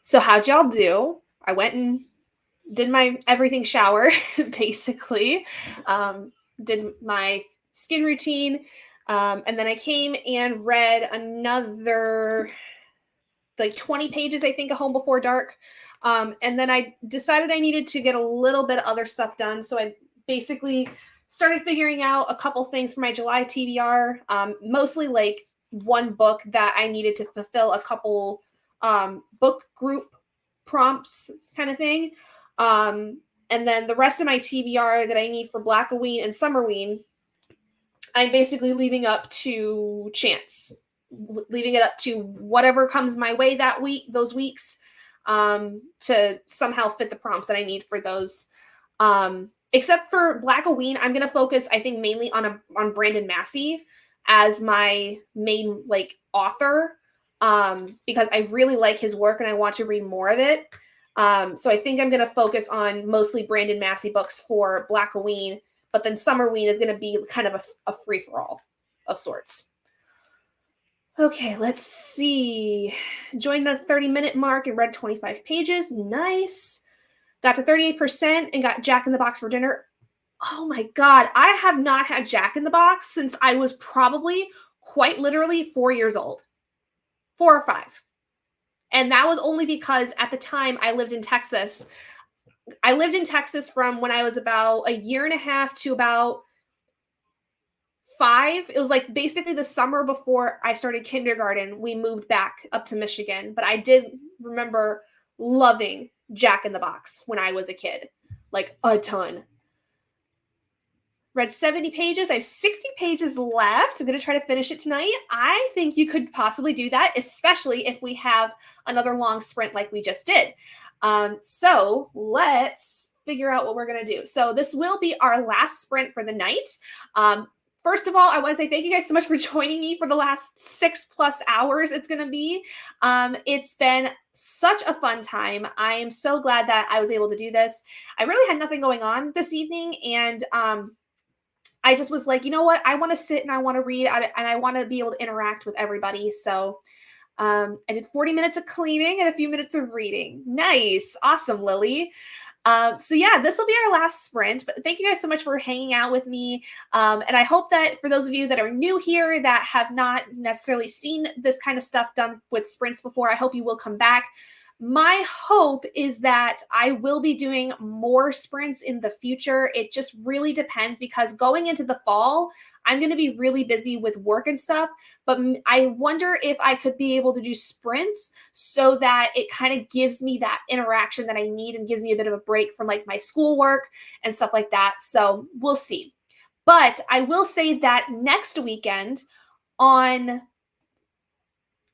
So how'd y'all do? I went and did my everything shower, basically. Did my skin routine. And then I came and read another like 20 pages, I think, of Home Before Dark. And then I decided I needed to get a little bit of other stuff done. So I basically started figuring out a couple things for my July TBR, mostly like one book that I needed to fulfill a couple book group prompts kind of thing. And then the rest of my TBR that I need for Blackoween and Summerween, I'm basically leaving up to chance, leaving it up to whatever comes my way that week, those weeks, to somehow fit the prompts that I need for those. Except for Blackoween, I'm gonna focus, I think, mainly on Brandon Massey as my main like author, because I really like his work and I want to read more of it. So I think I'm gonna focus on mostly Brandon Massey books for Blackoween, but then Summerween is gonna be kind of a free for all of sorts. Okay, let's see. Joined the 30-minute mark and read 25 pages. Nice. Got to 38% and got Jack in the Box for dinner. Oh my God. I have not had Jack in the Box since I was probably quite literally 4 years old, 4 or 5. And that was only because at the time I lived in Texas. I lived in Texas from when I was about a year and a half to about 5. It was like basically the summer before I started kindergarten, we moved back up to Michigan. But I did remember loving Jack in the Box when I was a kid, like a ton. Read 70 pages. I have 60 pages left. I'm going to try to finish it tonight. I think you could possibly do that, especially if we have another long sprint like we just did. So let's figure out what we're going to do. So this will be our last sprint for the night. First of all, I want to say thank you guys so much for joining me for the last 6+ hours it's going to be. It's been such a fun time. I am so glad that I was able to do this. I really had nothing going on this evening, and I just was like, you know what? I want to sit and I want to read and I want to be able to interact with everybody. So I did 40 minutes of cleaning and a few minutes of reading. Nice. Awesome, Lily. So yeah, this will be our last sprint, but thank you guys so much for hanging out with me. And I hope that for those of you that are new here that have not necessarily seen this kind of stuff done with sprints before, I hope you will come back. My hope is that I will be doing more sprints in the future. It just really depends because going into the fall, I'm going to be really busy with work and stuff. But I wonder if I could be able to do sprints so that it kind of gives me that interaction that I need and gives me a bit of a break from like my schoolwork and stuff like that. So we'll see. But I will say that next weekend on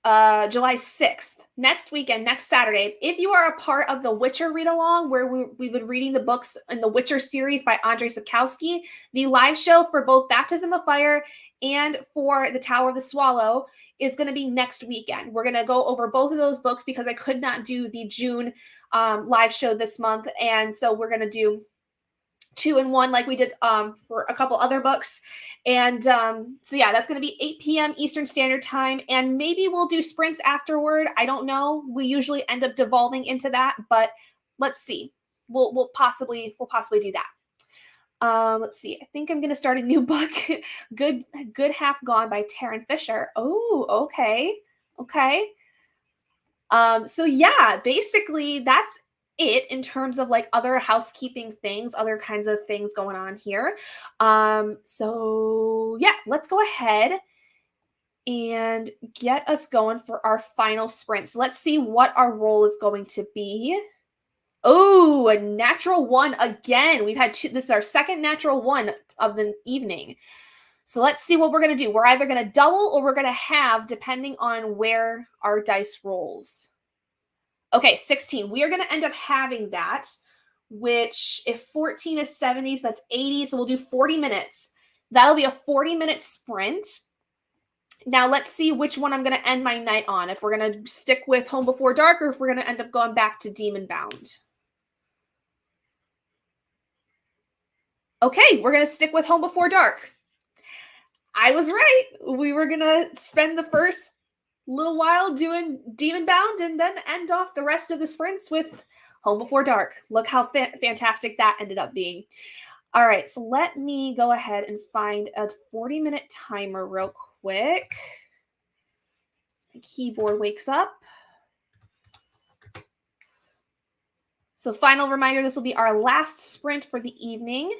July 6th, next weekend, next Saturday, if you are a part of the Witcher read along, where we've been reading the books in the Witcher series by Andrzej Sapkowski, the live show for both Baptism of Fire and for the Tower of the Swallow is going to be next weekend. We're going to go over both of those books because I could not do the June live show this month. And so we're going to do 2 and 1 like we did for a couple other books. And so yeah, that's going to be 8 p.m. Eastern Standard Time, and maybe we'll do sprints afterward. I don't know. We usually end up devolving into that, but let's see. We'll possibly do that. Let's see. I think I'm going to start a new book. Good Half Gone by Taryn Fisher. Oh, okay. So yeah, basically that's it in terms of like other housekeeping things, other kinds of things going on here. So yeah, let's go ahead and get us going for our final sprint. So let's see what our role is going to be. Oh, a natural 1 again. We've had 2. This is our second natural 1 of the evening. So let's see what we're going to do. We're either going to double or we're going to have, depending on where our dice rolls. Okay, 16. We are going to end up having that, which if 14 is 70, so that's 80. So we'll do 40 minutes. That'll be a 40-minute sprint. Now let's see which one I'm going to end my night on. If we're going to stick with Home Before Dark or if we're going to end up going back to Demon Bound. Okay, we're going to stick with Home Before Dark. I was right. We were gonna spend the first little while doing Demon Bound and then end off the rest of the sprints with Home Before Dark. Look how fantastic that ended up being. All right, so let me go ahead and find a 40-minute timer real quick. My keyboard wakes up. So final reminder, this will be our last sprint for the evening.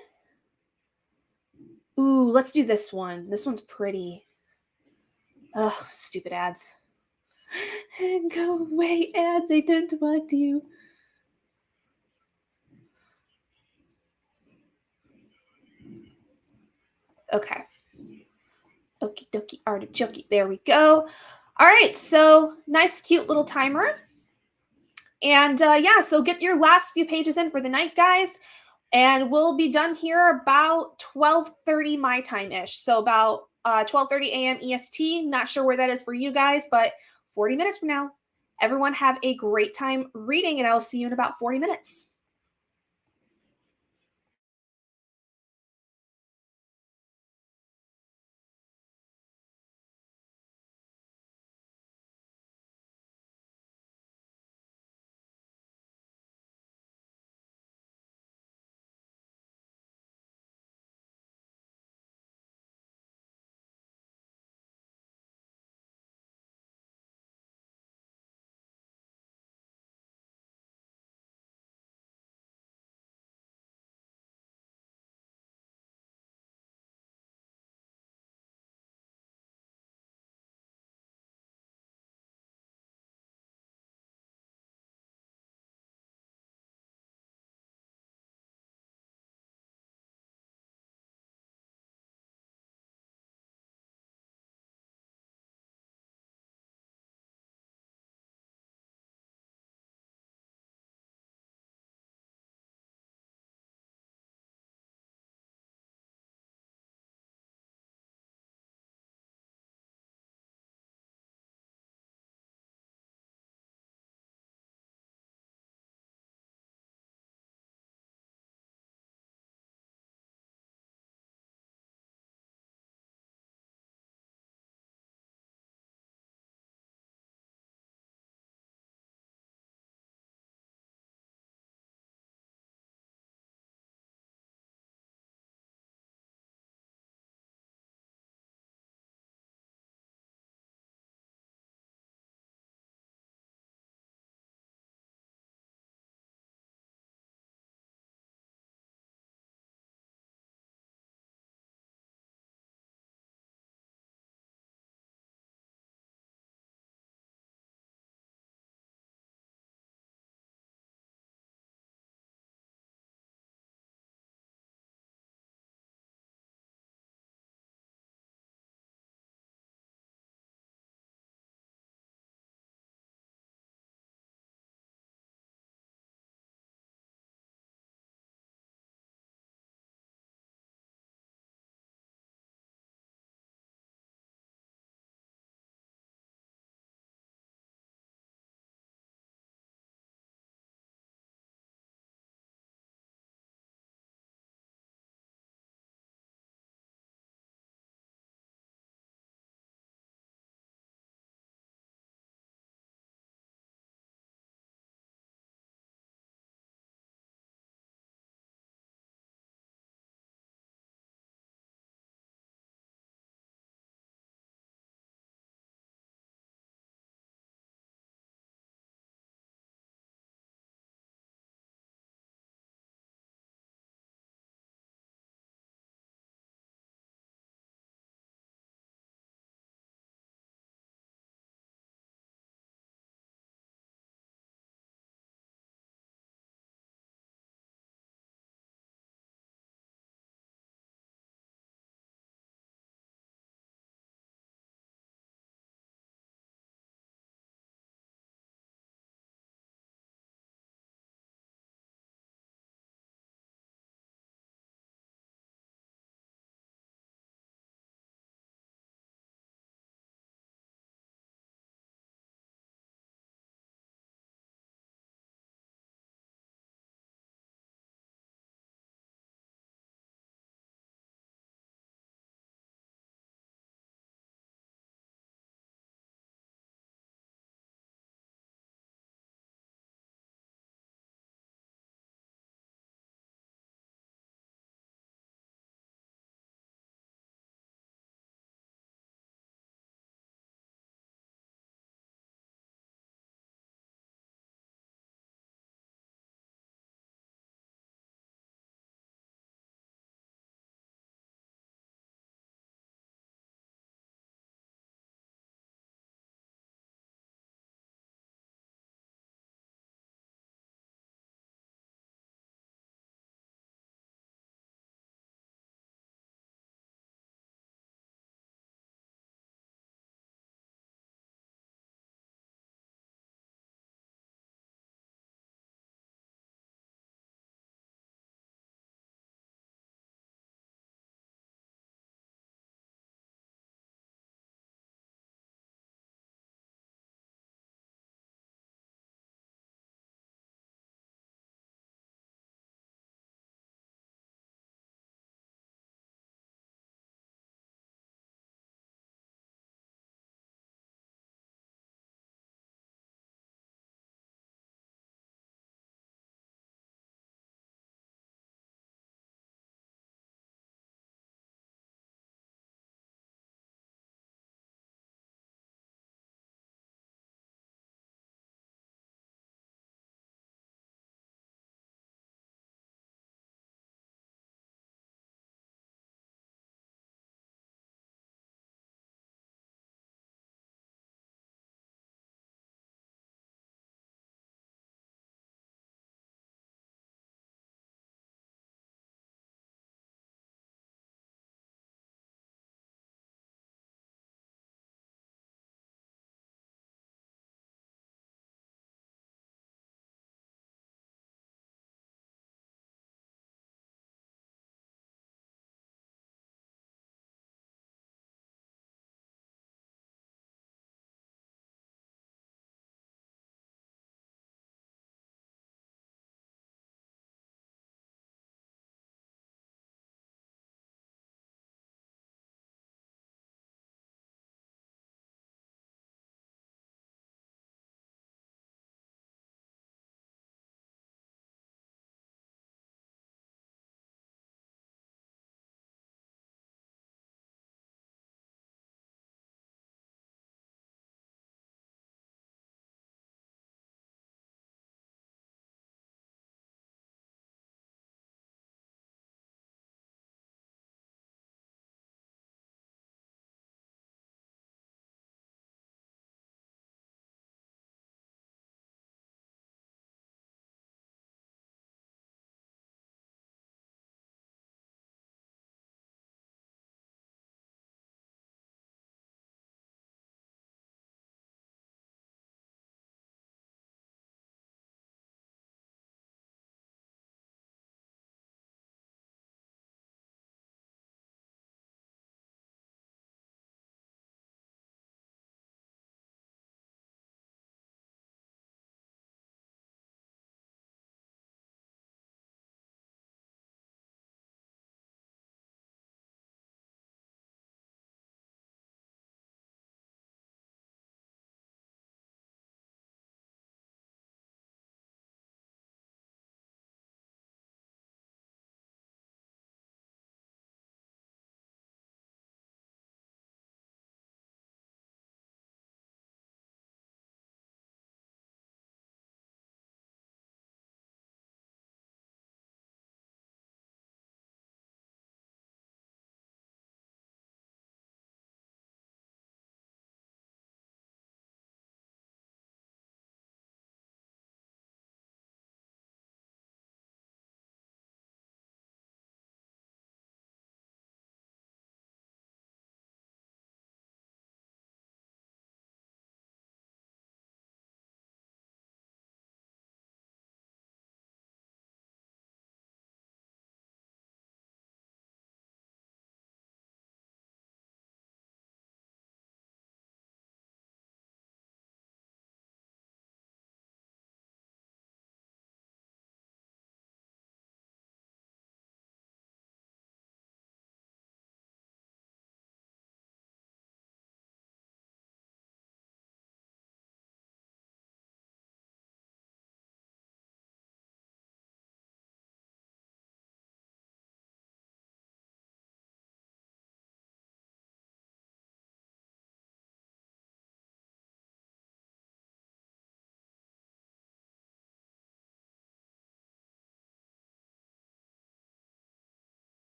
Ooh, let's do this one. This one's pretty. Oh, stupid ads. Go away, ads. I don't want you. Okay. Okie dokie, artichoke. There we go. All right, so nice, cute little timer. And yeah, so get your last few pages in for the night, guys. And we'll be done here about 12:30 my time-ish. So about 12:30 a.m. EST. Not sure where that is for you guys, but 40 minutes from now. Everyone have a great time reading, and I'll see you in about 40 minutes.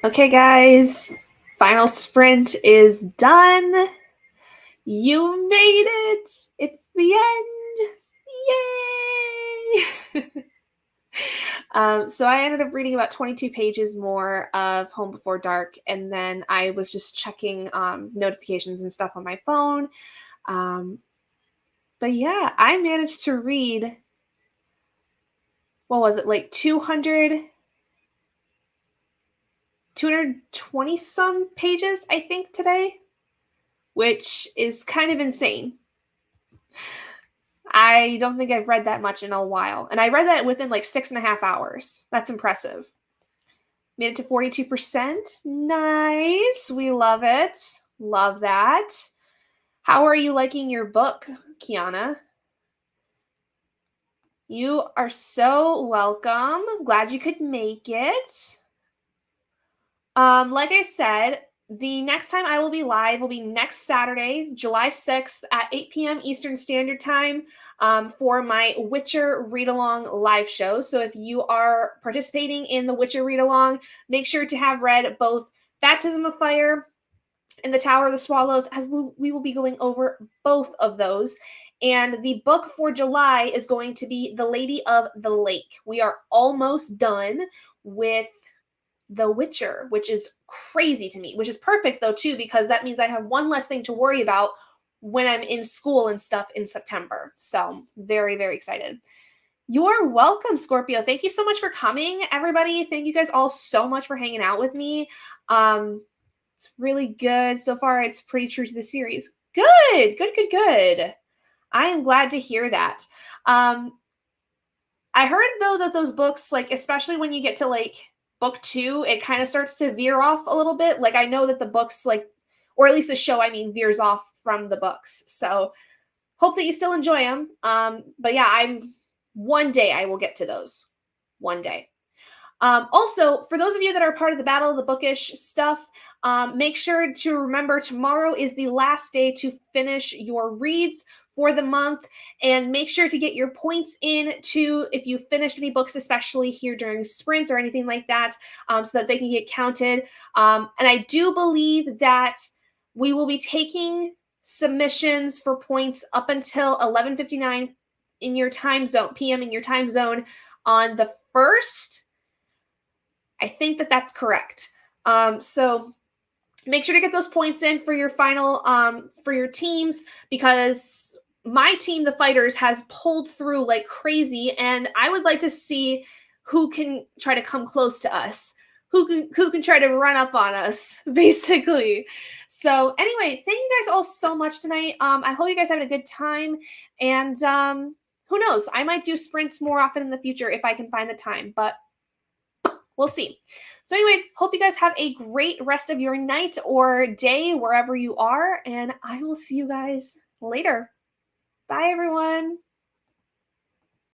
Okay, guys, final sprint is done. You made it. It's the end. Yay! So I ended up reading about 22 pages more of Home Before Dark, and then I was just checking notifications and stuff on my phone. But yeah, I managed to read, what was it, like 220 some pages, I think, today, which is kind of insane. I don't think I've read that much in a while. And I read that within like 6.5 hours. That's impressive. Made it to 42%. Nice. We love it. Love that. How are you liking your book, Kiana? You are so welcome. Glad you could make it. Like I said, the next time I will be live will be next Saturday, July 6th at 8 p.m. Eastern Standard Time for my Witcher read-along live show. So if you are participating in the Witcher read-along, make sure to have read both Baptism of Fire and The Tower of the Swallows, as we will be going over both of those. And the book for July is going to be The Lady of the Lake. We are almost done with The Witcher, which is crazy to me, which is perfect though too, because that means I have one less thing to worry about when I'm in school and stuff in September. So very, very excited. You're welcome, Scorpio. Thank you so much for coming, everybody. Thank you guys all so much for hanging out with me. It's really good. So far, it's pretty true to the series. Good, good, good, good. I am glad to hear that. I heard though that those books, like especially when you get to like book 2, it kind of starts to veer off a little bit. Like I know that the books, like, or at least the show, I mean, veers off from the books. So hope that you still enjoy them. But yeah, one day I will get to those. One day. Also, for those of you that are part of the Battle of the Bookish stuff, make sure to remember tomorrow is the last day to finish your reads for the month, and make sure to get your points in to if you finished any books, especially here during sprints or anything like that, so that they can get counted. And I do believe that we will be taking submissions for points up until 11:59 in your time zone, PM in your time zone on the 1st. I think that that's correct. So make sure to get those points in for your final, for your teams, because my team, the Fighters, has pulled through like crazy, and I would like to see who can try to come close to us, who can try to run up on us, basically. So anyway, thank you guys all so much tonight. I hope you guys having a good time, and who knows, I might do sprints more often in the future if I can find the time, but we'll see. So anyway, hope you guys have a great rest of your night or day wherever you are, and I will see you guys later. Bye, everyone.